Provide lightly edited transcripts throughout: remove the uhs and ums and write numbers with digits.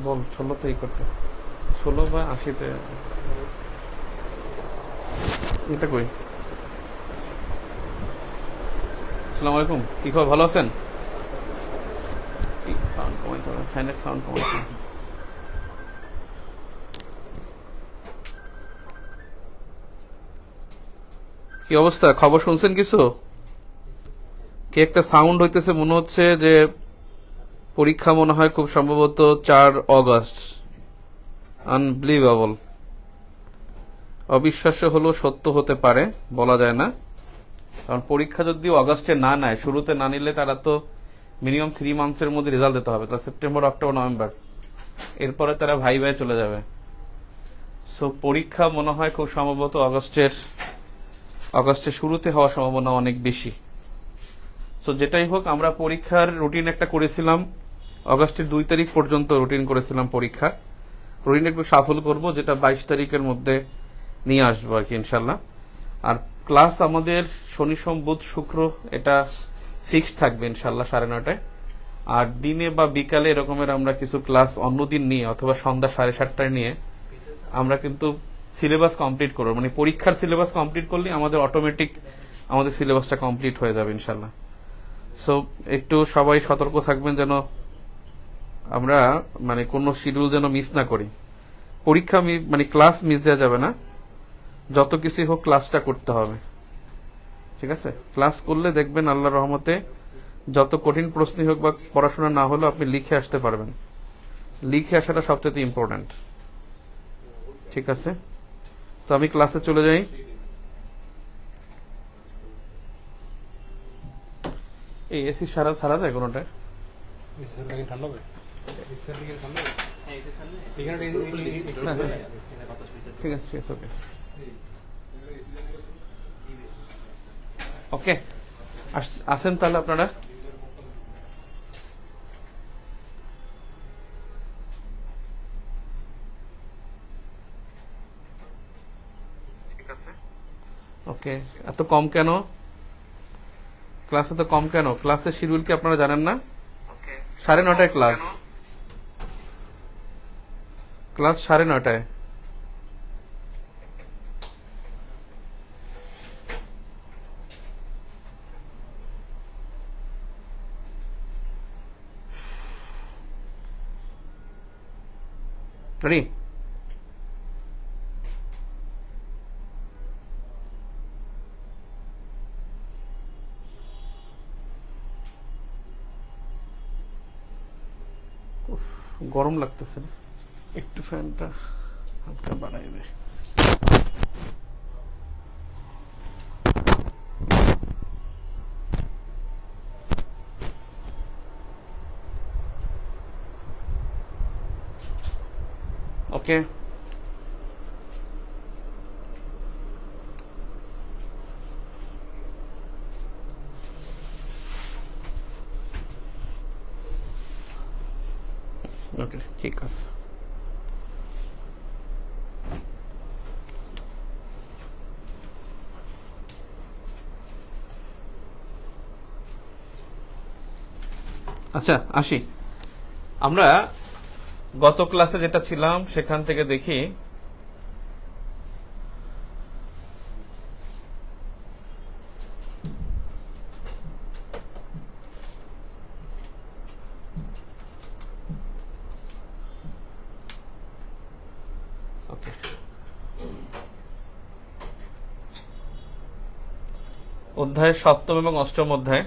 বল 16তেই করতে, 16/80-তে। এটা কই? আসসালামু আলাইকুম, কি খবর, ভালো আছেন? সাউন্ড কমাইতে হবে, ফ্যানের সাউন্ড কমাইতে হবে। কি অবস্থা, খবর শুনছেন কিছু? কি একটা সাউন্ড হইতেছে, মনে হচ্ছে যে পরীক্ষা মনে হয় খুব সম্ভবত 4 আগস্ট। আনবিলিভেবল। অবিশ্বাস্য হলেও সত্য হতে পারে, বলা যায় না। কারণ পরীক্ষা যদি অগাস্টে না নেয়, শুরুতে না নিলে তারা তো মিনিমাম 3 মান্থসের মধ্যে রেজাল্ট দিতে হবে, তা সেপ্টেম্বর, অক্টোবর, নভেম্বর, এরপরে তারা ভাই চলে যাবে। সো পরীক্ষা মনে হয় খুব সম্ভবত অগাস্টের শুরুতে হওয়ার সম্ভাবনা অনেক বেশি। সো যেটাই হোক, আমরা পরীক্ষার রুটিন একটা করেছিলাম, অগাস্টের 2 তারিখ পর্যন্ত রুটিন করেছিলাম পরীক্ষার। রুটিন একটু সাফল করব, যেটা 22 তারিখের মধ্যে নিয়ে আসবো আর কি ইনশাল্লাহ। আর ক্লাস আমাদের শনি, সোম, বুধ, শুক্র এটা ফিক্সড থাকবে ইনশাল্লাহ 9:30টায়। আর দিনে বা বিকালে এরকমের আমরা কিছু ক্লাস অন্যদিন নিয়ে অথবা সন্ধ্যা 7:30টায় নিয়ে আমরা কিন্তু সিলেবাস কমপ্লিট করবো। মানে পরীক্ষার সিলেবাস কমপ্লিট করলে আমাদের অটোমেটিক আমাদের সিলেবাসটা কমপ্লিট হয়ে যাবে ইনশাল্লাহ। সো একটু সবাই সতর্ক থাকবেন যেন আমরা মানে কোনো শিডিউল যেন মিস না করি। পরীক্ষা মানে ক্লাস মিস দেওয়া যাবে না, যত কিছুই হোক ক্লাসটা করতে হবে, ঠিক আছে? ক্লাস করলে দেখবেন আল্লাহর রহমতে যত কঠিন প্রশ্নই হোক বা পড়াশোনা না হলেও আপনি লিখে আসতে পারবেন। লিখে আসাটা সবচেয়ে ইম্পর্টেন্ট, ঠিক আছে? তো আমি ক্লাসে চলে যাই। এই এসি সারা সারা যায় কোনোটা? ঠান্ডা হবে। ঠিক আছে, ঠিক আছে, ওকে ওকে। আসেন তাহলে আপনারা। ঠিক আছে, ওকে। এত কম কেন ক্লাস? এত কম কেন? ক্লাসের শিডিউল কি আপনারা জানেন না? 9:30টায় ক্লাস। ক্লাস 9:30টায়। রেডি? গরম লাগতেছে না? একটু ফ্যানটা হালকা বাড়াই দে। ওকে, ওকে, ঠিক আছে। আচ্ছা, আসি আমরা গত ক্লাসে যেটা ছিলাম সেখান থেকে দেখি। ওকে, অধ্যায় 7ম এবং 8ম অধ্যায়।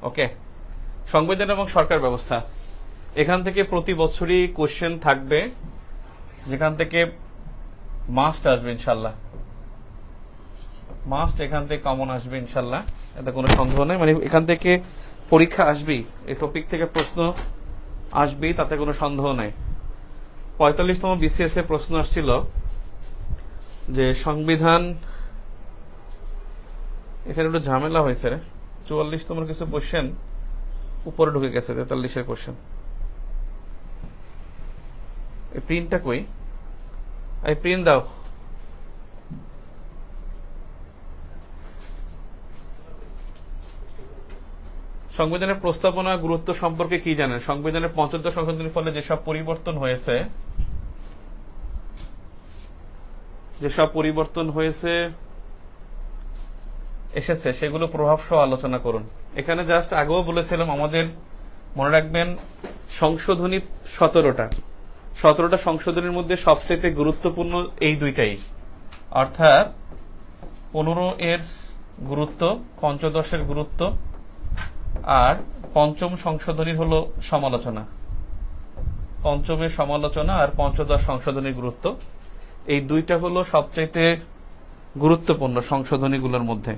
ওকে, সংবিধান এবং সরকার ব্যবস্থা। এখান থেকে প্রতি বছরই কোশ্চেন থাকবে, যেখান থেকে মাস্ট আসবে ইনশাল্লাহ। মাস্ট এখান থেকে কমন আসবে ইনশাল্লাহ, এতে কোনো সন্দেহ নেই। মানে এখান থেকে পরীক্ষা আসবেই, এই টপিক থেকে প্রশ্ন আসবেই, তাতে কোনো সন্দেহ নেই। 45তম বিসিএস এ প্রশ্ন আসছিল যে সংবিধান, এখানে একটু ঝামেলা হয়েছে রে। 44তম কিছু কোশ্চেন উপরে ঢুকে গেছে, 43-এর কোশ্চেন। এই প্রিন্টটা কই? এই প্রিন্ট দাও। সংবিধানের প্রস্তাবনা গুরুত্ব সম্পর্কে কি জানেন? সংবিধানের 75 সংশোধনীর ফলে যেসব পরিবর্তন এসেছে সেগুলো প্রভাব সহ আলোচনা করুন। এখানে জাস্ট আগেও বলেছিলাম, আমাদের মনে রাখবেন সংশোধনী 17টা সংশোধনীর মধ্যে সবচেয়ে গুরুত্বপূর্ণ এই দুইটাই, অর্থাৎ 15 এর গুরুত্ব, 15 গুরুত্ব, আর পঞ্চম সংশোধনীর হলো সমালোচনা। পঞ্চমের সমালোচনা আর 15 সংশোধনীর গুরুত্ব, এই দুইটা হলো সবচাইতে গুরুত্বপূর্ণ সংশোধনীগুলোর মধ্যে।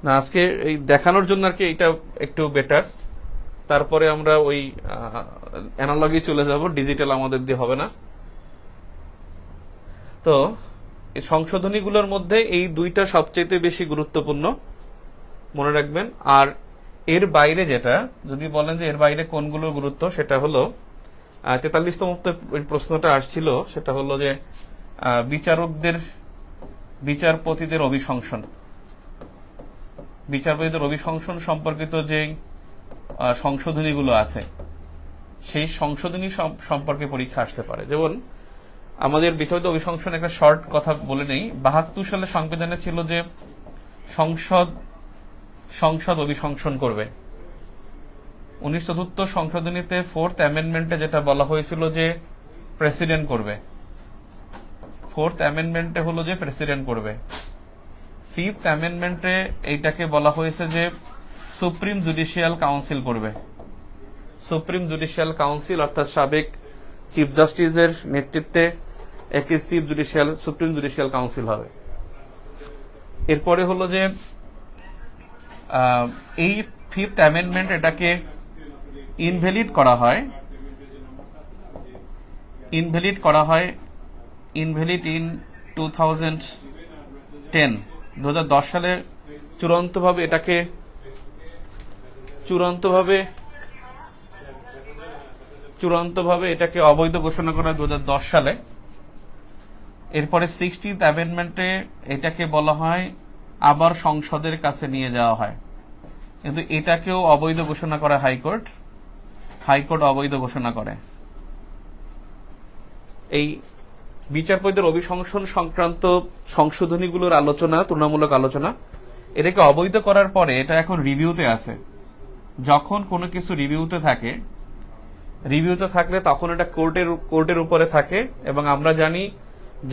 না, আজকে এই দেখানোর জন্য আর কি এটা একটু বেটার। তারপরে আমরা ওই অ্যানালগি চলে যাব, ডিজিটাল আমাদের দিয়ে হবে না। তো এই সংশোধনীগুলোর মধ্যে এই দুইটা সবচেয়ে বেশি গুরুত্বপূর্ণ, মনে রাখবেন। আর এর বাইরে যেটা, যদি বলেন যে এর বাইরে কোনগুলোর গুরুত্ব, সেটা হলো 43তম প্রশ্নটা আসছিল, সেটা হলো যে বিচারপতিদের অভিশংসন সম্পর্কিত যে সংশোধনীগুলো আছে, সেই সংশোধনী সম্পর্কে পরীক্ষা আসতে পারে। যেমন আমাদের বিচারপতি অভিশংসন, একটা শর্ট কথা বলে নেই। 72 সালে সংবিধানে ছিল যে সংসদ অভিশংসন করবে। 1974 সংশোধনীতে 4th অ্যামেন্ডমেন্টে যেটা বলা হয়েছিল যে প্রেসিডেন্ট করবে, 4th অ্যামেন্ডমেন্টে হলো যে প্রেসিডেন্ট করবে। 5th অ্যামেন্ডমেন্টে এইটাকে বলা হয়েছে যে সুপ্রিম জুডিশিয়াল কাউন্সিল করবে। সুপ্রিম জুডিশিয়াল কাউন্সিল অর্থাৎ সাবেক চিফ জাস্টিসের নেতৃত্বে একটি সুপ্রিম জুডিশিয়াল কাউন্সিল হবে। এরপরে হলো যে এই 5th অ্যামেন্ডমেন্ট এটাকে ইনভ্যালিড করা হয় ইন 2010 সালে চূড়ান্তভাবে এটাকে অবৈধ ঘোষণা করা 2010 সালে। এরপরে 16th অ্যামেন্ডমেন্টে এটাকে বলা হয় আবার সংসদের কাছে নিয়ে যাওয়া হয়, কিন্তু এটাকেও অবৈধ ঘোষণা করে হাইকোর্ট অবৈধ ঘোষণা করে। এই বিচারপতিদের অভিশংসন সংক্রান্ত সংশোধনীগুলোর আলোচনা, তুলনামূলক আলোচনা, এটাকে অবৈধ করার পরে এটা এখন রিভিউতে আছে। যখন কোনো কিছু রিভিউতে থাকলে তখন এটা কোর্টের উপরে থাকে, এবং আমরা জানি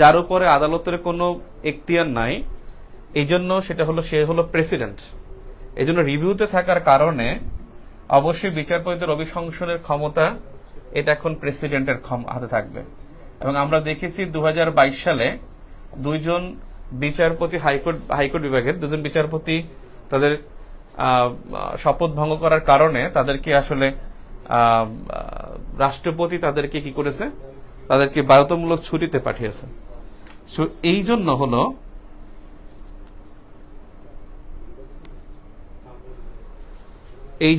যার উপরে আদালতের কোনো এখতিয়ার নাই, এই জন্য সে হলো প্রেসিডেন্ট। এই জন্য রিভিউতে থাকার কারণে অবশ্যই বিচারপতিদের অভিশংসনের ক্ষমতা এটা এখন প্রেসিডেন্টের হাতে থাকবে। এবং আমরা দেখেছি 2022 সালে দুইজন বিচারপতি, হাইকোর্ট বিভাগের দুজন বিচারপতি তাদের শপথ ভঙ্গ করার কারণে তাদেরকে আসলে রাষ্ট্রপতি তাদেরকে কি করেছে, তাদেরকে বাধ্যতামূলক ছুটিতে পাঠিয়েছে। এই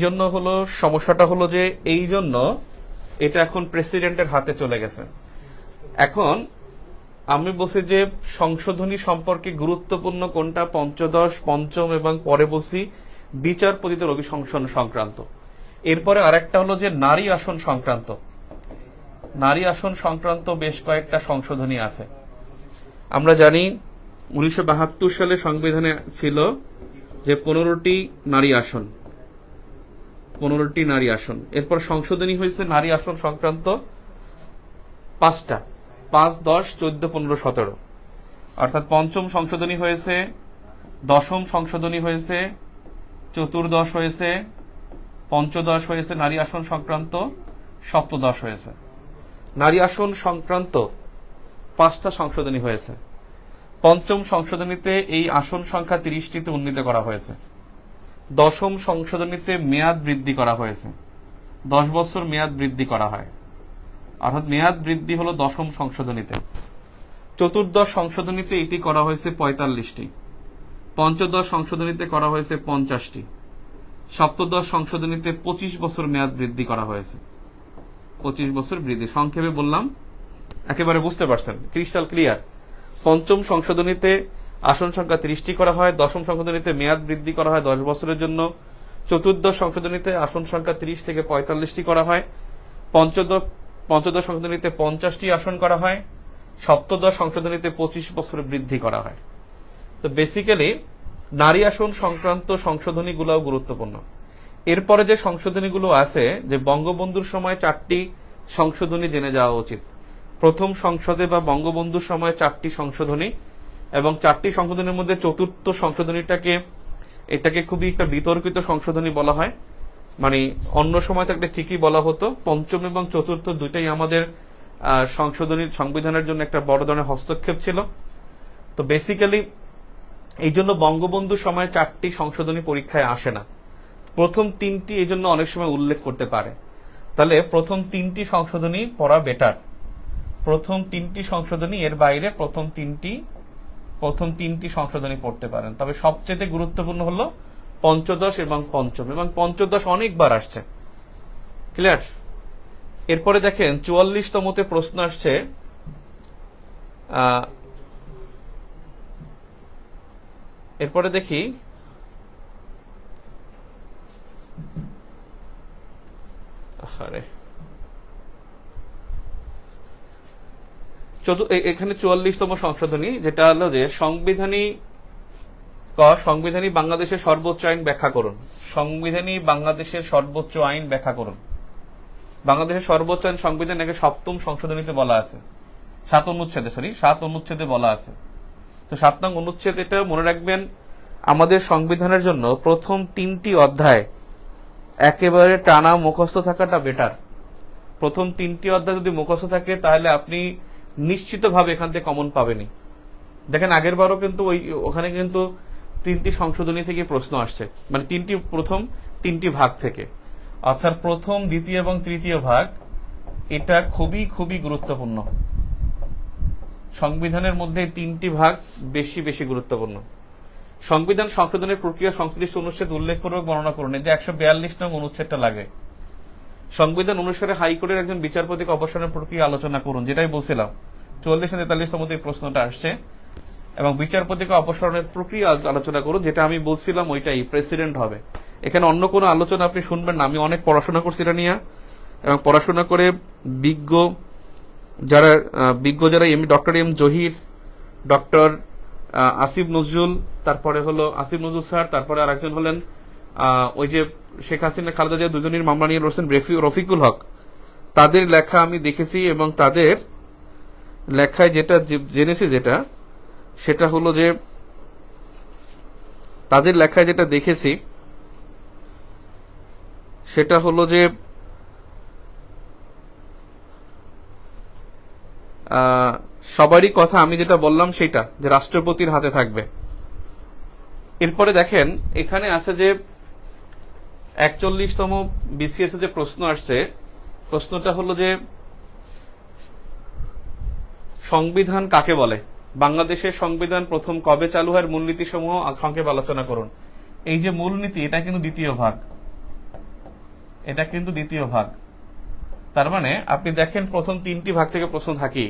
জন্য হলো সমস্যাটা হলো যে এই জন্য এটা এখন প্রেসিডেন্টের হাতে চলে গেছে। এখন আমি বলছি যে সংশোধনী সম্পর্কে গুরুত্বপূর্ণ কোনটা, 15, পঞ্চম এবং পরে বলছি বিচারপতিদের অভিশংসন সংক্রান্ত। এরপরে আরেকটা হলো যে নারী আসন সংক্রান্ত বেশ কয়েকটা সংশোধনী আছে। আমরা জানি 1972 সালে সংবিধানে ছিল যে 15টি নারী আসন। এরপর সংশোধনী হয়েছে নারী আসন সংক্রান্ত 5টা, 5, 10, 14, 15, 17। অর্থাৎ পঞ্চম সংশোধনী হয়েছে, দশম সংশোধনী হয়েছে, চতুর্দশ হয়েছে, পঞ্চদশ হয়েছে নারী আসন সংক্রান্ত, সপ্তদশ হয়েছে। নারী আসন সংক্রান্ত 5টা সংশোধনী হয়েছে। পঞ্চম সংশোধনীতে এই আসন সংখ্যা 30টিতে উন্নীত করা হয়েছে। দশম সংশোধনীতে মেয়াদ বৃদ্ধি করা হয়েছে, 10 বছর মেয়াদ বৃদ্ধি করা হয়, অর্থাৎ মেয়াদ বৃদ্ধি হলো দশম সংশোধনীতে। চতুর্দশ সংশোধনীতে এটি করা হয়েছে 45টি। পঞ্চদশ সংশোধনীতে করা হয়েছে 50টি, সপ্তদশ সংশোধনীতে 25 বছর মেয়াদ বৃদ্ধি করা হয়েছে। 25 বছর বৃদ্ধি, সংক্ষেপে বললাম, একেবারে বুঝতে পারছেন, ক্রিস্টাল ক্লিয়ার। পঞ্চম সংশোধনীতে আসন সংখ্যা 30টি করা হয়, দশম সংশোধনীতে মেয়াদ বৃদ্ধি করা হয় 10 বছরের জন্য, চতুর্দশ সংশোধনীতে আসন সংখ্যা 30 থেকে 45টি করা হয়, পঞ্চদশ সংশোধনীতে 50টি আসন করা হয়, সপ্তদশ সংশোধনীতে 25 বছর বৃদ্ধি করা হয়। তো বেসিক্যালি নারী আসন সংক্রান্ত সংশোধনীগুলোও গুরুত্বপূর্ণ। এরপরে যে সংশোধনীগুলো আছে, যে বঙ্গবন্ধুর সময় 4টি সংশোধনী জেনে যাওয়া উচিত। প্রথম সংসদে বা বঙ্গবন্ধুর সময় 4টি সংশোধনী, এবং 4টি সংশোধনীর মধ্যে চতুর্থ সংশোধনীটাকে এটাকে খুবই একটা বিতর্কিত সংশোধনী বলা হয়। মানে অন্য সময় থাকলে ঠিকই বলা হতো, পঞ্চম এবং চতুর্থ দুইটাই আমাদের সংশোধনীর সংবিধানের জন্য একটা বড় ধরনের হস্তক্ষেপ ছিল। তো বেসিক্যালি এই জন্য বঙ্গবন্ধুর সময় 4টি সংশোধনী পরীক্ষায় আসে না, প্রথম 3টি এই জন্য অনেক সময় উল্লেখ করতে পারে। তাহলে প্রথম 3টি সংশোধনী পড়া বেটার, প্রথম 3টি সংশোধনী, এর বাইরে প্রথম তিনটি সংশোধনী পড়তে পারেন। তবে সবচেয়ে গুরুত্বপূর্ণ হলো পঞ্চদশ এবং পঞ্চম, এবং পঞ্চদশ অনেকবার আসছে। ক্লিয়ার? এরপরে দেখেন 44তমতে প্রশ্ন আসছে, এরপরে দেখি এখানে 44তম সংশোধনী, যেটা হলো যে সংবিধানী বাংলাদেশের সর্বোচ্চ আইন ব্যাখ্যা করুন। সংবিধানী বাংলাদেশের সর্বোচ্চ আইন ব্যাখ্যা করুন। বাংলাদেশের সর্বোচ্চ আইন সংবিধান নাকি 7ম সংশোধনীতে বলা আছে, 7 অনুচ্ছেদে বলা আছে। তো 7 নং অনুচ্ছেদ, এটা মনে রাখবেন, আমাদের সংবিধানের জন্য প্রথম 3টি অধ্যায় একেবারে টানা মুখস্থ থাকাটা বেটার। প্রথম 3টি অধ্যায় যদি মুখস্থ থাকে তাহলে আপনি নিশ্চিতভাবে এখান থেকে কমন পাবেনই। দেখেন আগের বারও কিন্তু ওখানে কিন্তু 3টি সংশোধনী থেকে প্রশ্ন আসছে, মানে প্রথম 3টি ভাগ থেকে, অর্থাৎ প্রথম, দ্বিতীয় এবং তৃতীয় ভাগ, এটা খুবই খুবই গুরুত্বপূর্ণ। সংবিধানের মধ্যে 3টি ভাগ বেশি বেশি গুরুত্বপূর্ণ। সংবিধান সংশোধনের প্রক্রিয়া সংশ্লিষ্ট অনুচ্ছেদ উল্লেখ করবে, বর্ণনা করুন। এই যে 142 নং অনুচ্ছেদটা লাগে। সংবিধান অনুসারে হাইকোর্টের একজন বিচারপতিকে অপসারণের প্রক্রিয়া আলোচনা করুন, যেটাই বলছিলাম 44-43তম এই প্রশ্নটা আসছে, এবং বিচারপতিকে অপসারণের প্রক্রিয়া আলোচনা করুন, যেটা আমি বলছিলাম ওইটাই প্রেসিডেন্ট হবে। এখানে অন্য কোনো আলোচনা আপনি শুনবেন না। আমি অনেক পড়াশোনা করছি এটা নিয়ে, এবং পড়াশোনা করে বিজ্ঞ যারা doctor M Zahir, doctor Asif Nazrul, তারপরে হলো আসিফ নজরুল স্যার, তারপরে আরেকজন হলেন ওই যে শেখ হাসিনা খালেদা জিয়া দুজনের মামলা নিয়ে রয়েছেন রফিকুল হক, তাদের লেখা আমি দেখেছি, এবং তাদের লেখায় যেটা জেনেছি, সেটা হলো যে তাদের লেখায় যেটা দেখেছি সেটা হলো যে সবারই কথা আমি যেটা বললাম সেটা, যে রাষ্ট্রপতির হাতে থাকবে। এরপরে দেখেন এখানে আছে যে 41তম বিসিএস যে প্রশ্ন আসছে, প্রশ্নটা হলো যে সংবিধান কাকে বলে? বাংলাদেশের সংবিধান প্রথম কবে চালু হয়, মূলনীতি সমূহ সংক্ষেপে আলোচনা করুন। এই যে মূলনীতি, এটা কিন্তু দ্বিতীয় ভাগ। তার মানে আপনি দেখেন প্রথম 3টি ভাগ থেকে প্রশ্ন থাকি।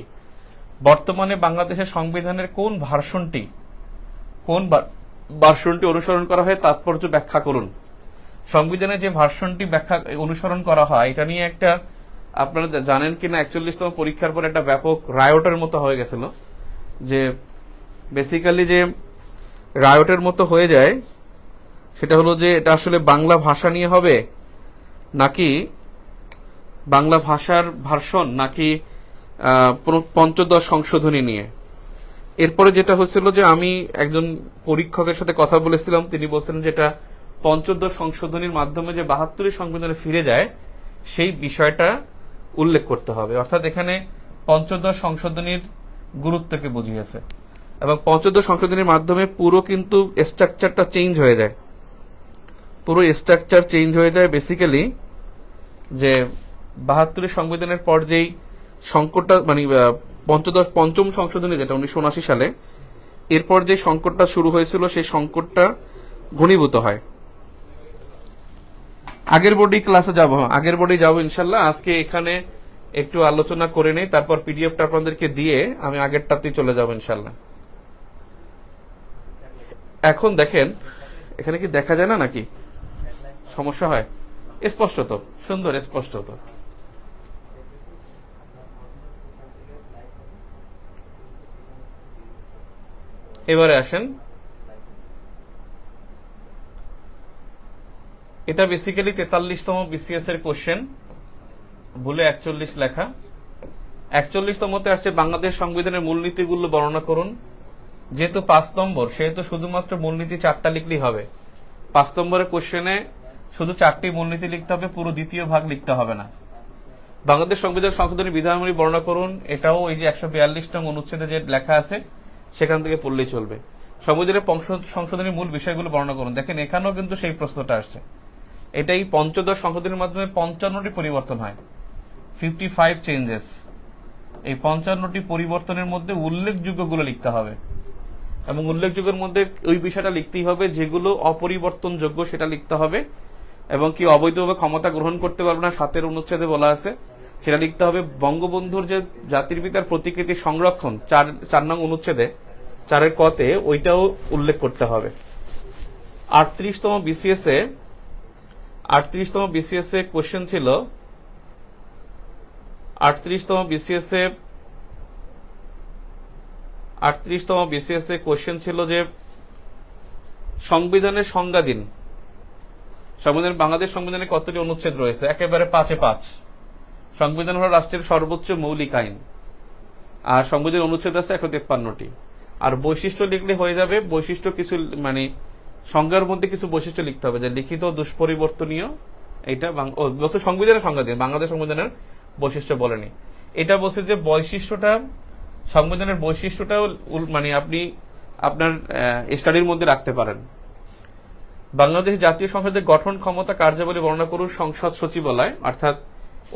বর্তমানে বাংলাদেশের সংবিধানের কোন ভার্সনটি অনুসরণ করা হয়, তাৎপর্য ব্যাখ্যা করুন। সংবিধানে যে ভার্সনটি অনুসরণ করা হয়, এটা নিয়ে একটা, আপনারা জানেন কিনা, 41তম পরীক্ষার পর একটা ব্যাপক রায়টের মতো হয়ে গেছিল, যে বেসিক্যালি যে রায়টের মতো হয়ে যায়, সেটা হলো যে এটা আসলে বাংলা ভাষা নিয়ে হবে, নাকি বাংলা ভাষার ভার্সন, নাকি পঞ্চদশ সংশোধনী নিয়ে। এরপরে যেটা হচ্ছিল যে আমি একজন পরীক্ষকের সাথে কথা বলেছিলাম, তিনি বলছিলেন যে এটা পঞ্চদশ সংশোধনীর মাধ্যমে যে 72 সংবিধানে ফিরে যায়, সেই বিষয়টা উল্লেখ করতে হবে। অর্থাৎ এখানে পঞ্চদশ সংশোধনীর গুরুত্বকে বুঝিয়েছে, এবং পঞ্চদশ সংশোধনীর মাধ্যমে পুরো কিন্তু স্ট্রাকচারটা চেঞ্জ হয়ে যায়। বেসিক্যালি যে 72 সংবিধানের পর যেই সংকটটা, মানে পঞ্চম সংশোধনী যেটা 1979 সালে, এরপর যে সংকটটা শুরু হয়েছিল সেই সংকটটা ঘনীভূত হয়। আগের বোর্ডে যাবো ইনশাল্লাহ। আজকে এখানে একটু আলোচনা করে নেই, তারপর পিডিএফটা আপনাদেরকে দিয়ে আমি আগেরটাতেই চলে যাবো ইনশাল্লাহ। এখন দেখেন, এখানে কি দেখা যায় না নাকি? সমস্যা হয়? স্পষ্ট তো, সুন্দর স্পষ্ট তো। এবারে আসেন, এটা বেসিক্যালি 43তম বিসিএস এর কোশ্চেন, ভুলে 41 লেখা। 41তমতে আসছে বাংলাদেশ সংবিধানের মূলনীতিগুলো বর্ণনা করুন। যেহেতু 5 নম্বর, সেহেতু শুধুমাত্র মূলনীতি 4টা লিখলেই হবে। 5 নম্বরের কোশ্চেনে শুধু 4টি মূলনীতি লিখতে হবে, পুরো দ্বিতীয় ভাগ লিখতে হবে না। বাংলাদেশ সংবিধান সংশোধনী বিধানাবলী বর্ণনা করুন, এটাও ওই যে 142 নং অনুচ্ছেদে যে লেখা আছে সেখান থেকে পড়লেই চলবে। সংবিধানের সংশোধনীর মূল বিষয়গুলো বর্ণনা করুন। দেখেন এখানেও কিন্তু সেই প্রশ্নটা আসছে। এটাই পঞ্চদশ সংশোধনীর মাধ্যমে 55টি পরিবর্তন হয়, 55 চেঞ্জেস। এই 55টি পরিবর্তনের মধ্যে উল্লেখযোগ্যগুলো লিখতে হবে, এবং উল্লেখযোগ্যের মধ্যে ওই বিষয়টা লিখতেই হবে যেগুলো অপরিবর্তনযোগ্য সেটা লিখতে হবে, এবং কি অবৈধভাবে ক্ষমতা গ্রহণ করতে পারবে না 7 অনুচ্ছেদে বলা আছে সেটা লিখতে হবে। বঙ্গবন্ধুর যে জাতির পিতার প্রতিকৃতি সংরক্ষণ 4 নং অনুচ্ছেদে 4 কতে ওইটাও উল্লেখ করতে হবে। 38তম বিসিএস এ কোশ্চেন ছিল, 38তম বিসিএস এ কোশ্চেন ছিল যে সংবিধানের সংজ্ঞা দিন। বাংলাদেশ সংবিধানে কতটি অনুচ্ছেদ রয়েছে? একেবারে 5-এ 5। সংবিধান হল রাষ্ট্রের সর্বোচ্চ মৌলিক আইন, আর সংবিধানের অনুচ্ছেদ আছে 153টি। আর বৈশিষ্ট্য লিখলে হয়ে যাবে। বৈশিষ্ট্য কিছু মানে সংজ্ঞার মধ্যে কিছু বৈশিষ্ট্য লিখতে হবে, যে লিখিত দুষ্পরিবর্তনীয়। এটা সংবিধানের সংজ্ঞা দিন, বাংলাদেশ সংবিধানের বৈশিষ্ট্য বলেনি। এটা বলছে যে সংবিধানের বৈশিষ্ট্যটাও মানে আপনি আপনার স্টাডির মধ্যে রাখতে পারেন। বাংলাদেশ জাতীয় সংসদের গঠন, ক্ষমতা, কার্যাবলী বর্ণনা করুন সংসদ সচিবালয়, অর্থাৎ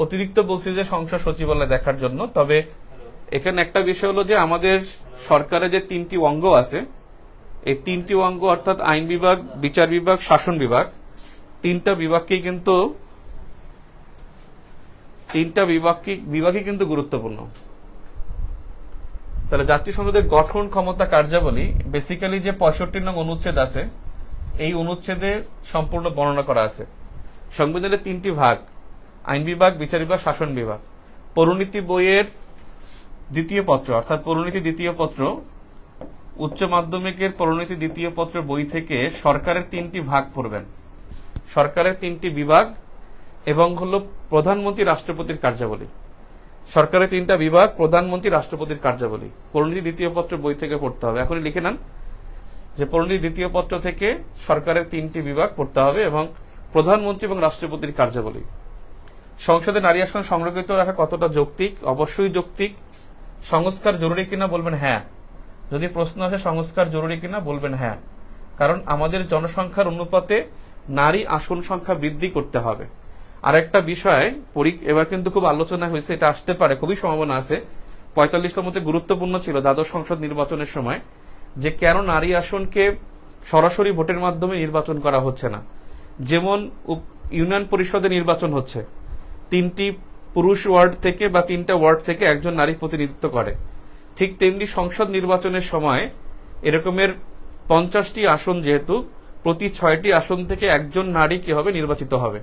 অতিরিক্ত বলছি যে সংসদ সচিবালয় দেখার জন্য। তবে এখানে একটা বিষয় হলো যে আমাদের সরকারের যে 3টি অঙ্গ আছে, এই 3টি অঙ্গ অর্থাৎ আইন বিভাগ, বিচার বিভাগ, শাসন বিভাগ, 3টা বিভাগই কিন্তু গুরুত্বপূর্ণ। তাহলে জাতীয় সংসদের গঠন, ক্ষমতা, কার্যাবলী বেসিক্যালি যে 65 নং অনুচ্ছেদ আছে, এই অনুচ্ছেদে সম্পূর্ণ বর্ণনা করা আছে। সংবিধানের 3টি ভাগ, আইন বিভাগ, বিচার বিভাগ, শাসন বিভাগ। পরিণীতি বইয়ের 2য় পত্র, অর্থাৎ পরিণীতি 2য় পত্র, উচ্চ মাধ্যমিকের পরিণীতি 2য় পত্র বই থেকে সরকারের 3টি ভাগ পড়বেন। সরকারের 3টি বিভাগ এবং হলো প্রধানমন্ত্রী, রাষ্ট্রপতির কার্যাবলী। সরকারের 3টা বিভাগ, প্রধানমন্ত্রী, রাষ্ট্রপতির কার্যাবলী পরিণীতি 2য় পত্র বই থেকে পড়তে হবে। এখনই লিখে নেন যে পরিণীতি 2য় পত্র থেকে সরকারের 3টি বিভাগ পড়তে হবে এবং প্রধানমন্ত্রী এবং রাষ্ট্রপতির কার্যাবলী। সংসদে নারী আসন সংরক্ষিত রাখা কতটা যৌক্তিক? অবশ্যই যৌক্তিক। সংস্কার জরুরি কিনা? বলবেন হ্যাঁ। যদি প্রশ্ন আসে সংস্কার জরুরি কিনা, বলবেন হ্যাঁ। কারণ আমাদের জনসংখ্যার অনুপাতে নারী আসন সংখ্যা বৃদ্ধি করতে হবে। আরেকটা বিষয় এবার কিন্তু খুব আলোচনা হয়েছে, এটা আসতে পারে, খুবই সম্ভাবনা আছে। 45তমতে গুরুত্বপূর্ণ ছিল দ্বাদশ সংসদ নির্বাচনের সময়, যে কেন নারী আসনকে সরাসরি ভোটের মাধ্যমে নির্বাচন করা হচ্ছে না। যেমন ইউনিয়ন পরিষদে নির্বাচন হচ্ছে, 3টি পুরুষ ওয়ার্ড থেকে বা 3টা ওয়ার্ড থেকে একজন নারী প্রতিনিধিত্ব করে, ঠিক তেমনি সংসদ নির্বাচনের সময় এরকমের 50টি আসন, যেহেতু প্রতি 6টি আসন থেকে একজন নারী কি হবে? নির্বাচিত হবে।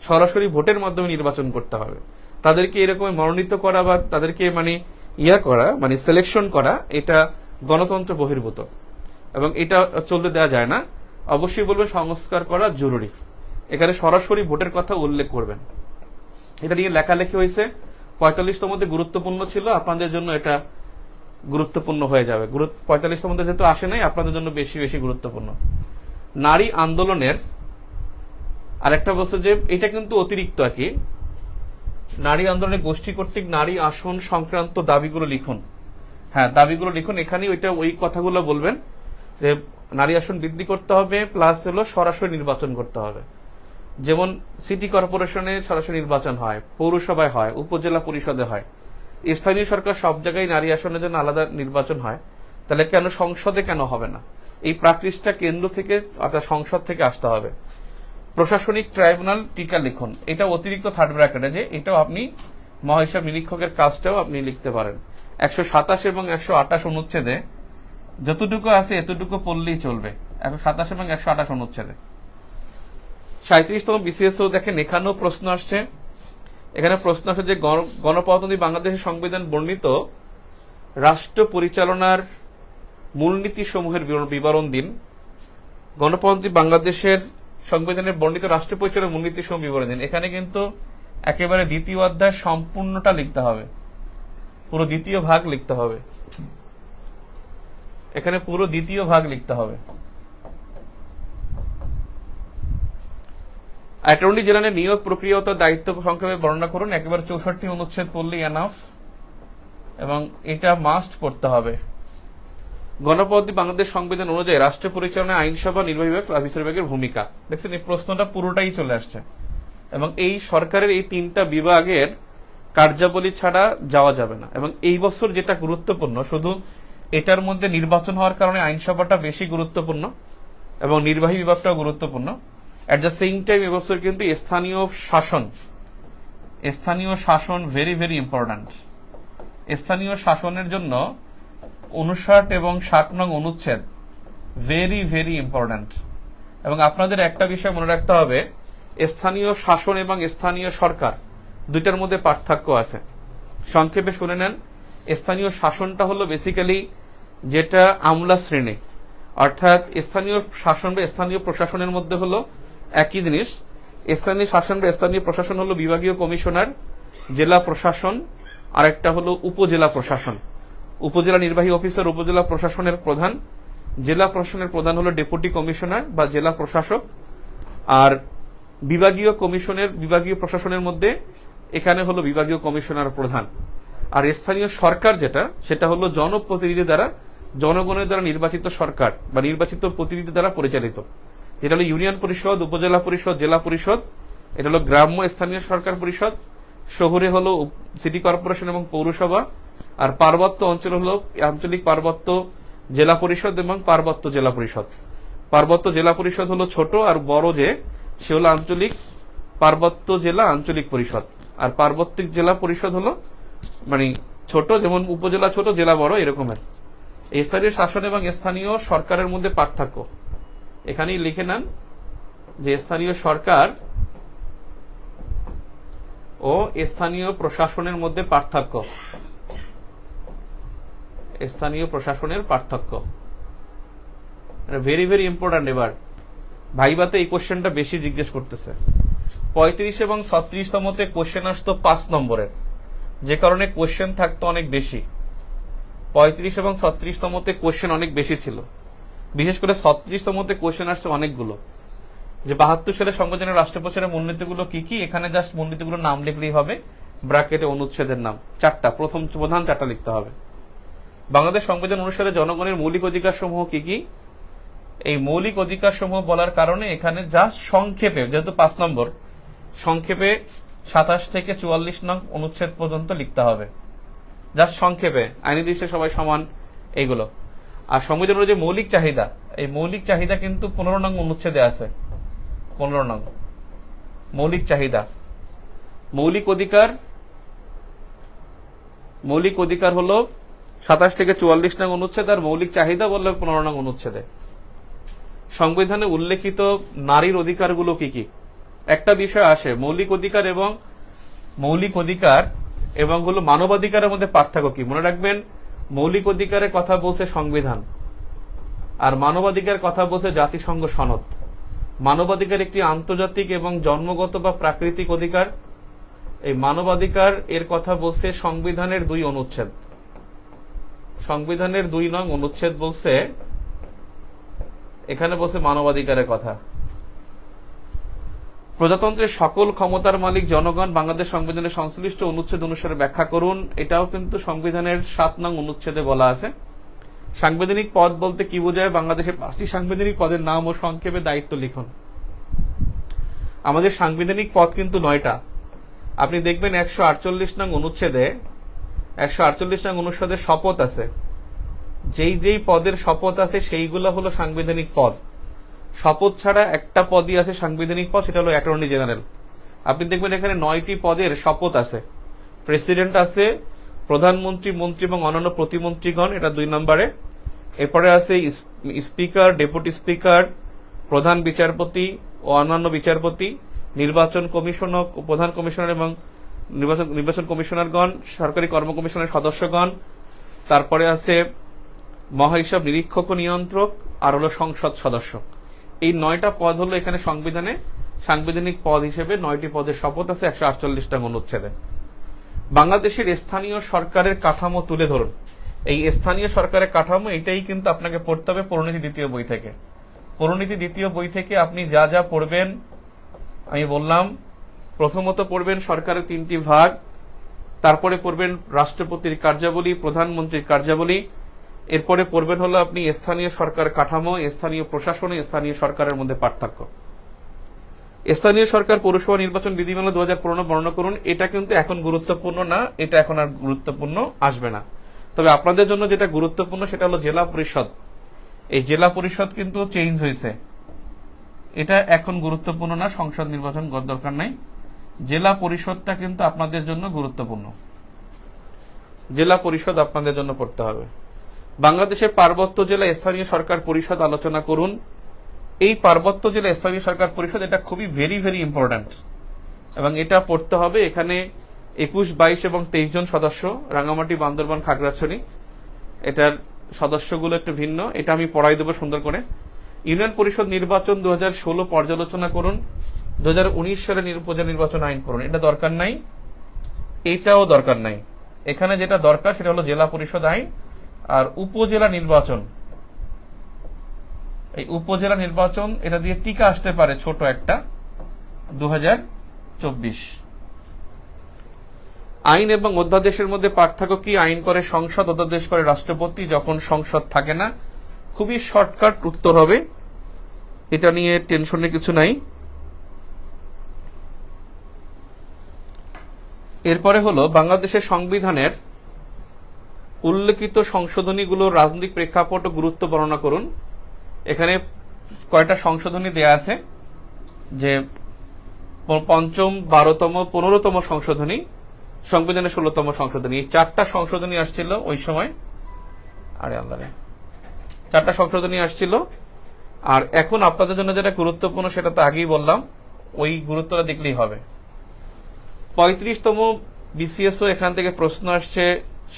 সরাসরি ভোটের মাধ্যমে নির্বাচন করতে হবে। তাদেরকে এরকম মনোনীত করা বা তাদেরকে মানে সিলেকশন করা, এটা গণতন্ত্র বহির্ভূত এবং এটা চলতে দেওয়া যায় না। অবশ্যই বলবেন সংস্কার করা জরুরি। এখানে সরাসরি ভোটের কথা উল্লেখ করবেন। এটা নিয়ে লেখালেখি হয়েছে, 45তমতে গুরুত্বপূর্ণ ছিল, আপনাদের জন্য এটা গুরুত্বপূর্ণ হয়ে যাবে। 45তমতে যেহেতু আসে নাই, আপনাদের জন্য বেশি বেশি গুরুত্বপূর্ণ। নারী আন্দোলনের আরেকটা বলছে যে এটা কিন্তু অতিরিক্ত আর কি, নারী আন্দোলনের গোষ্ঠী কর্তৃক নারী আসন সংক্রান্ত দাবিগুলো লিখুন। হ্যাঁ, দাবিগুলো লিখুন। এখানে ওই কথাগুলো বলবেন যে নারী আসন বৃদ্ধি করতে হবে, প্লাস হলো সরাসরি নির্বাচন করতে হবে। যেমন সিটি কর্পোরেশনে সরাসরি নির্বাচন হয়, পৌরসভায় হয়, উপজেলা পরিষদে হয়, স্থানীয় সরকার সব জায়গায় নারী আসনের জন্য আলাদা নির্বাচন হয়। তাহলে কেন সংসদে কেন হবে না? এই প্র্যাকটিসটা কেন্দ্র থেকে অর্থাৎ সংসদ থেকে আসতে হবে। প্রশাসনিক ট্রাইব্যুনাল টিকা লিখন, এটা অতিরিক্ত থার্ড ব্র্যাকেটে, যে এটাও আপনি মহাহিসাব নিরীক্ষকের কাজটাও আপনি লিখতে পারেন। 127 এবং 128 অনুচ্ছেদে যতটুকু আছে এতটুকু পড়লেই চলবে। 127 এবং 128 অনুচ্ছেদে 37তম বিসিএসও দেখেন, এখানেও প্রশ্ন আসছে। এখানে প্রশ্ন আসছে যে গণপ্রজাতন্ত্রী বাংলাদেশের সংবিধান বর্ণিত রাষ্ট্র পরিচালনার মূলনীতি সমূহের বিবরণ দিন। গণপ্রজাতন্ত্রী বাংলাদেশের সংবিধানের বর্ণিত রাষ্ট্র পরিচালনার মূলনীতি সমূহ বিবরণ দিন। এখানে কিন্তু একেবারে দ্বিতীয় অধ্যায় সম্পূর্ণটা লিখতে হবে, পুরো দ্বিতীয় ভাগ লিখতে হবে। এখানে পুরো দ্বিতীয় ভাগ লিখতে হবে। অ্যাটর্নি জেনারেলের নিয়োগ প্রক্রিয়া ও তার দায়িত্ব সংক্ষেপে বর্ণনা করুন। একেবারে 64 অনুচ্ছেদ পড়লেই এনাফ, এবং এটা মাস্ট পড়তে হবে। গণপ্রজাতন্ত্রী বাংলাদেশ সংবিধান অনুযায়ী রাষ্ট্র পরিচালনায় আইনসভা, নির্বাহী বিভাগ, বিচার বিভাগের ভূমিকা। দেখছেন এই প্রশ্নটা পুরোটাই চলে আসছে, এবং এই সরকারের এই 3টা বিভাগের কার্যাবলী ছাড়া যাওয়া যাবে না। এবং এই বছর যেটা গুরুত্বপূর্ণ, শুধু এটার মধ্যে নির্বাচন হওয়ার কারণে আইনসভাটা বেশি গুরুত্বপূর্ণ এবং নির্বাহী বিভাগটাও গুরুত্বপূর্ণ। অ্যাট দ্য সেম টাইম এবছর কিন্তু স্থানীয় শাসন ভেরি ভেরি ইম্পর্ট্যান্ট। স্থানীয় শাসনের জন্য 59 এবং 60 নং অনুচ্ছেদ ভেরি ভেরি ইম্পর্ট্যান্ট। এবং আপনাদের একটা বিষয় মনে রাখতে হবে, স্থানীয় শাসন এবং স্থানীয় সরকার দুইটার মধ্যে পার্থক্য আছে। সংক্ষেপে শুনে নেন, স্থানীয় শাসনটা হলো বেসিক্যালি যেটা আমলা শ্রেণী, অর্থাৎ স্থানীয় শাসন বা স্থানীয় প্রশাসনের মধ্যে হলো একই জিনিস। স্থানীয় শাসন বা স্থানীয় প্রশাসন হলো বিভাগীয় কমিশনার, জেলা প্রশাসন, আর একটা হলো উপজেলা প্রশাসন। উপজেলা নির্বাহী অফিসার উপজেলা প্রশাসনের প্রধান, জেলা প্রশাসনের প্রধান হলো ডেপুটি কমিশনার বা জেলা প্রশাসক। আর বিভাগীয় প্রশাসনের মধ্যে এখানে হলো বিভাগীয় কমিশনার প্রধান। আর স্থানীয় সরকার যেটা, সেটা হলো জনপ্রতিনিধি দ্বারা, জনগণের দ্বারা নির্বাচিত সরকার বা নির্বাচিত প্রতিনিধি দ্বারা পরিচালিত। এটা হলো ইউনিয়ন পরিষদ, উপজেলা পরিষদ, জেলা পরিষদ। এটা হলো গ্রাম্য স্থানীয় সরকার পরিষদ। শহরে হলো সিটি কর্পোরেশন এবং পৌরসভা। আর পার্বত্য অঞ্চল হলো আঞ্চলিক পার্বত্য জেলা পরিষদ এবং পার্বত্য জেলা পরিষদ। পার্বত্য জেলা পরিষদ হলো ছোট, আর বড় যে সে হলো আঞ্চলিক পার্বত্য জেলা আঞ্চলিক পরিষদ। আর পার্বত্যিক জেলা পরিষদ হলো মানে ছোট, যেমন উপজেলা ছোট জেলা বড় এরকমের। এই স্থানীয় শাসন এবং স্থানীয় সরকারের মধ্যে পার্থক্য এখানেই লিখে নেন, যে স্থানীয় সরকার ও স্থানীয় প্রশাসনের মধ্যে পার্থক্য। স্থানীয় প্রশাসনের পার্থক্য ভেরি ভেরি ইম্পর্ট্যান্ট। এবার ভাইবাতে এই কোশ্চেনটা বেশি জিজ্ঞেস করতেছে। 35 এবং 36তমতে কোশ্চেন আসতো 5 নম্বরের, যে কারণে কোশ্চেন থাকতো অনেক বেশি। 35 এবং 36তমতে কোশ্চেন অনেক বেশি ছিল। বিশেষ করে 36তমতে কোশ্চেন আসছে অনেকগুলো, যে 72 সালে সংবিধানের রাষ্ট্রপ্রচারের মূলনীতিগুলো কি কি। এখানে জাস্ট মূলনীতিগুলোর নাম লিখলেই হবে, ব্র্যাকেটে অনুচ্ছেদের নাম 4টা, প্রধান 4টা লিখতে হবে। বাংলাদেশ সংবিধান অনুসারে জনগণের মৌলিক অধিকার সমূহ কি কি। এই মৌলিক অধিকার সমূহ বলার কারণে এখানে জাস্ট সংক্ষেপে, যেহেতু 5 নম্বর, সংক্ষেপে 27 থেকে 44 নং অনুচ্ছেদ পর্যন্ত লিখতে হবে। জাস্ট সংক্ষেপে, আইনি দৃষ্টিতে সবাই সমান এইগুলো। আর সংবিধানের যে মৌলিক চাহিদা, এই মৌলিক চাহিদা কিন্তু 15 নং অনুচ্ছেদে আছে। 15 নং মৌলিক চাহিদা। মৌলিক অধিকার হলো 27 থেকে 44 নং অনুচ্ছেদ, আর মৌলিক চাহিদা বললে 15 নং অনুচ্ছেদে। সংবিধানে উল্লেখিত নারীর অধিকারগুলো কি কি। একটা বিষয় আসে, মৌলিক অধিকার এবং হলো মানবাধিকারের মধ্যে পার্থক্য কি। মনে রাখবেন, মৌলিক অধিকারের কথা বলছে সংবিধান, আর মানবাধিকার কথা বলছে জাতিসংঘ সনদ। মানবাধিকার একটি আন্তর্জাতিক এবং জন্মগত বা প্রাকৃতিক অধিকার। এই মানবাধিকার এর কথা বলছে সংবিধানের 2 অনুচ্ছেদ। সংবিধানের 2 নং অনুচ্ছেদ বলছে, এখানে বলছে মানবাধিকারের কথা। প্রজাতন্ত্রের সকল ক্ষমতার মালিক জনগণ। বাংলাদেশ সংবিধানের সংশ্লিষ্ট অনুচ্ছেদ অনুসারে ব্যাখ্যা করুন। এটাও কিন্তু সংবিধানের 7 নং অনুচ্ছেদে বলা আছে। সাংবিধানিক পদ বলতে কি বোঝায়। বাংলাদেশের 5টি সাংবিধানিক পদের নাম ও সংক্ষেপে দায়িত্ব লিখুন। আমাদের সাংবিধানিক পদ কিন্তু 9টা। আপনি দেখবেন 148 নং অনুচ্ছেদে শপথ আছে। যেই যেই পদের শপথ আছে সেইগুলো হলো সাংবিধানিক পদ। শপথ ছাড়া একটা পদই আছে সাংবিধানিক পদ, সেটা হলো অ্যাটর্নি জেনারেল। আপনি দেখবেন এখানে 9টি পদের শপথ আছে। প্রেসিডেন্ট আছে, প্রধানমন্ত্রী, মন্ত্রী এবং অন্যান্য প্রতিমন্ত্রীগণ, এটা 2 নম্বরে। এরপরে আছে স্পিকার, ডেপুটি স্পিকার, প্রধান বিচারপতি ও অন্যান্য বিচারপতি, নির্বাচন কমিশনার, প্রধান কমিশনার এবং নির্বাচন কমিশনারগণ, সরকারি কর্ম কমিশনের সদস্যগণ। তারপরে আছে মহাহিসাব নিরীক্ষক ও নিয়ন্ত্রক, আর হলো সংসদ সদস্য। এই 9টা পদ হলো এখানে সংবিধানে সাংবিধানিক পদ হিসেবে 9টি পদের শপথ আছে 148 নং অনুচ্ছেদে। বাংলাদেশের স্থানীয় সরকারের কাঠামো তুলে ধরুন। এই স্থানীয় সরকারের কাঠামো এটাই কিন্তু আপনাকে পড়তে হবে পরিণতি 2য় বই থেকে। পরিণতি 2য় বই থেকে আপনি যা যা পড়বেন আমি বললাম, প্রথমত পড়বেন সরকারের 3টি ভাগ, তারপরে পড়বেন রাষ্ট্রপতির কার্যাবলী, প্রধানমন্ত্রীর কার্যাবলী, এরপরে পড়বেন হলো আপনি স্থানীয় সরকার কাঠামো, স্থানীয় প্রশাসন, স্থানীয় সরকারের মধ্যে পার্থক্য। স্থানীয় সরকার পৌরসভা নির্বাচন বিধিমালা 2015 বর্ণনা করুন। এটা কিন্তু এখন গুরুত্বপূর্ণ না, এটা এখন আর গুরুত্বপূর্ণ আসবে না। তবে আপনাদের জন্য যেটা গুরুত্বপূর্ণ সেটা হলো জেলা পরিষদ। এই জেলা পরিষদ কিন্তু চেঞ্জ হয়েছে, এটা এখন গুরুত্বপূর্ণ না, সংসদ নির্বাচন করার দরকার নাই। জেলা পরিষদটা কিন্তু আপনাদের জন্য গুরুত্বপূর্ণ। জেলা পরিষদ আপনাদের জন্য পড়তে হবে। বাংলাদেশের পার্বত্য জেলা স্থানীয় সরকার পরিষদ আলোচনা করুন। এই পার্বত্য জেলা স্থানীয় সরকার পরিষদ এটা খুবই ভেরি ভেরি ইম্পর্ট্যান্ট এবং এটা পড়তে হবে। এখানে 21, 22 এবং 23 জন সদস্য, রাঙ্গামাটি, বান্দরবান, খাগড়াছড়ি, এটার সদস্যগুলো একটু ভিন্ন, এটা আমি পড়াই দেবো সুন্দর করে। ইউনিয়ন পরিষদ নির্বাচন 2016 পর্যালোচনা করুন। 2019 সালে উপজেলা নির্বাচন আইন করুন। এটা দরকার নাই, এটাও দরকার নাই। এখানে যেটা দরকার সেটা হলো জেলা পরিষদ আইন আর উপজেলা নির্বাচন। এই উপজেলা নির্বাচন এটা দিয়ে টিকা আসতে পারে ছোট একটা 2024। আইন এবং অধ্যাদেশের মধ্যে পার্থক্য কি? আইন করে সংসদ, অধ্যাদেশ করে রাষ্ট্রপতি যখন সংসদ থাকে না। খুবই শর্টকাট উত্তর হবে, এটা নিয়ে টেনশনের কিছু নাই। এরপরে হলো বাংলাদেশের সংবিধানের উল্লেখিত সংশোধনীগুলোর রাজনৈতিক প্রেক্ষাপট ও গুরুত্ব বর্ণনা করুন। এখানে কয়টা সংশোধনী দেয়া আছে, যে 5ম, 12তম, 15তম সংশোধনী, সংবিধানের 16তম সংশোধনী। এই 4টা সংশোধনী আসছিল ওই সময়, আরে আল্লাহ, 4টা সংশোধনী আসছিল। আর এখন আপনাদের জন্য যেটা গুরুত্বপূর্ণ সেটা তো আগেই বললাম, ওই গুরুত্বটা দেখলেই হবে। 35তম বিসিএসও এখান থেকে প্রশ্ন আসছে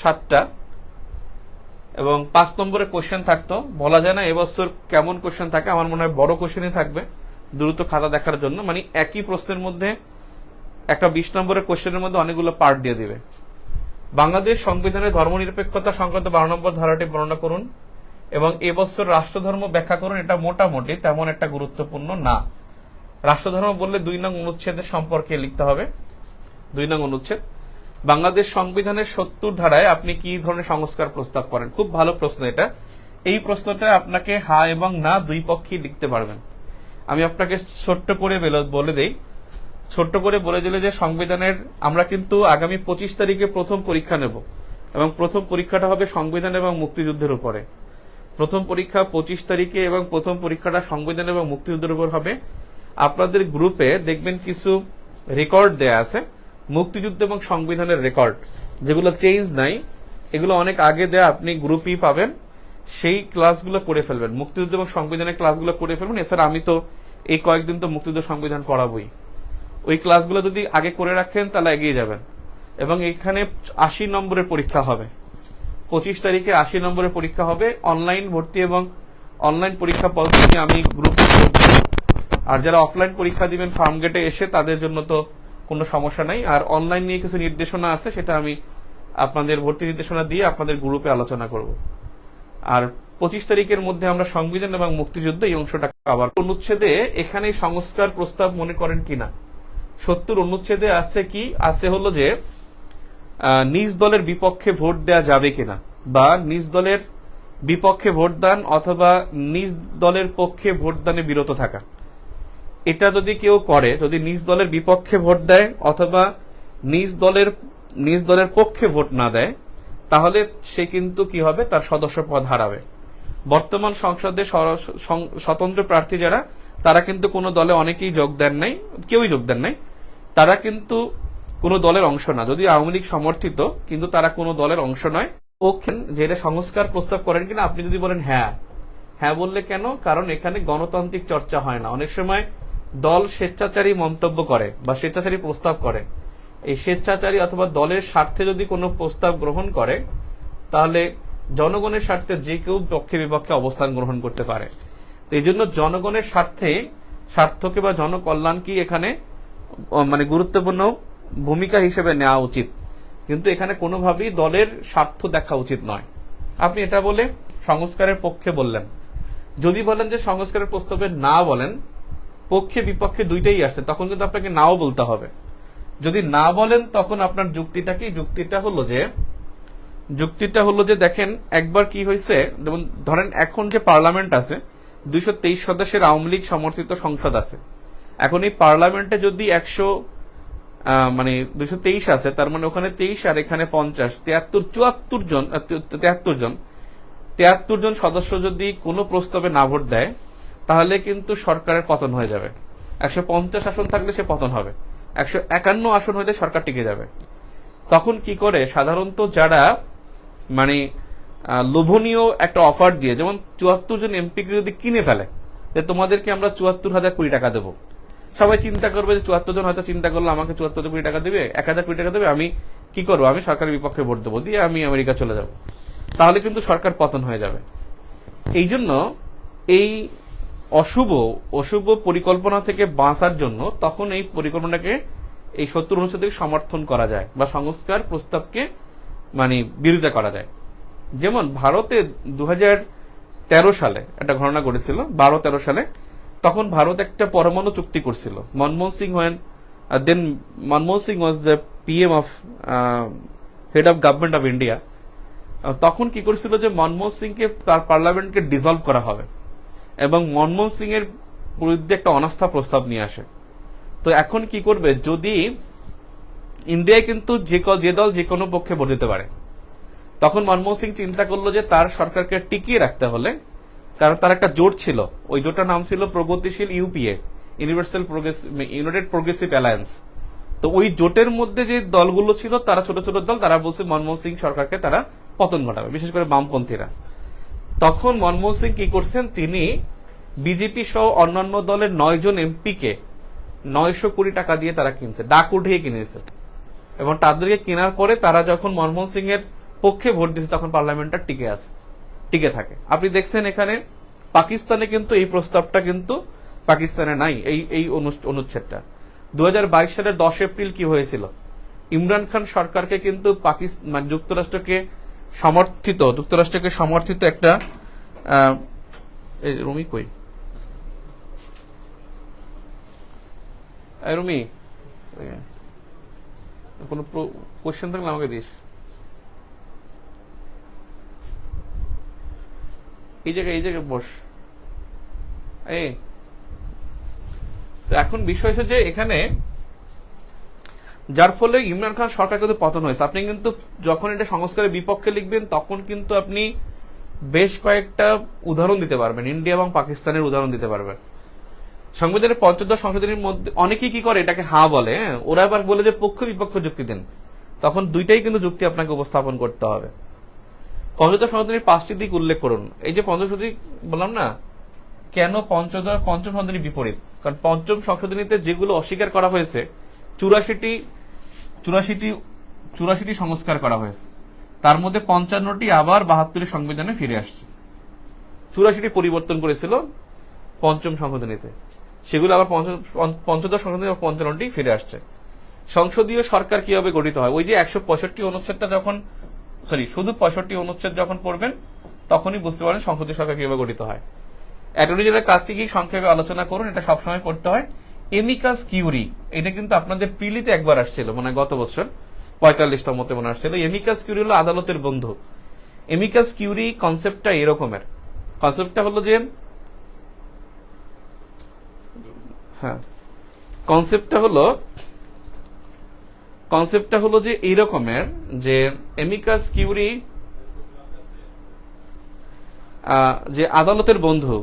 7টা এবং 5 নম্বরের কোশ্চেন থাকতো। বলা যায় না এবছর কেমন কোশ্চেন থাকে, আমার মনে হয় বড় কোশ্চেনই থাকবে দ্রুত খাতা দেখার জন্য। মানে একই প্রশ্নের মধ্যে একটা 20 নম্বরের কোশ্চেনের মধ্যে অনেকগুলো পার্ট দিয়ে দিবে। বাংলাদেশ সংবিধানের ধর্মনিরপেক্ষতা সংক্রান্ত 12 নম্বর ধারাটি বর্ণনা করুন এবং এবছর রাষ্ট্রধর্ম ব্যাখ্যা করুন। এটা মোটামুটি তেমন একটা গুরুত্বপূর্ণ না। রাষ্ট্রধর্ম বললে 2 নং অনুচ্ছেদের সম্পর্কে লিখতে হবে। 2 নং অনুচ্ছেদ, বাংলাদেশ সংবিধানের 70 ধারায় আপনি কি ধরনের সংস্কার প্রস্তাব করেন? খুব ভালো প্রশ্ন এটা। এই প্রশ্নটা আপনাকে হা এবং না দুই পক্ষই লিখতে পারবেন। আমি আপনাকে ছোট্ট করে বলে দেই, ছোট্ট করে বলে দিলে যে সংবিধানের আমরা কিন্তু আগামী 25 তারিখে প্রথম পরীক্ষা নেব এবং প্রথম পরীক্ষাটা হবে সংবিধান এবং মুক্তিযুদ্ধের উপরে। প্রথম পরীক্ষা 25 তারিখে এবং প্রথম পরীক্ষাটা সংবিধান এবং মুক্তিযুদ্ধের উপর হবে। আপনাদের গ্রুপে দেখবেন কিছু রেকর্ড দেয়া আছে, মুক্তিযুদ্ধ এবং সংবিধানের রেকর্ড, যেগুলো চেঞ্জ নাই, এগুলো অনেক আগে দেয়া, আপনি গ্রুপই পাবেন। সেই ক্লাসগুলো করে ফেলবেন, মুক্তিযুদ্ধ এবং সংবিধানের ক্লাসগুলো করে ফেলবেন। এছাড়া আমি তো এই কয়েকদিন তো মুক্তিযুদ্ধ সংবিধান পড়াবই, ওই ক্লাসগুলো যদি আগে করে রাখেন তাহলে এগিয়ে যাবেন। এবং এখানে 80 নম্বরের পরীক্ষা হবে, 25 তারিখে 80 নম্বরের পরীক্ষা হবে। অনলাইন ভর্তি এবং অনলাইন পরীক্ষা পদ্ধতি আমি গ্রুপে, আর যারা অফলাইন পরীক্ষা দিবেন ফার্ম গেটে এসে তাদের জন্য তো কোনো সমস্যা নাই। আর অনলাইন নিয়ে কিছু নির্দেশনা আছে, সেটা আমি আপনাদের ভর্তি নির্দেশনা দিয়ে আপনাদের গ্রুপে আলোচনা করব। আর 25 তারিখের মধ্যে আমরা সংবিধান এবং মুক্তিযুদ্ধ এই অংশটা কভার। অনুচ্ছেদে এখানে সংস্কার প্রস্তাব মনে করেন কিনা? 70 অনুচ্ছেদে আছে কি? আছে হলো যে নিজ দলের বিপক্ষে ভোট দেয়া যাবে কিনা, বা নিজ দলের বিপক্ষে ভোটদান অথবা নিজ দলের পক্ষে ভোটদানে বিরত থাকা। এটা যদি কেউ করে, যদি নিজ দলের বিপক্ষে ভোট দেয় অথবা নিজ দলের পক্ষে ভোট না দেয়, তাহলে সে কিন্তু কি হবে, তার সদস্য পদ হারাবে। বর্তমান সংসদে স্বতন্ত্র প্রার্থী যারা, তারা কিন্তু কোনো দলে অনেকেই যোগ দেন নাই, কেউই যোগ দেন নাই। তারা কিন্তু কোনো দলের অংশ না, যদি আওয়ামী লীগ সমর্থিত, কিন্তু তারা কোনো দলের অংশ নয়। ও যেটা সংস্কার প্রস্তাব করেন কিনা, আপনি যদি বলেন হ্যাঁ, হ্যাঁ বললে কেন, কারণ এখানে গণতান্ত্রিক চর্চা হয় না। অনেক সময় দল স্বেচ্ছাচারী মন্তব্য করে বা স্বেচ্ছাচারী প্রস্তাব করে। এই স্বেচ্ছাচারী অথবা দলের স্বার্থে যদি কোনো প্রস্তাব গ্রহণ করে, তাহলে জনগণের স্বার্থে যে কেউ পক্ষে বিপক্ষে অবস্থান গ্রহণ করতে পারে। এই জন্য জনগণের স্বার্থকে বা জনকল্যাণকে এখানে মানে গুরুত্বপূর্ণ ভূমিকা হিসেবে নেওয়া উচিত, কিন্তু এখানে কোনোভাবেই দলের স্বার্থ দেখা উচিত নয়। আপনি এটা বলে সংস্কারের পক্ষে বললেন, যদি বলেন যে সংস্কারের প্রস্তাবে না বলেন, পক্ষে বিপক্ষে দুইটাই আসছে, তখন কিন্তু আপনাকে নাও বলতে হবে। যদি না বলেন, তখন আপনার যুক্তিটা কি? যুক্তিটা হলো যে দেখেন, একবার কি হয়েছে, যেমন ধরেন এখন যে পার্লামেন্ট আছে, 223 সদস্যের আওয়ামী লীগ সমর্থিত সংসদ আছে। এখন এই পার্লামেন্টে যদি 223 আছে, তার মানে ওখানে 23 আর এখানে 50, 73 জন সদস্য যদি কোনো প্রস্তাবে না ভোট দেয়, তাহলে কিন্তু সরকারের পতন হয়ে যাবে। 150 আসন থাকলে সে পতন হবে, 151 আসন হলে সরকার টিকে যাবে। তখন কি করে সাধারণত যারা লোভনীয় একটা অফার দিয়ে, যেমন 74 জন এমপিকে যদি কিনে ফেলে যে তোমাদেরকে আমরা 74,000 কোটি টাকা দেবো, সবাই চিন্তা করবে যে 74 জন হয়তো চিন্তা করলো আমাকে 74 কোটি টাকা দেবে, 1,000 কোটি টাকা দেবে, আমি কি করবো, আমি সরকারের বিপক্ষে ভোট দেবো, দিয়ে আমি আমেরিকা চলে যাব। তাহলে কিন্তু সরকার পতন হয়ে যাবে। এই জন্য এই অশুভ পরিকল্পনা থেকে বাঁচার জন্য তখন এই পরিকল্পনাটাকে, এই 70 অনুচ্ছেদকে সমর্থন করা যায় বা সংস্কার প্রস্তাবকে বিরোধিতা করা যায়। যেমন ভারতে 2013 সালে একটা ঘটনা ঘটেছিল, 12-13 সালে, তখন ভারত একটা পরমাণু চুক্তি করছিল। Manmohan Singh was the PM of head of government of India. তখন কি করেছিল যে মনমোহন সিংকে তার পার্লামেন্টকে ডিসলভ করা হবে এবং মনমোহন সিং এর বিরুদ্ধে একটা অনাস্থা প্রস্তাব নিয়ে আসে। তো এখন কি করবে, যদি ইন্ডিয়ায় কিন্তু যে দল যে কোনো পক্ষে ভোট দিতে পারে, তখন মনমোহন সিং চিন্তা করলো যে তার সরকারকে টিকিয়ে রাখতে হলে, কারণ তার একটা জোট ছিল, ওই জোটটার নাম ছিল প্রগতিশীল ইউপিএ, ইউনাইটেড প্রোগ্রেসিভ অ্যালায়েন্স। তো ওই জোটের মধ্যে যে দলগুলো ছিল, তারা ছোট ছোট দল, তারা বলছে মনমোহন সিং সরকারকে তারা পতন ঘটাবে, বিশেষ করে বামপন্থীরা। তখন মনমোহন সিং কি করছেন, তিনি বিজেপি সহ অন্যান্য দলের 9 জন এমপিকে 900 কোটি টাকা দিয়ে তারা কিনছে, ডাক উঠিয়ে কিনেছে, এবং তাদেরকে কেনার পরে তারা যখন মনমোহন সিং এর পক্ষে ভোট দিচ্ছে, তখন পার্লামেন্টটা টিকে থাকে। আপনি দেখছেন এখানে পাকিস্তানে কিন্তু এই প্রস্তাবটা কিন্তু পাকিস্তানে নাই, এই অনুচ্ছেদটা। 2022 সালের 10 এপ্রিল কি হয়েছিল, ইমরান খান সরকারকে কিন্তু যুক্তরাষ্ট্রকে সমর্থিত একটা রুমি কই রুমি কোন কোশ্চেন থাকলে আমাকে দিস। এই জায়গায় বস। এখন বিষয় হচ্ছে যে এখানে যার ফলে ইমরান খান সরকার কিন্তু পতন হয়েছে। আপনি কিন্তু যখন এটা সংস্কারের বিপক্ষে লিখবেন, তখন কিন্তু আপনি বেশ কয়েকটা উদাহরণ দিতে পারবেন, ইন্ডিয়া এবং পাকিস্তানের উদাহরণ দিতে পারবেন। সংবিধানের 75 সংশোধনীর মধ্যে অনেকেই কি করে, এটাকে হ্যাঁ বলে, ওরা আবার বলে যে পক্ষ বিপক্ষ যুক্তি দেন। তখন দুইটাই কিন্তু যুক্তি আপনাকে উপস্থাপন করতে হবে। 75 সংশোধনীর 5টি দিক উল্লেখ করুন। এই যে 50 দিক বললাম না, কেন পঞ্চম সংশোধনীর বিপরীত? কারণ পঞ্চম সংশোধনীতে যেগুলো অস্বীকার করা হয়েছে, 84টি সংস্কার করা হয়েছে, তার মধ্যে 55টি আবার 72 সংবিধানে ফিরে আসছে। 84টি পরিবর্তন করেছিল পঞ্চম সংশোধনীতে, সেগুলো আবার পঞ্চদশ সংশোধনী 55টি ফিরে আসছে। সংসদীয় সরকার কিভাবে গঠিত হয়, ওই যে 165 অনুচ্ছেদটা যখন শুধু 65 অনুচ্ছেদ যখন পড়বেন, তখনই বুঝতে পারেন সংসদীয় সরকার কিভাবে গঠিত হয়। অ্যাটর্নি জেনারেল কাজটি কি সংক্ষেপে আলোচনা করুন, এটা সবসময় করতে হয়। এমিকাস কিউরি, এটা কিন্তু আপনাদের প্রিলিতে একবার আসছিল, গত বছর 45তমতে মনে আসছিল। এমিকাস কিউরি হলো আদালতের বন্ধু। এমিকাস কিউরি কনসেপ্টটা এরকমের, কনসেপ্টটা হলো যে কনসেপ্টটা কনসেপ্টটা হলো যে এই রকমের যে এমিকাস কিউরি যে আদালতের বন্ধু,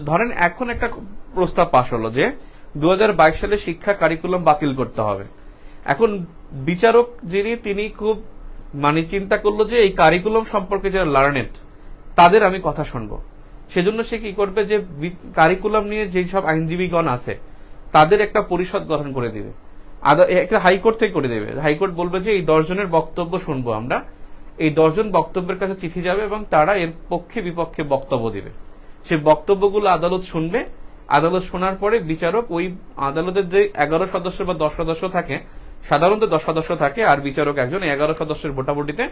ধরেন এখন একটা প্রস্তাব পাশ হলো যে 2022 সালে শিক্ষা কারিকুলাম বাতিল করতে হবে। এখন বিচারক যিনি তিনি খুব চিন্তা করলো যে এই কারিকুলাম সম্পর্কে যারা লার্নেড তাদের আমি কথা শুনবো। সেজন্য সে কি করবে যে কারিকুলাম নিয়ে যেই সব আইনজীবীগণ আছে তাদের একটা পরিষদ গঠন করে দিবে, একটা হাইকোর্ট থেকে করে দেবে। হাইকোর্ট বলবে যে এই 10 জনের বক্তব্য শুনবো আমরা, এই 10 জন বক্তব্যের কাছে চিঠি যাবে এবং তারা এর পক্ষে বিপক্ষে বক্তব্য দিবে। সেই বক্তব্যগুলো আদালত শুনবে। আদালত শোনার পরে বিচারক ওই আদালতের যে 11 সদস্য বা 10 সদস্য থাকে, সাধারণত 10 সদস্য থাকে, আর বিচারক একজন, 11 সদস্যের ভোটাভুটিতে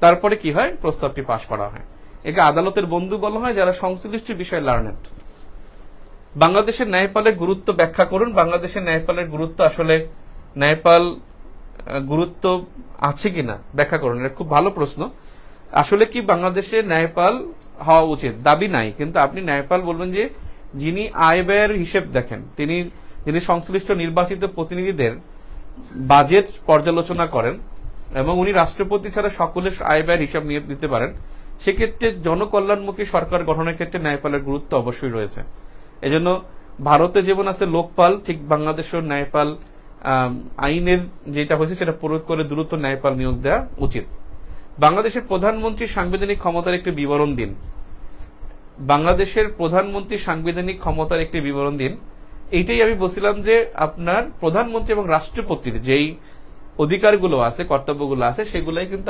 তারপরে কি হয়, প্রস্তাবটি পাশ করা হয়। একে আদালতের বন্ধু বলা হয় যারা সংশ্লিষ্ট বিষয়ে লার্নেড। বাংলাদেশের ন্যায়পালের গুরুত্ব ব্যাখ্যা করুন। বাংলাদেশের ন্যায়পালের গুরুত্ব আসলে ন্যায়পাল গুরুত্ব আছে কিনা ব্যাখ্যা করুন। এটা খুব ভালো প্রশ্ন। আসলে কি বাংলাদেশে ন্যায়পাল হওয়া উচিত? দাবি নাই, কিন্তু আপনি ন্যায়পাল বলবেন যে যিনি আয় ব্যয়ের হিসেব দেখেন, যিনি সংশ্লিষ্ট নির্বাচিত প্রতিনিধিদের বাজেট পর্যালোচনা করেন এবং উনি রাষ্ট্রপতি ছাড়া সকলের আয় ব্যয়ের হিসাব নিয়ে দিতে পারেন, সেক্ষেত্রে জনকল্যাণমুখী সরকার গঠনের ক্ষেত্রে ন্যায়পালের গুরুত্ব অবশ্যই রয়েছে। এজন্য ভারতে যেমন আছে লোকপাল, ঠিক বাংলাদেশের ন্যায়পাল আইনের যেটা হয়েছে সেটা প্রয়োগ করে দ্রুত ন্যায়পাল নিয়োগ দেওয়া উচিত। বাংলাদেশের প্রধানমন্ত্রীর সাংবিধানিক ক্ষমতার একটি বিবরণ দিন। বাংলাদেশের প্রধানমন্ত্রীর সাংবিধানিক ক্ষমতার একটি বিবরণ দিন। এইটাই আমি বলছিলাম যে আপনার প্রধানমন্ত্রী এবং রাষ্ট্রপতির যেই অধিকারগুলো আছে, কর্তব্যগুলো আছে, সেগুলাই কিন্তু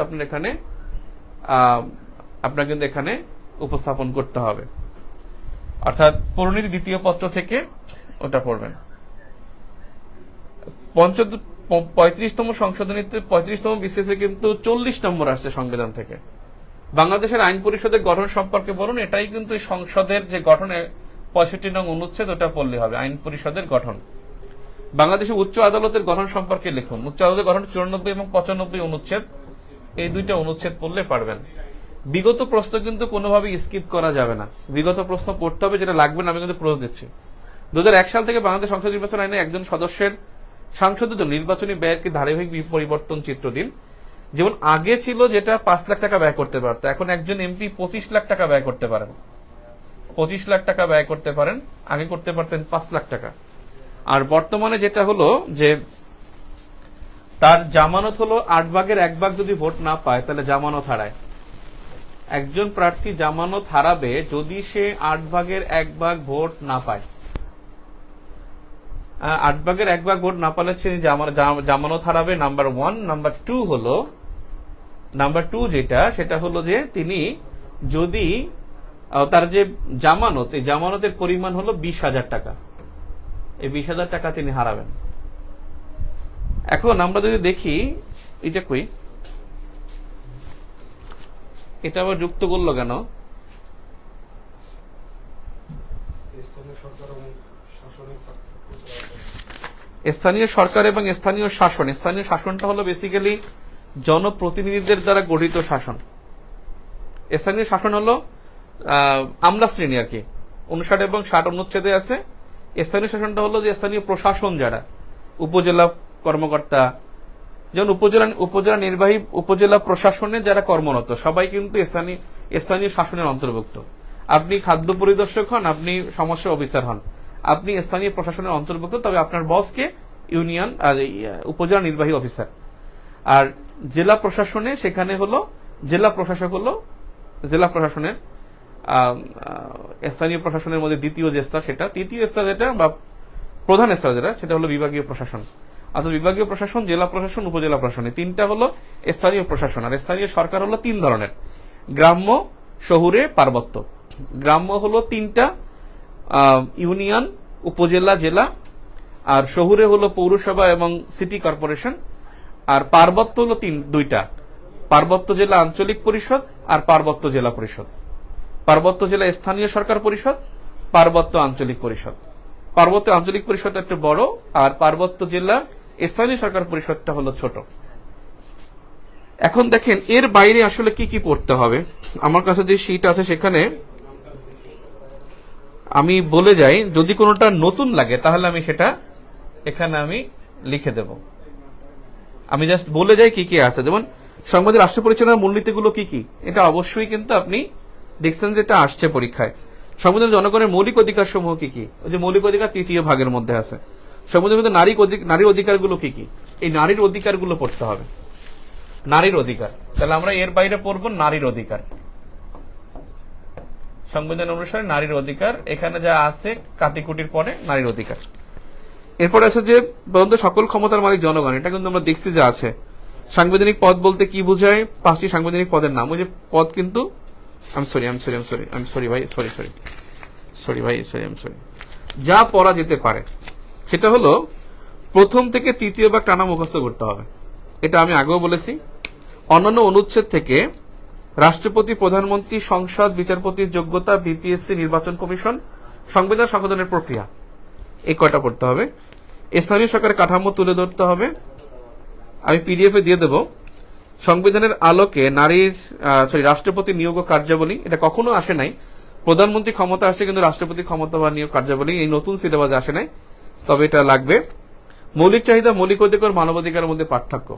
আপনার কিন্তু এখানে উপস্থাপন করতে হবে। অর্থাৎ পরিণতি দ্বিতীয় পত্র থেকে ওটা পড়বেন। 35তম সংশোধনীতে 35তম বিসিএসে কিন্তু 40 নম্বর আসছে সংবিধান থেকে। বাংলাদেশের আইন পরিষদের গঠন সম্পর্কে বলুন, এটাই কিন্তু সংসদের যে গঠনে 65 নং অনুচ্ছেদ, ওটা পড়লে হবে আইন পরিষদের গঠন। বাংলাদেশের উচ্চ আদালতের গঠন সম্পর্কে লিখুন। উচ্চ আদালতের গঠন 94 এবং 95 অনুচ্ছেদ, এই দুইটা অনুচ্ছেদ পড়লে পারবেন। বিগত প্রশ্ন কিন্তু কোনোভাবেই স্কিপ করা যাবে না, বিগত প্রশ্ন পড়তে হবে। যেটা লাগবে না আমি কিন্তু প্রশ্ন দিচ্ছি। 2001 সাল থেকে বাংলাদেশ সংসদ নির্বাচন আইনে একজন সদস্যের সাংসদের জন্য নির্বাচনী ব্যয়ের কি ধারাবাহিক পরিবর্তন চিত্র দিন। যেমন আগে ছিল যেটা 5 লাখ টাকা ব্যয় করতে পারতো, এখন একজন এমপি 25 লাখ টাকা ব্যয় করতে পারেন। 25 লাখ টাকা ব্যয় করতে পারেন, আগে করতে পারতেন 5 লাখ টাকা। আর বর্তমানে যেটা হলো যে তার জামানত হলো 8 ভাগের 1 ভাগ যদি ভোট না পায় তাহলে জামানত হারায়। একজন প্রার্থী জামানত হারাবে যদি সে 8 ভাগের 1 ভাগ ভোট না পায়। 8 ভাগের 1 ভাগ ভোট না পালে সে জামানত হারাবে, নাম্বার 1। নাম্বার 2 হলো, সেটা হলো যে তিনি যদি তার যে জামানত, এই জামানতের পরিমাণ হলো 20,000 টাকা, এই 20,000 টাকা তিনি হারাবেন। এখন আমরা যদি দেখি এটা কই, এটা আবার যুক্ত করলো কেন? স্থানীয় সরকার এবং স্থানীয় শাসন। স্থানীয় শাসনটা হলো বেসিক্যালি জনপ্রতিনিধিদের দ্বারা গঠিত শাসন। স্থানীয় শাসন হলো আমলা শ্রেণী আর কি, 59 এবং 60 অনুচ্ছেদে আছে। স্থানীয় শাসনটা হলো যে স্থানীয় প্রশাসন, যারা উপজেলা কর্মকর্তা, যেমন উপজেলা নির্বাহী, উপজেলা প্রশাসনে যারা কর্মরত সবাই কিন্তু স্থানীয় শাসনের অন্তর্ভুক্ত। আপনি খাদ্য পরিদর্শক হন, আপনি সমস্যা অফিসার হন, আপনি স্থানীয় প্রশাসনের অন্তর্ভুক্ত, তবে আপনার বসকে ইউনিয়ন উপজেলা নির্বাহী অফিসার। আর জেলা প্রশাসনে সেখানে হলো জেলা প্রশাসক হলো জেলা প্রশাসনের স্থানীয় প্রশাসনের মধ্যে দ্বিতীয় যে স্তর, সেটা তৃতীয় স্তর যেটা বা প্রধান স্তর যেটা, সেটা হলো বিভাগীয় প্রশাসন। আচ্ছা, বিভাগীয় প্রশাসন, জেলা প্রশাসন, উপজেলা প্রশাসন, তিনটা হলো স্থানীয় প্রশাসন। আর স্থানীয় সরকার হলো 3 ধরনের: গ্রাম্য, শহুরে, পার্বত্য। গ্রাম্য হলো 3টা, ইউনিয়ন, উপজেলা, জেলা। আর শহুরে হলো পৌরসভা এবং সিটি কর্পোরেশন। আর পার্বত্য হলো 2টা: পার্বত্য জেলা আঞ্চলিক পরিষদ আর পার্বত্য জেলা পরিষদ। পার্বত্য জেলা স্থানীয় সরকার পরিষদ, পার্বত্য আঞ্চলিক পরিষদ। পার্বত্য আঞ্চলিক পরিষদ একটু বড়, আর পার্বত্য জেলা স্থানীয় সরকার পরিষদটা হলো ছোট। এখন দেখেন এর বাইরে আসলে কি কি পড়তে হবে। আমার কাছে যে শীট আছে সেখানে আমি বলে যাই, যদি কোনোটা নতুন লাগে তাহলে আমি সেটা এখানে লিখে দেব। আমি জাস্ট বলে যাই কি কি আছে, যেমন সংবিধানের রাষ্ট্র পরিচালনার মূলনীতিগুলো কি কি, এটা অবশ্যই কিন্তু আপনি দেখছেন যেটা আসছে পরীক্ষায়। সংবিধানের জনগণের মৌলিক অধিকার সমূহ কি কি, ওই যে মৌলিক অধিকার তৃতীয় ভাগের মধ্যে আছে। সংবিধানের মধ্যে নারীর অধিকারগুলো কি কি, এই নারীর অধিকারগুলো পড়তে হবে। নারীর অধিকার, তাহলে আমরা এর বাইরে পড়বো নারীর অধিকার। সংবিধান অনুসারে নারীর অধিকার, এখানে যা আছে কাটিকুটির পরে নারীর অধিকার। এরপরে আছে যে বলতে সকল ক্ষমতার মালিক জনগণ, এটা কিন্তু আমরা দেখছি যে আছে। সাংবিধানিক পদ বলতে কি বোঝায়, 5টি সাংবিধানিক পদের নাম। ওই যে পদ কিন্তু যা পড়া যেতে পারে সেটা হলো প্রথম থেকে তৃতীয় ভাগ টানা মুখস্থ করতে হবে, এটা আমি আগেও বলেছি। অন্যান্য অনুচ্ছেদ থেকে রাষ্ট্রপতি, প্রধানমন্ত্রী, সংসদ, বিচারপতির যোগ্যতা, বিপিএসসি, নির্বাচন কমিশন, সংবিধান সংশোধনের প্রক্রিয়া, এই কয়টা পড়তে হবে। স্থানীয় সরকারের কাঠামো তুলে ধরতে হবে, আমি পিডিএফ এ দিয়ে দেব। সংবিধানের আলোকে রাষ্ট্রপতি নিয়োগ ও কার্যাবলী, এটা কখনো আসে নাই। প্রধানমন্ত্রী ক্ষমতা আসছে কিন্তু রাষ্ট্রপতি ক্ষমতা বা নিয়োগ কার্যাবলী এই নতুন সিলেবাসে আসে নাই, তবে এটা লাগবে। মৌলিক চাহিদা, মৌলিক অধিকার, মানবাধিকারের মধ্যে পার্থক্য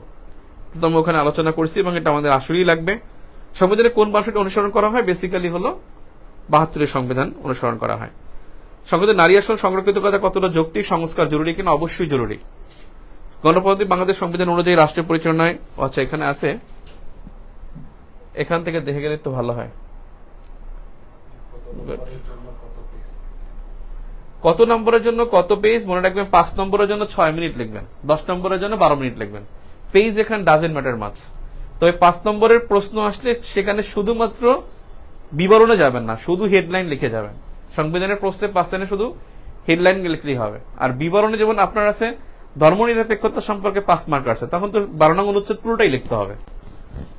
আমরা ওখানে আলোচনা করছি এবং এটা আমাদের আসলেই লাগবে। সংবিধানে কোন ভাষাটি অনুসরণ করা হয়, বেসিক্যালি হলো 72 সংবিধান অনুসরণ করা হয়। সংবিধান নারী আসন সংরক্ষিত করা কতটা যৌক্তিক, সংস্কার জরুরি কিনা, অবশ্যই জরুরি। গণপ্রজাতন্ত্রী বাংলাদেশ সংবিধান অনুযায়ী রাষ্ট্রের পরিচালনায়, আচ্ছা এখানে আছে, এখান থেকে দেখে গেলে তো ভালো হয়। কত নম্বরের জন্য কত পেজ মনে রাখবেন, 5 নম্বরের জন্য 6 মিনিট লিখবেন, 10 নম্বরের জন্য 12 মিনিট লিখবেন। পেজ এখানে ডাজেন্ট ম্যাটার মাছ। তবে 5 নম্বরের প্রশ্ন আসলে সেখানে শুধুমাত্র বিবরণে যাবেন না, শুধু হেডলাইন লিখে যাবেন। সংবিধানের প্রশ্নে 5 লাইনে শুধু হেডলাইন লিখলেই হবে। আর বিবরণে যেমন আপনার আছে ধর্মনিরপেক্ষতা সম্পর্কে 5 মার্ক আছে, তখন তো 12 নং অনুচ্ছেদ পুরোটাই লিখতে হবে।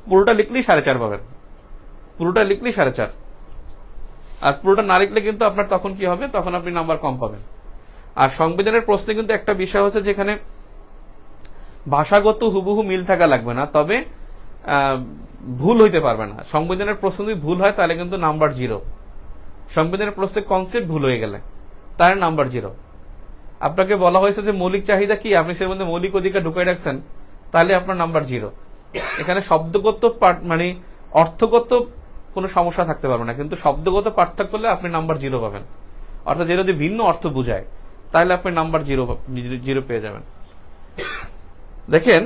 পুরোটা লিখলেই 4.5 পাবেন, পুরোটা লিখলেই 4.5। আর পুরোটা না লিখলে কিন্তু আপনার তখন কি হবে, তখন আপনি নাম্বার কম পাবেন। আর সংবিধানের প্রশ্নে কিন্তু একটা বিষয় হচ্ছে যেখানে ভাষাগত হুবহু মিল থাকা লাগবে না, তবে ভুল হইতে পারবে না। সংবিধানের প্রশ্ন যদি ভুল হয় তাহলে কিন্তু নাম্বার 0। সংবিধানের প্রশ্নে কনসেপ্ট ভুল হয়ে গেলে তাহলে নাম্বার 0। আপনাকে বলা হয়েছে যে মৌলিক চাহিদা কি, আপনি সের মধ্যে মৌলিক অধিকার ঢুকাই রাখছেন, তাহলে আপনার নাম্বার 0। এখানে শব্দগত মানে অর্থগত কোনো সমস্যা থাকতে পারবে না, কিন্তু শব্দগত পার্থক্য করলে আপনি নাম্বার 0 পাবেন। অর্থাৎ যদি ভিন্ন অর্থ বুঝায় তাহলে আপনি নাম্বার 0 পেয়ে যাবেন। দেখেন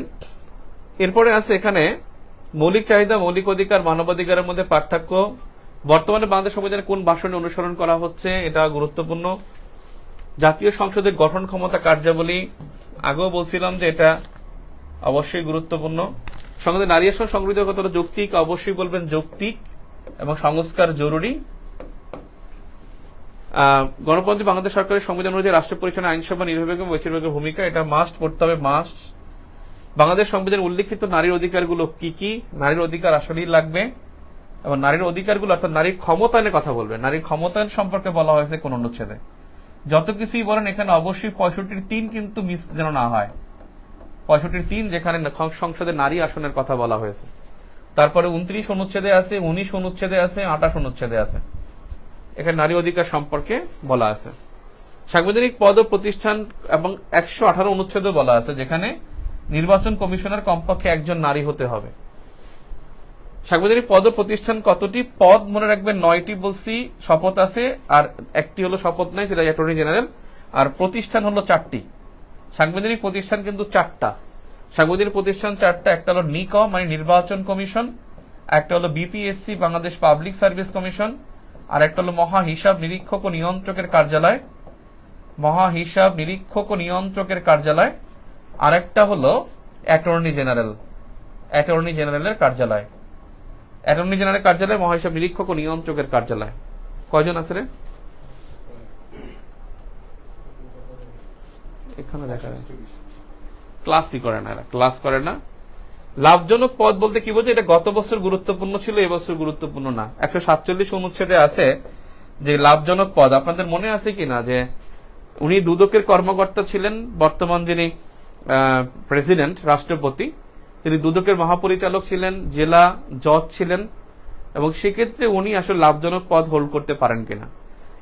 এরপরে আছে এখানে মৌলিক চাহিদা, মৌলিক অধিকার, মানবাধিকারের মধ্যে পার্থক্য। বর্তমানে বাংলাদেশ সংবিধানে কোন ভাষণে অনুসরণ করা হচ্ছে, এটা গুরুত্বপূর্ণ। জাতীয় সংসদের গঠন ক্ষমতা কার্যাবলী, আগেও বলছিলাম যে এটা অবশ্যই গুরুত্বপূর্ণ। সংবিধানে নারী আসন সংগঠিত কতটা যৌক্তিক, অবশ্যই বলবেন যৌক্তিক, এবং সংস্কার জরুরি। গণপ্রজাতন্ত্রী বাংলাদেশ সরকারের সংবিধান অনুযায়ী রাষ্ট্র পরিচালনা, আইনসভা, নির্বাহী এবং বিচারবিভাগের ভূমিকা, এটা মাস্ট পড়তে হবে, মাস্ট। বাংলাদেশ সংবিধানে উল্লিখিত নারীর অধিকারগুলো কি কি, নারীর অধিকার আসলেই লাগবে। এবং নারীর অধিকারগুলো অর্থাৎ নারীর ক্ষমতায়নের কথা বলবে, নারীর ক্ষমতায়ন সম্পর্কে বলা হয়েছে কোন অনুচ্ছেদে। যত কিছুই বলেন এখানে অবশ্যই 65(3) কিন্তু মিস যেন না হয়। 65(3) যেখানে সংসদে নারী আসনের কথা বলা হয়েছে। তারপরে 29 অনুচ্ছেদে আছে, 19 অনুচ্ছেদে আছে, 28 অনুচ্ছেদে আছে, এখানে নারী অধিকার সম্পর্কে বলা আছে। সাংবিধানিক পদ ও প্রতিষ্ঠান এবং 118 অনুচ্ছেদে বলা আছে, যেখানে নির্বাচন কমিশনার কমপক্ষে একজন নারী হতে হবে। সাংবিধানিক পদ ও প্রতিষ্ঠান কতটি, পদ মনে রাখবেন 9টি বলছি, শপথ আছে, আর একটি হলো শপথ নাই, সেটা অ্যাটর্নি জেনারেল। আর প্রতিষ্ঠান হলো 4টি। সাংবিধানিক প্রতিষ্ঠান কিন্তু 4টা। সাংবিধানিক প্রতিষ্ঠান 4টা, একটা হলো নিকম মানে নির্বাচন কমিশন, একটা হলো BPSC Bangladesh public service commission, আর একটা হলো মহা হিসাব নিরীক্ষক ও নিয়ন্ত্রকের কার্যালয়, মহা হিসাব নিরীক্ষক ও নিয়ন্ত্রকের কার্যালয়, আর একটা হলো অ্যাটর্নি জেনারেল, অ্যাটর্নি জেনারেলের কার্যালয়। অ্যাটর্নি জেনারেলের কার্যালয়, মহা হিসাব নিরীক্ষক ও নিয়ন্ত্রকের কার্যালয়। কয়জন আছে রে এখানে? দেখা যায় ক্লাসই করে না, ক্লাস করে না। লাভজনক পদ বলতে কি বলছে, এটা গত বছর গুরুত্বপূর্ণ ছিল, এবছর গুরুত্বপূর্ণ না। 147 অনুচ্ছেদে আছে যে লাভজনক পদ, আপনাদের মনে আছে কিনা যে উনি দুদকের কর্মকর্তা ছিলেন, বর্তমান যিনি প্রেসিডেন্ট রাষ্ট্রপতি, তিনি দুদকের মহাপরিচালক ছিলেন, জেলা জজ ছিলেন, এবং সেক্ষেত্রে উনি আসলে লাভজনক পদ হোল্ড করতে পারেন কিনা।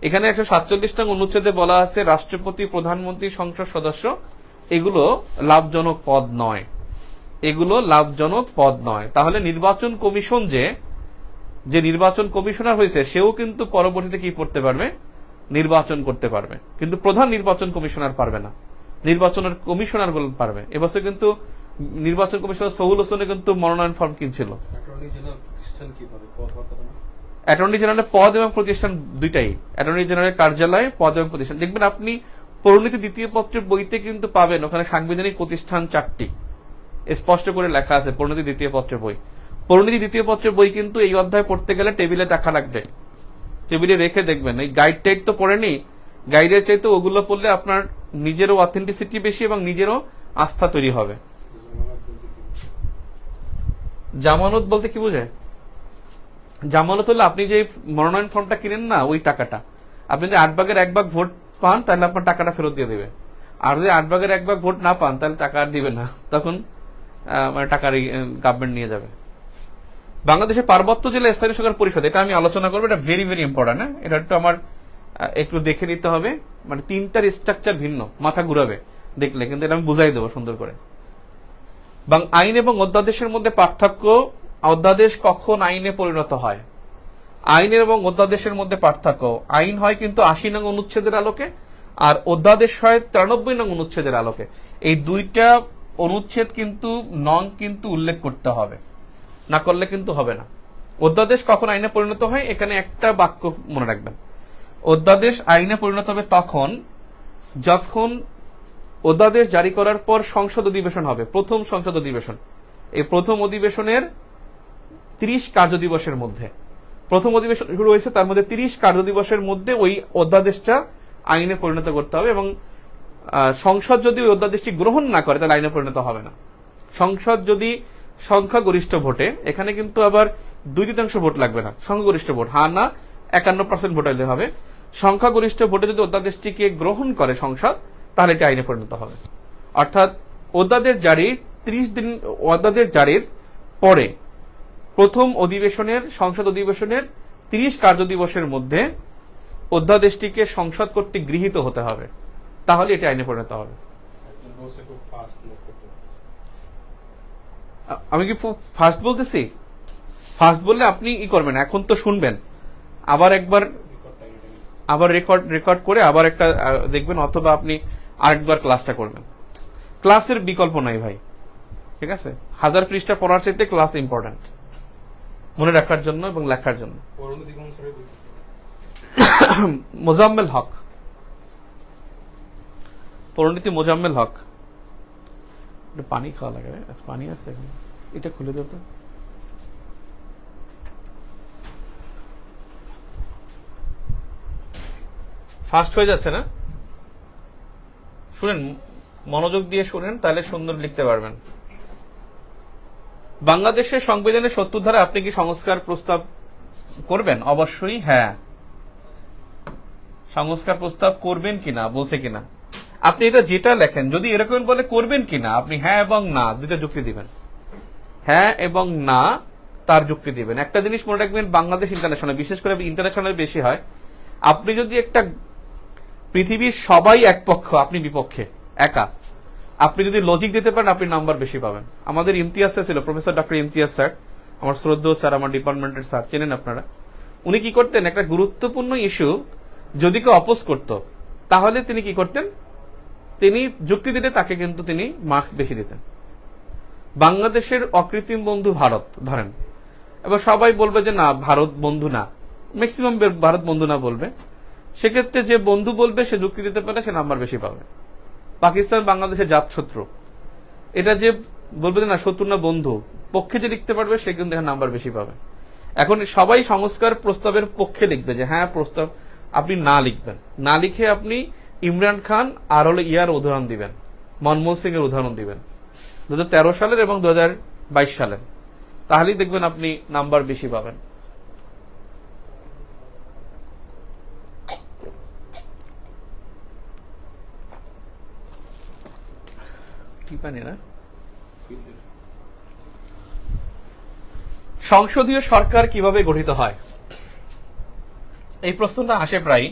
এখানে 147 নং অনুচ্ছেদে বলা আছে রাষ্ট্রপতি, প্রধানমন্ত্রী, সংসদ সদস্য এগুলো লাভজনক পদ নয়। এগুলো লাভজনক পদ নয়। তাহলে নির্বাচন কমিশন যে নির্বাচন কমিশনার হয়েছে সেও কিন্তু পরবর্তীতে কি করতে পারবে, নির্বাচন করতে পারবে, কিন্তু প্রধান নির্বাচন কমিশনার পারবে না, নির্বাচনের কমিশনার গুলো পারবে। এবছর কিন্তু নির্বাচন কমিশনার সহুল হোসেনের কিন্তু মনোনয়ন ফর্ম কিনছিল। অ্যাটর্নি জেনারেল প্রতিষ্ঠান কিভাবে পদ বাড়াতে না? অ্যাটর্নি জেনারেলের পদ এবং প্রতিষ্ঠান দুইটাই, অ্যাটর্নি জেনারেলের কার্যালয়, পদ এবং প্রতিষ্ঠান। দেখবেন আপনি পরিণতি দ্বিতীয় পত্রের বইতে কিন্তু পাবেন ওখানে সাংবিধানিক প্রতিষ্ঠান 4টি স্পষ্ট করে লেখা আছে। পরিণতি দ্বিতীয় পত্রের বই, পরিণতি দ্বিতীয় পত্রের বই কিন্তু এই অধ্যায় পড়তে গেলে টেবিলে রাখা লাগবে, টেবিলে রেখে দেখবেন। এই গাইড টাইড তো পড়েনি, গাইডের চাইতে ওগুলো পড়লে আপনার নিজেরও অথেন্টিসিটি বেশি এবং নিজেরও আস্থা তৈরি হবে। জামানত বলতে কি বোঝায়? জামানত হলে আপনি যে মনোনয়ন ফর্মটা কিনেন না, ওই টাকাটা আপনি যদি 8 ভাগের 1 ভাগ ভোট পান তাহলে আপনার টাকাটা ফেরত দিয়ে দেবে, আর যদি 8 ভাগের 1 ভাগ ভোট না পান তাহলে টাকা আর দিবে না, তখন মানে টাকা গভর্নমেন্ট নিয়ে যাবে। বাংলাদেশের পার্বত্য জেলা স্থানীয় সরকার পরিষদ, এটা আমি আলোচনা করবো, এটা ভেরি ভেরি ইম্পর্টেন্ট। এটা একটু আমার একটু দেখে নিতে হবে, মানে 3টার স্ট্রাকচার ভিন্ন, মাথা ঘুরাবে দেখলে, কিন্তু এটা আমি বুঝাই দেবো সুন্দর করে। আইন এবং অধ্যাদেশের মধ্যে পার্থক্য, অধ্যাদেশ কখন আইনে পরিণত হয়, আইনের এবং অধ্যাদেশের মধ্যে পার্থক্য। আইন হয় কিন্তু 80 নং অনুচ্ছেদের আলোকে, আর অধ্যাদেশ হয় 93 নং অনুচ্ছেদের আলোকে। এই দুইটা অনুচ্ছেদ কিন্তু কিন্তু উল্লেখ করতে হবে, না করলে কিন্তু হবে না। অধ্যাদেশ কখন আইনে পরিণত হয়, এখানে একটা বাক্য মনে রাখবেন, অধ্যাদেশ আইনে পরিণত হবে তখন যখন অধ্যাদেশ জারি করার পর সংসদ অধিবেশন হবে, প্রথম সংসদ অধিবেশন। এই প্রথম অধিবেশনের 30 কার্য দিবসের মধ্যে, প্রথম অধিবেশন শুরু হয়েছে তার মধ্যে 30 কার্য দিবসের মধ্যে ওই অধ্যাদেশটা আইনে পরিণত করতে হবে, এবং সংসদ যদি ওই অধ্যাদেশটি গ্রহণ না করে তাহলে আইনে পরিণত হবে না। সংসদ যদি সংখ্যাগরিষ্ঠ ভোটে, এখানে কিন্তু আবার 2/3 ভোট লাগবে না, সংখ্যাগরিষ্ঠ ভোট, হ্যাঁ না 51% ভোট হলে হবে। সংখ্যাগরিষ্ঠ ভোটে যদি অধ্যাদেশটিকে গ্রহণ করে সংসদ, তাহলে এটি আইনে পরিণত হবে। অর্থাৎ অধ্যাদেশ জারির 30 দিন, অধ্যাদেশ জারির পরে প্রথম অধিবেশনের, সংসদ অধিবেশনের 30 কার্য দিবসের মধ্যে অধ্যাদেশটিকে সংসদ কর্তৃক গৃহীত হতে হবে, তাহলে এটি আইনে পরিণত হবে। একজন বলছে খুব ফাস্ট মুভ করতে পারছে। আমি কি ফার্স্ট বলতেছি? ফার্স্ট বললে আপনি ই করবেন, এখন তো শুনবেন, আবার একবার আবার রেকর্ড করে আবার একটা দেখবেন, অথবা আপনি আরেকবার ক্লাসটা করবেন। ক্লাসের বিকল্প নাই ভাই, ঠিক আছে? 1000 পৃষ্ঠা পড়ার চাইতে ক্লাস ইম্পর্টেন্ট, মনে রাখার জন্য এবং লেখার জন্য। পরিণতি কোন স্তরে বলতে? মোজাম্মেল হক, পরিণতি মোজাম্মেল হক। একটু পানি খাওয়া লাগে, পানি আছে এখানে, এটা খুলে দাও তো। ফাস্ট হয়ে যাচ্ছে না? শুনেন, মনোযোগ দিয়ে শুনেন, তাহলে সুন্দর লিখতে পারবেন। বাংলাদেশের সংবিধানের 70 ধারা আপনি কি সংস্কার প্রস্তাব করবেন? অবশ্যই হ্যাঁ। সংস্কার প্রস্তাব করবেন কিনা বলছে কিনা, আপনি এটা যেটা লেখেন, যদি এরকম বলে করবেন কিনা, আপনি হ্যাঁ এবং না দুইটা যুক্তি দিবেন, হ্যাঁ এবং না তার যুক্তি দিবেন। একটা জিনিস মনে রাখবেন, বাংলাদেশ ইন্টারন্যাশনাল, বিশেষ করে ইন্টারন্যাশনাল বেশি হয়, আপনি যদি একটা পৃথিবীর সবাই এক পক্ষ, আপনি বিপক্ষে একা, আপনি যদি লজিক দিতে পারেন আপনি নাম্বার বেশি পাবেন। আমাদের ইমতিয়াজ স্যার ছিল, প্রফেসর ডক্টর ইমতিয়াজ স্যার, আমার শ্রদ্ধেয় স্যার, আমার ডিপার্টমেন্টের স্যার, চেনেন আপনারা। উনি কি করতেন, একটা গুরুত্বপূর্ণ ইস্যু যদি কেউ অপোজ করত, তাহলে তিনি কি করতেন, তিনি যুক্তি দিলে তাকে কিন্তু তিনি মার্কস বেশি দিতেন। বাংলাদেশের অকৃত্রিম বন্ধু ভারত ধরেন, এবার সবাই বলবে যে না ভারত বন্ধু না, ম্যাক্সিমাম ভারত বন্ধু না বলবে, সেক্ষেত্রে যে বন্ধু বলবে সে যুক্তি দিতে পারে, সে নাম্বার বেশি পাবে। পাকিস্তান বাংলাদেশের জাত শত্রু, এটা যে বলবে যে না শত্রু না বন্ধু, পক্ষে যে লিখতে পারবে সে কিন্তু এখানে নাম্বার বেশি পাবে। এখন সবাই সংস্কার প্রস্তাবের পক্ষে লিখবে যে হ্যাঁ প্রস্তাব, আপনি না লিখবেন, না লিখে আপনি ইমরান খান আর হলো ইয়ার উদাহরণ দিবেন, মনমোহন সিং এর উদাহরণ দিবেন 2013 সালের এবং 2022 সালের, তাহলেই দেখবেন আপনি নাম্বার বেশি পাবেন। কি পানি না? সংসদীয় সরকার কিভাবে গঠিত হয়, এই প্রশ্নটা আসে প্রায়।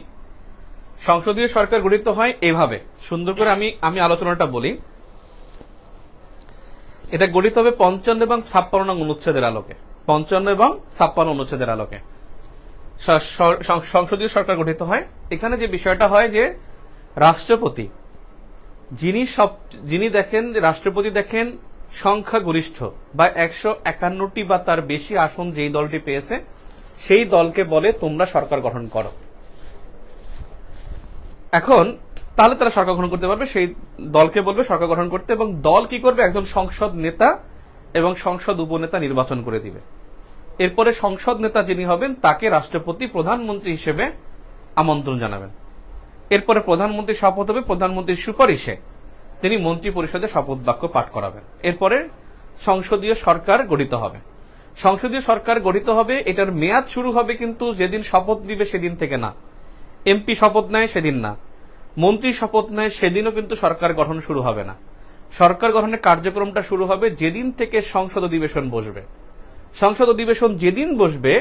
সংসদীয় সরকার গঠিত হয় এভাবে, সুন্দর করে আমি আলোচনাটা বলি। এটা গঠিত হবে 55 এবং 56 নং অনুচ্ছেদের আলোকে। 55 এবং 56 অনুচ্ছেদের আলোকে সংসদীয় সরকার গঠিত হয়। এখানে যে বিষয়টা হয় যে রাষ্ট্রপতি যিনি দেখেন, রাষ্ট্রপতি দেখেন সংখ্যাগরিষ্ঠ বা 151টি বা তার বেশি আসন যেই দলটি পেয়েছে সেই দলকে বলে তোমরা সরকার গঠন করো। এখন তাহলে তারা সরকার গঠন করতে পারবে, সেই দলকে বলবে সরকার গঠন করতে, এবং দল কি করবে, একজন সংসদ নেতা এবং সংসদ উপনেতা নির্বাচন করে দিবে। এরপরে সংসদ নেতা যিনি হবেন তাকে রাষ্ট্রপতি প্রধানমন্ত্রী হিসেবে আমন্ত্রণ জানাবেন। এরপরে প্রধানমন্ত্রী শপথ হবে, প্রধানমন্ত্রীর সুপারিশে তিনি মন্ত্রী পরিষদে শপথ বাক্য পাঠ করাবেন। এরপরে সংসদীয় সরকার গঠিত হবে। সংসদীয় সরকার গঠিত হবে, এটার মেয়াদ শুরু হবে কিন্তু যেদিন শপথ দিবে সেদিন থেকে না, এমপি শপথ নেয় সেদিন না, মন্ত্রী শপথ নেয় সেদিনও কিন্তু সরকার গঠন শুরু হবে না। সরকার গঠনের কার্যক্রমটা শুরু হবে যেদিন থেকে সংসদ অধিবেশন বসবে। সংসদ অধিবেশন যেদিন বসবে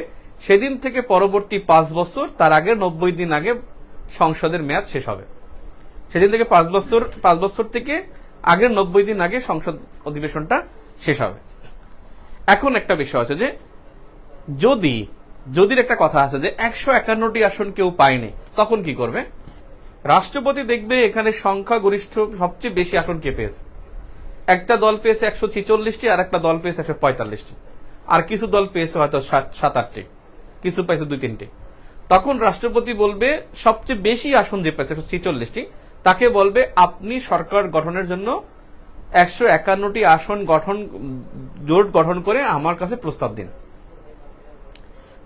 সেদিন থেকে পরবর্তী 5 বছর, তার আগে 90 দিন আগে সংসদের মেয়াদ শেষ হবে। সেদিন থেকে 5 বছর থেকে আগের 90 দিন আগে সংসদ অধিবেশনটা শেষ হবে। এখন একটা বিষয় আছে যে যদি একটা কথা আছে যে 151টি আসন কেউ পায়নি, তখন কি করবে? রাষ্ট্রপতি দেখবে এখানে সংখ্যাগরিষ্ঠ সবচেয়ে বেশি আসন কে পেয়েছে। একটা দল পেয়েছে 146টি, আর একটা দল পেয়েছে 145টি, আর কিছু দল পেয়েছে হয়তো 7-8টি, কিছু পেয়েছে 2-3টি। তখন রাষ্ট্রপতি বলবে সবচেয়ে বেশি আসন যে পেয়েছে 146টি, তাকে বলবে আপনি সরকার গঠনের জন্য 151টি আসন জোট গঠন করে আমার কাছে প্রস্তাব দিন।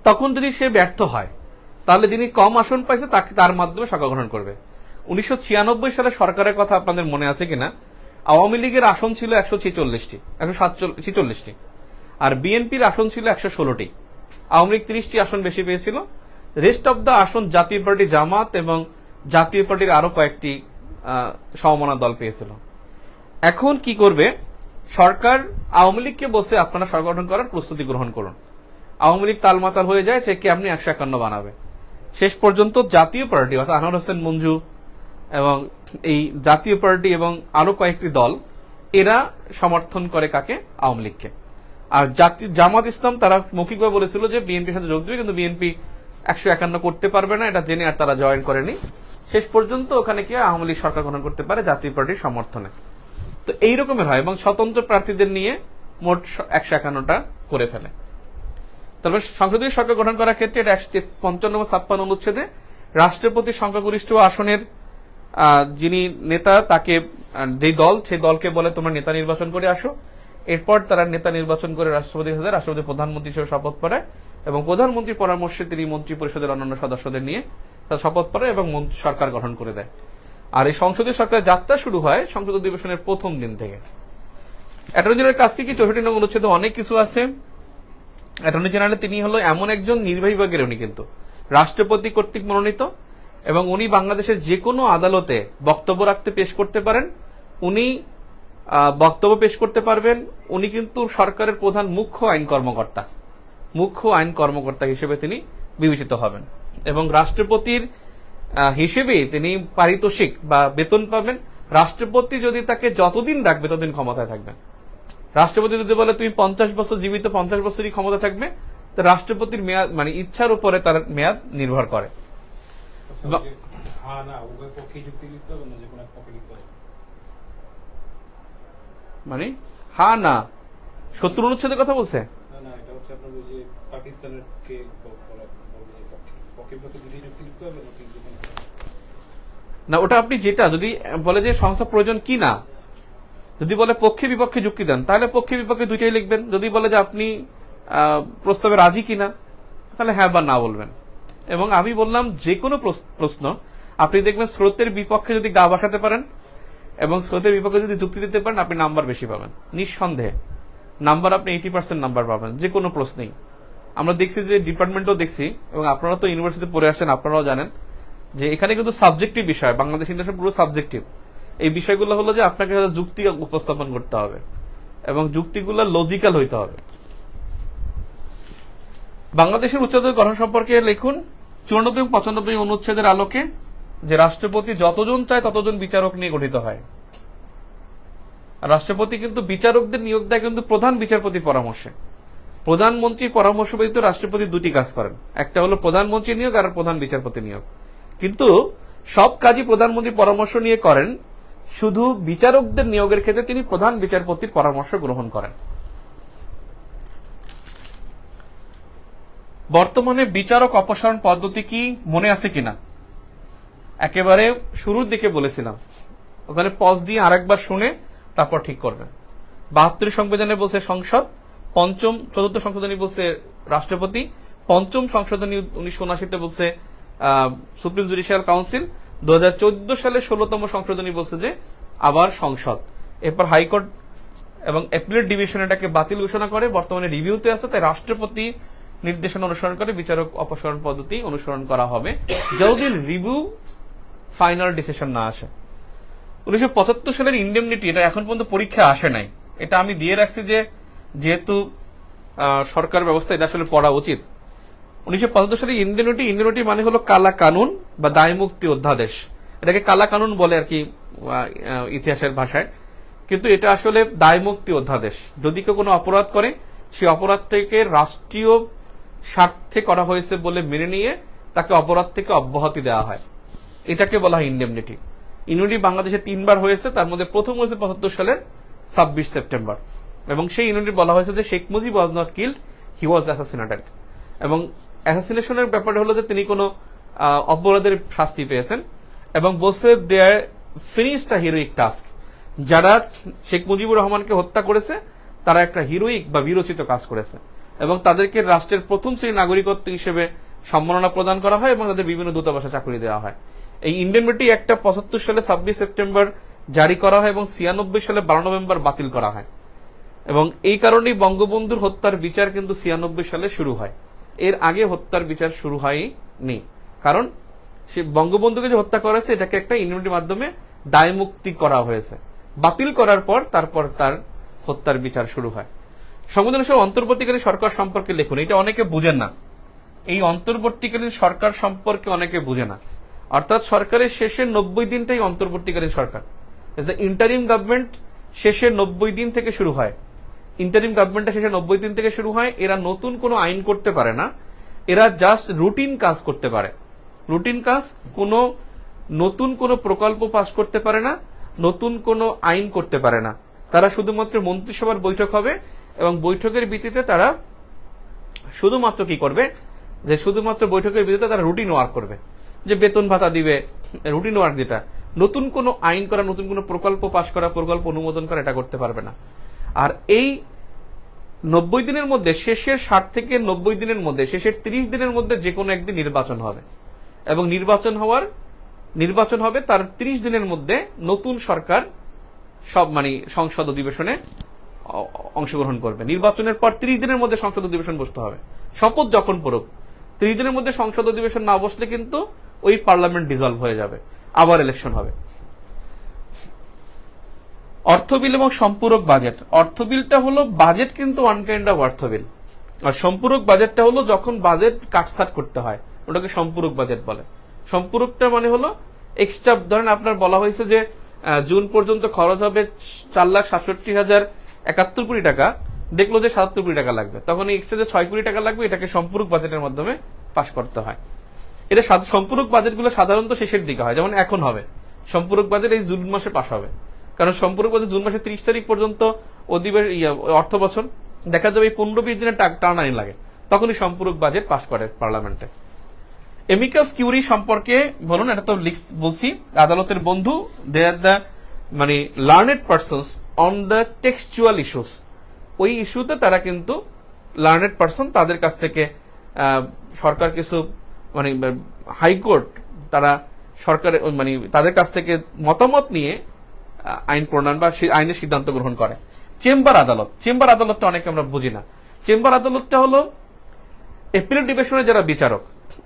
তখন যদি সে ব্যর্থ হয় তাহলে যিনি কম আসন পাইছে তার মাধ্যমে সরকার গঠন করবে। 1996 সালে সরকারের কথা আপনাদের মনে আছে কিনা? আওয়ামী লীগের আসন ছিল 146টি, আর বিএনপির আসন ছিল 116টি। আওয়ামী লীগ 30টি আসন বেশি পেয়েছিল। রেস্ট অব দ্য আসন জাতীয় পার্টি, জামাত এবং জাতীয় পার্টির আরো কয়েকটি সমমনা দল পেয়েছিল। এখন কি করবে সরকার? আওয়ামী লীগকে বসে আপনারা সরকার গঠন করার প্রস্তুতি গ্রহণ করুন। আওয়ামী লীগ তালমাতাল হয়ে যায়, সে কেমনি 151 বানাবে। শেষ পর্যন্ত জাতীয় পার্টি অর্থাৎ আনোয়ার হোসেন মঞ্জু এবং এই জাতীয় পার্টি এবং আরো কয়েকটি দল এরা সমর্থন করে কাকে? আওয়ামী লীগকে। আর জামাত ইসলাম তারা মৌখিকভাবে বলেছিল যে বিএনপির সাথে যোগ দেবে, কিন্তু বিএনপি 151 করতে পারবে না, এটা জেনে আর তারা জয়েন করেনি। শেষ পর্যন্ত ওখানে কি আওয়ামী লীগ সরকার গঠন করতে পারে জাতীয় পার্টির সমর্থনে। তো এই রকমের হয় এবং স্বতন্ত্র প্রার্থীদের নিয়ে মোট 151টা করে ফেলে। তবে সংসদীয় সরকার গঠন করার ক্ষেত্রে এটা 55 এবং 56 অনুচ্ছেদে রাষ্ট্রপতির সংখ্যাগরিষ্ঠ আসনের যিনি নেতা তাকে যে দল সেই দলকে বলে তোমরা নেতা নির্বাচন করে আসো। এরপর তারা নেতা নির্বাচন করে রাষ্ট্রপতির হাতে, রাষ্ট্রপতি প্রধানমন্ত্রী হিসেবে শপথ পড়ায় এবং প্রধানমন্ত্রীর পরামর্শে তিনি মন্ত্রী পরিষদের অন্যান্য সদস্যদের নিয়ে তার শপথ পড়ায় এবং সরকার গঠন করে দেয়। আর এই সংসদীয় সরকারের যাত্রা শুরু হয় সংসদ অধিবেশনের প্রথম দিন থেকে। অ্যাটর্নি জেনারেল কাজ কি? 64 নং অনুচ্ছেদে অনেক কিছু আছে। অ্যাটর্নি জেনারেল তিনি হলো এমন একজন নির্বাহী বিভাগের, উনি কিন্তু রাষ্ট্রপতি কর্তৃক মনোনীত এবং উনি বাংলাদেশের যে কোনো আদালতে বক্তব্য রাখতে পেশ করতে পারেন। উনি বক্তব্য পেশ করতে পারবেন। উনি কিন্তু সরকারের প্রধান মুখ্য আইন কর্মকর্তা হিসেবে তিনি বিবেচিত হবেন এবং রাষ্ট্রপতির হিসেবে তিনি পারিতোষিক বা বেতন পাবেন। রাষ্ট্রপতি যদি তাকে যতদিন রাখবে ততদিন ক্ষমতায় থাকবেন। রাষ্ট্রপতি যদি বলে তুমি 50 বছর জীবিত, 50 বছরই ক্ষমতা থাকবে, তো রাষ্ট্রপতির মেয়াদ মানে ইচ্ছার উপরে তার মেয়াদ নির্ভর করে। মানে হা না 70 অনুচ্ছেদের কথা বলছে না, ওটা আপনি যেটা যদি বলে যে সংস্থা প্রয়োজন কি না, যদি বলে পক্ষে বিপক্ষে যুক্তি দেন তাহলে পক্ষে বিপক্ষে দুইটাই লিখবেন। যদি বলে যে আপনি প্রস্তাবে রাজি কিনা তাহলে হ্যাঁ বা না বলবেন। এবং আমি বললাম যে কোনো প্রশ্ন আপনি দেখবেন স্রোতের বিপক্ষে যদি গা বসাতে পারেন এবং স্রোতের বিপক্ষে যদি যুক্তি দিতে পারেন আপনি নাম্বার বেশি পাবেন, নিঃসন্দেহে নাম্বার আপনি 80% নাম্বার পাবেন যে কোনো প্রশ্নেই। আমরা দেখছি যে ডিপার্টমেন্টও দেখছি এবং আপনারা তো ইউনিভার্সিটিতে পড়ে আসছেন, আপনারাও জানেন যে এখানে কিন্তু সাবজেক্টিভ বিষয়, বাংলাদেশ ইন্টারন্যাশনাল পুরো সাবজেক্টিভ। এই বিষয়গুলো হলো যে আপনাকে যুক্তি উপস্থাপন করতে হবে এবং যুক্তিগুলো লজিক্যাল হইতে হবে। বাংলাদেশের উচ্চতর গঠন সম্পর্কে লিখুন 94 এবং 95 অনুচ্ছেদের আলোকে যে রাষ্ট্রপতি যতজন চায় ততজন বিচারক নিয়ে গঠিত হয়। আর রাষ্ট্রপতি কিন্তু বিচারকদের নিয়োগ দেয় কিন্তু প্রধান বিচারপতির পরামর্শে। প্রধানমন্ত্রীর পরামর্শ ব্যতীত রাষ্ট্রপতি দুটি কাজ করেন, একটা হলো প্রধানমন্ত্রী নিয়োগ আর প্রধান বিচারপতি নিয়োগ। কিন্তু সব কাজই প্রধানমন্ত্রীর পরামর্শ নিয়ে করেন, শুধু বিচারকদের নিয়োগের ক্ষেত্রে তিনি প্রধান বিচারপতির পরামর্শ গ্রহণ করেন। বর্তমানে বিচারক অপসারণ পদ্ধতি কি মনে আছে কিনা একেবারে শুরুর দিকে বলেছিলাম, ওখানে পজ দিয়ে আরেকবার শুনে তারপর ঠিক করবেন। 72 সংবিধানে বলছে সংসদ, পঞ্চম চতুর্থ সংশোধনী বলছে রাষ্ট্রপতি, পঞ্চম সংশোধনী 1979 বলছে সুপ্রিম জুডিশিয়াল কাউন্সিল, 2014 সালে 16তম সংশোধনী বলছে যে আবার সংসদ। এরপর হাইকোর্ট এবং অ্যাপিলেট ডিভিশন এটাকে বাতিল ঘোষণা করে, বর্তমানে রিভিউতে আছে। তাই রাষ্ট্রপতি নির্দেশনা অনুসরণ করে বিচারক অপসারণ পদ্ধতি অনুসরণ করা হবে যতদিন রিভিউ ফাইনাল ডিসিশন না আসে। 1975 সালের ইন্ডেমনিটি, এটা এখন পর্যন্ত পরীক্ষা আসে নাই, এটা আমি দিয়ে রাখছি যে যেহেতু সরকার ব্যবস্থা এটা আসলে পড়া উচিত। 1975 সালের ইন্ডেমনিটি মানে হলো কালা কানুন বা দায়মুক্তি অধ্যাদেশ, এটাকে কালা কানুন বলে আর কি ইতিহাসের ভাষায়, কিন্তু এটা আসলে দায়মুক্তি অধ্যাদেশ। যদি কেউ কোনো অপরাধ করে সেই অপরাধটাকে রাষ্ট্রীয় স্বার্থে করা হয়েছে বলে মেনে নিয়ে তাকে অপরাধ থেকে অব্যাহতি দেওয়া হয়, এটাকে বলা হয় ইন্ডেমনিটি। ইন্ডেমনিটি বাংলাদেশে 3বার হয়েছে, তার মধ্যে প্রথম হয়েছে 75 সালের 26 সেপ্টেম্বর, এবং সেই ইন্ডেমনিটি বলা হয়েছে যে Sheikh Mujib was not killed, he was assassinated. এবং অ্যাসাসিনেশনের ব্যাপারটা হলো যে তিনি কোনো অপরাধের শাস্তি পেয়েছেন, এবং বলছে they are finished a heroic task, যারা শেখ মুজিবুর রহমানকে হত্যা করেছে তারা একটা হিরোইক বা বীরোচিত কাজ করেছে, এবং তাদেরকে রাষ্ট্রের প্রথম শ্রেণীর নাগরিকত্ব হিসেবে সম্মাননা প্রদান করা হয় এবং তাদের বিভিন্ন দূতাবাসে চাকরি দেওয়া হয়। এই ইন্ডেমনিটি একটা 75 সালে 26 সেপ্টেম্বর জারি করা হয় এবং 96 সালে 12 নভেম্বর বাতিল করা হয়। এবং এই কারণেই বঙ্গবন্ধুর হত্যার বিচার কিন্তু 96 সালে শুরু হয়, এর আগে হত্যার বিচার শুরু হয়নি। কারণ সে বঙ্গবন্ধুকে যে হত্যা করেছে এটাকে একটা ইন্ডেমনিটির মাধ্যমে দায়মুক্তি করা হয়েছে, বাতিল করার পর তারপর তার হত্যার বিচার শুরু হয়। সংবিধানের সঙ্গে অন্তর্বর্তীকালীন সরকার সম্পর্কে লিখুন, এটা অনেকে বুঝেন না। এই অন্তর্বর্তীকালীন সরকার সম্পর্কে অনেকে বুঝে না, অর্থাৎ সরকারের শেষের 90 দিনটাই অন্তর্বর্তীকালীন সরকার। ইন্টারিম গভর্নমেন্ট শেষের 90 দিন থেকে শুরু হয়, ইন্টারিম গভর্নমেন্টটা শেষে 90 দিন থেকে শুরু হয়। এরা নতুন কোনো আইন করতে পারে না, এরা জাস্ট রুটিন কাজ করতে পারে। রুটিন কাজ, কোনো নতুন কোনো প্রকল্প পাস করতে পারে না, নতুন কোনো আইন করতে পারে না। তারা শুধুমাত্র মন্ত্রিসভার বৈঠক হবে এবং বৈঠকের ভিত্তিতে তারা শুধুমাত্র কি করবে, যে শুধুমাত্র বৈঠকের ভিত্তিতে তারা রুটিন ওয়ার্ক করবে, যে বেতন ভাতা দিবে, রুটিন ওয়ার্ক যেটা। নতুন কোনো আইন করা, নতুন কোনো প্রকল্প পাস করা, প্রকল্প অনুমোদন করা, এটা করতে পারবে না। আর এই 90 দিনের মধ্যে, শেষের 60 থেকে 90 দিনের মধ্যে, শেষের 30 দিনের মধ্যে যে কোনো একদিন নির্বাচন হবে, এবং নির্বাচন হবে তার 30 দিনের মধ্যে নতুন সরকার সব সংসদ অধিবেশনে অংশগ্রহণ করবে। নির্বাচনের পর 30 দিনের মধ্যে সংসদ অধিবেশন বসতে হবে, শপথ যখন পড়ুক। 30 দিনের মধ্যে সংসদ অধিবেশন না বসলে কিন্তু ওই পার্লামেন্ট ডিসলভ হয়ে যাবে, আবার ইলেকশন হবে। অর্থবিল এবং সম্পূরক বাজেট। অর্থবিলটা হলো বাজেট, কিন্তু ওয়ান কাইন্ড অফ অর্থবিল। আর সম্পূরক বাজেটটা হলো যখন বাজেট কাটছাট করতে হয়, ওটাকে সম্পূরক বাজেট বলে। সম্পূরকটা মানে হলো এক্সট্রা, ধরেন আপনার বলা হয়েছে যে জুন পর্যন্ত খরচ হবে 4,67,071 কোটি টাকা, দেখলো যে 77 কোটি টাকা লাগবে, তখন এই এক্সট্রা যে 6 কোটি টাকা লাগবে এটাকে সম্পূরক বাজেটের মাধ্যমে পাশ করতে হয়। এটা সম্পূরক বাজেটগুলো সাধারণত শেষের দিকে হয়, যেমন এখন হবে সম্পূরক বাজেট এই জুন মাসে পাশ হবে, কারণ সম্পূরক বাজেট জুন মাসের 30 তারিখ পর্যন্ত অর্থ বছর, দেখা যাবে এই 15-20 দিনের টার্ন আইন লাগে, তখনই সম্পূরক বাজেট পাশ করে পার্লামেন্টে। এমিকাস কিউরি সম্পর্কে বলুন, এটা তো বলছি, আদালতের বন্ধু, they are the learned persons on the textual issues. ওই ইস্যুতে তারা কিন্তু লার্নেড পারসন, তাদের কাছ থেকে সরকার কিছু হাইকোর্ট তারা সরকারের তাদের কাছ থেকে মতামত নিয়ে আইন প্রণয়ন বা আইনের সিদ্ধান্ত গ্রহণ করে। চেম্বার আদালতটা অনেকে আমরা বুঝি না। চেম্বার আদালতটা হলো অ্যাপিলেট ডিভিশনের যারা বিচারক,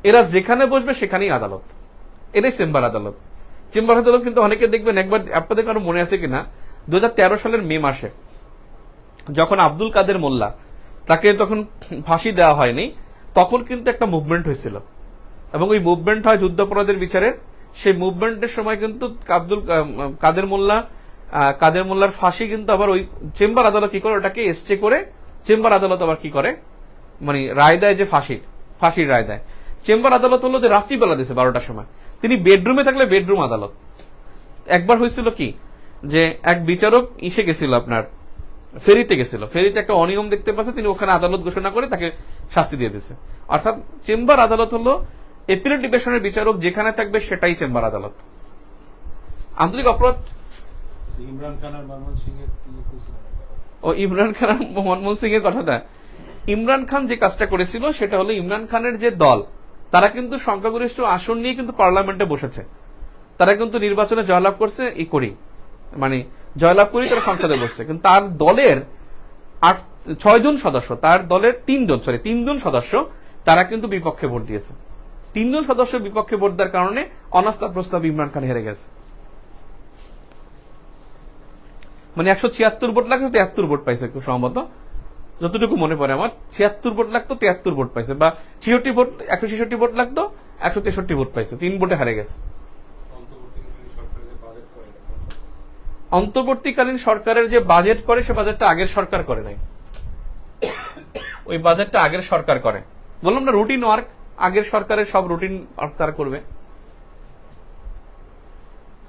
এরা যেখানে বসবে সেখানেই আদালত, এটাই চেম্বার আদালত। চেম্বার আদালত কিন্তু অনেকে দেখবেন, একবার আপনাদের কারো মনে আছে কিনা, 2013 সালের মে মাসে যখন আব্দুল কাদের মোল্লা, তাকে তখন ফাঁসি দেওয়া হয়নি, তখন কিন্তু একটা মুভমেন্ট হয়েছিল, এবং ওই মুভমেন্ট হয় যুদ্ধাপরাধের বিচারের। সেই মুভমেন্টের সময় কিন্তু আব্দুল কাদের মোল্লা কাদের মোল্লার ফাঁসি কিন্তু আবার ওই চেম্বার আদালত কি করে ওটাকে স্টে করে চেম্বার আদালত আবার কি করে মানে রায় দেয় যে ফাঁসির রায় দেয়। চেম্বার আদালত হলো যে রাত্রিবেলা দিয়েছে 12টার সময়, তিনি বেডরুমে থাকলে বেডরুম আদালত। একবার হয়েছিল কি যে এক বিচারক ইসে গেছিল আপনার ফেরিতে গেছিল, ফেরিতে একটা অনিয়ম দেখতে পাচ্ছে, তিনি ওখানে আদালত ঘোষণা করে তাকে শাস্তি দিয়ে দিচ্ছে। অর্থাৎ চেম্বার আদালত হলো এপিলেট ডিভিশনের বিচারক যেখানে থাকবে সেটাই চেম্বার আদালত। আন্তরিক অপরাধ ইমরান খান আর মনমোহন সিং এর কি কইছিল? ও ইমরান খান আর মনমোহন সিং এর কথাটা, ইমরান খান যে কাজটা করেছিল সেটা হলো ইমরান খানের যে দল তারা কিন্তু সংখ্যাগরিষ্ঠ আসন নিয়ে কিন্তু পার্লামেন্টে বসেছে, তারা কিন্তু নির্বাচনে জয়লাভ করছে মানে জয়লাভ করেই তারা সংসদে বসছে, কিন্তু তার দলের 6 জন সদস্য, তার দলের 3জন সদস্য তারা কিন্তু বিপক্ষে ভোট দিয়েছে। 3জন সদস্য বিপক্ষে ভোট দেওয়ার কারণে অনাস্থা প্রস্তাব ইমরান খান হেরে গেছে। মানে 176 ভোট লাগতো 73 ভোট পাইছে খুব সম্ভবত, যতটুকু মনে পড়ে আমার 76 ভোট লাগতো 73 ভোট পাইছে, বা 66 ভোট 166 ভোট লাগতো 163 ভোট পাইছে, 3 ভোটে হারে গেছে। অন্তর্বর্তীকালীন সরকারের যে বাজেট করে সে বাজেটটা আগের সরকার করে নাই, ওই বাজেটটা আগের সরকার করে। বললাম না রুটিন ওয়ার্ক, আগের সরকারের সব রুটিন ওয়ার্ক তারা করবে।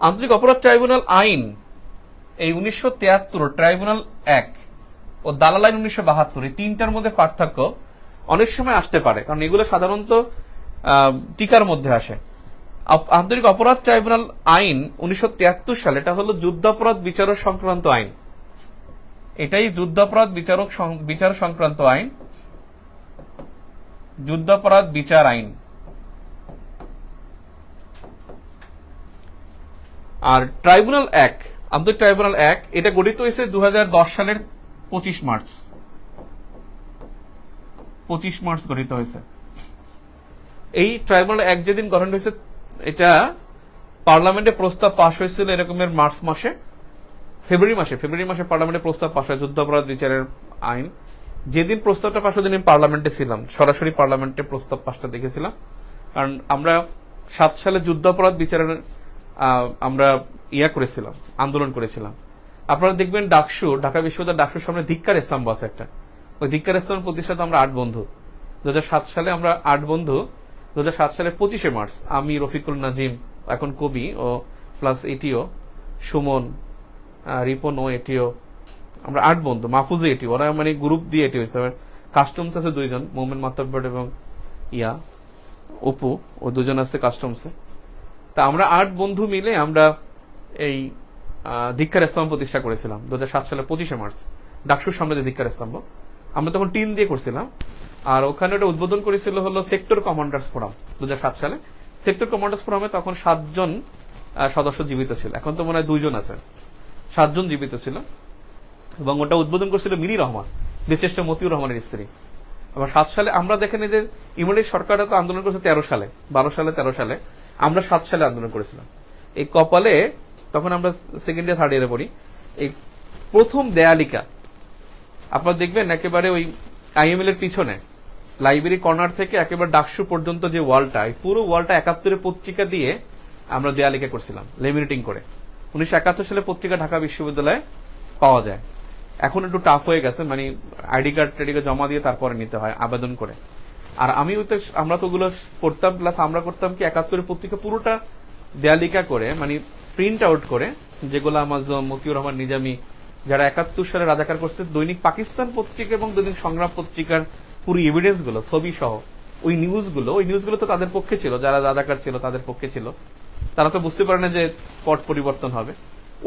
আন্তর্জাতিক অপরাধ ট্রাইব্যুনাল আইন এই 1973, ট্রাইব্যুনাল 1 ও দালাল আইন 1972, এই তিনটার মধ্যে পার্থক্য অনেক সময় আসতে পারে, কারণ এগুলো সাধারণত টিকার মধ্যে আসে। আন্তর্জাতিক অপরাধ ট্রাইব্যুনাল আইন 1973 সালে, এটা হলো যুদ্ধাপরাধ বিচারক সংক্রান্ত আইন, এটাই যুদ্ধাপরাধ বিচার সংক্রান্ত আইন, যুদ্ধাপরাধ বিচার আইন। আর ট্রাইব্যুনাল 1, আন্তর্জাতিক ট্রাইব্যুনাল 1, এটা গঠিত হয়েছে 2010 সালের 25 মার্চ গঠিত হয়েছে। এই ট্রাইব্যুনাল 1 যেদিন গঠন হয়েছে, এটা পার্লামেন্টে প্রস্তাব পাশ হয়েছিল এরকমের ফেব্রুয়ারি মাসে পার্লামেন্টে প্রস্তাব পাশ হয় যুদ্ধাপরাধ বিচারের আইন। যেদিন প্রস্তাবটা পাশ হয় দিন পার্লামেন্টে ছিলাম, সরাসরি পার্লামেন্টে প্রস্তাব পাশটা দেখেছিলাম, কারণ আমরা 7 সালে যুদ্ধাপরাধ বিচারের আমরা করেছিলাম, আন্দোলন করেছিলাম। আপনারা দেখবেন ঢাকা বিশ্ববিদ্যালয় ডাকসুর সামনে ধিক্কার স্তম্ভ আছে একটা, ওই ধিক্কার স্তম্ভ প্রতিষ্ঠাতা আমরা 8 বন্ধু। 2007 সালে আমরা 8 বন্ধু 2007 সালের 25শে মার্চ আমি, রফিকুল নাজিম এখন কবি ও প্লাস এটিও, সুমন, রিপন ও এটিও, আমরা 8 বন্ধু, মাহফুজে এটিও, ওরা মানে গ্রুপ দিয়ে এটি হয়েছে। কাস্টমস আছে 2 জন, মোমেন মাতাব্বর এবং অপু, ও 2 জন আছে কাস্টমসে। তা আমরা 8 বন্ধু মিলে আমরা এই ধিক্কার স্তম্ভ প্রতিষ্ঠা করেছিলাম 2007 সালের 25শে মার্চ, ডাকসুর সামনে যে ধিক্কার স্তম্ভ, আমরা তখন টিন দিয়ে করছিলাম। আর ওখানে ওটা উদ্বোধন করেছিল হলো সেক্টর কমান্ডার্স ফোরাম 2007 সালে। সেক্টর কমান্ডার্স ফোরামে তখন 7 জন সদস্য জীবিত ছিল, এখন তো মনে হয় 2 জন আছে, 7 জন জীবিত ছিল। এবং ওটা উদ্বোধন করেছিল মিনি রহমান, বিশিষ্ট মতিউর রহমানের স্ত্রী। আবার 7 সালে আমরা দেখেন এদের ইমরান সরকারটা তো আন্দোলন করেছে 13 সালে, 13 সালে, আমরা 7 সালে আন্দোলন করেছিলাম। এই কপালে তখন আমরা সেকেন্ড ইয়ার থার্ড ইয়ারে পড়ি, এই প্রথম দেয়ালিকা আপনারা দেখবেন একেবারে ওই আইএমএল এর পিছনে লাইব্রেরি কর্নার থেকে একেবারে ডাকসু পর্যন্ত যে ওয়ালটা, এই পুরো ওয়ালটা 71 পত্রিকা দিয়ে আমরা দেয়ালিকা করছিলাম লেমিনেটিং করে। 1971 সালে পত্রিকা ঢাকা বিশ্ববিদ্যালয়ে পাওয়া যায়, এখন একটু টাফ হয়ে গেছে, মানে আইডি কার্ড জমা দিয়ে তারপরে নিতে হয় আবেদন করে। আর আমরা তো ওগুলো পড়তাম, প্লাস আমরা করতাম কি 71 পত্রিকা পুরোটা দেয়ালিকা করে, মানে প্রিন্ট আউট করে, যেগুলো আমাজন, মতিউর রহমান নিজামী যারা 71 সালে রাজাকার করছে, দৈনিক পাকিস্তান পত্রিকা এবং দৈনিক সংগ্রাম পত্রিকার পুরো এভিডেন্স গুলো, ছবি সহ ওই নিউজগুলো তো তাদের পক্ষে ছিল, যারা রাজাকার ছিল তাদের পক্ষে ছিল, তারা তো বুঝতে পারে না যে পট পরিবর্তন হবে।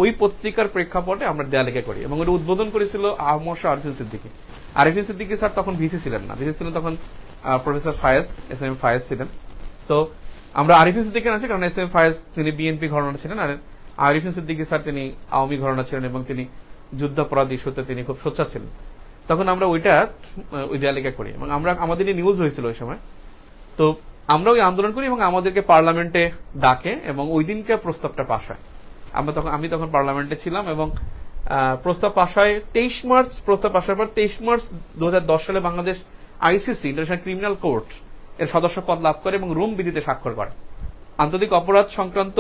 ওই পত্রিকার প্রেক্ষাপটে আমরা দেয়ালিকা করি, এবং ওটা উদ্বোধন করেছিল আহমদ শাহ আরিফিন সিদ্দিকী। আরিফিন সিদ্দিকী স্যার তখন ভিসি ছিলেন না, ভিসি ছিলেন তখন প্রফেসর ফায়েজ, এস.এম. ফায়েজ ছিলেন। তো আমরা আরিফিন সিদ্দিকী আছি কারণ এস.এম. ফায়েজ তিনি বিএনপি ঘরানা ছিলেন, আর আরিফিন সিদ্দিকী স্যার তিনি আওয়ামী ঘরানা ছিলেন, এবং তিনি যুদ্ধাপরাধ ইস্যুতে তিনি খুব সোচ্চার ছিলেন। তখন আমরা ওই দেয়ালিকা করি, এবং আমাদের নিউজ হয়েছিল ওই সময়। তো আমরা ওই আন্দোলন করি এবং আমাদেরকে পার্লামেন্টে ডাকে, এবং ওই দিনকে প্রস্তাবটা পাশ হয়। আমি তখন পার্লামেন্টে ছিলাম, এবং প্রস্তাব পাশ হয় 23 মার্চ। প্রস্তাব পাশ হওয়ার পর 23 মার্চ 2010 সালে Bangladesh ICC, international criminal court এর সদস্য পদ লাভ করে এবং রোম বিধিতে স্বাক্ষর করে। আন্তর্জাতিক অপরাধ সংক্রান্ত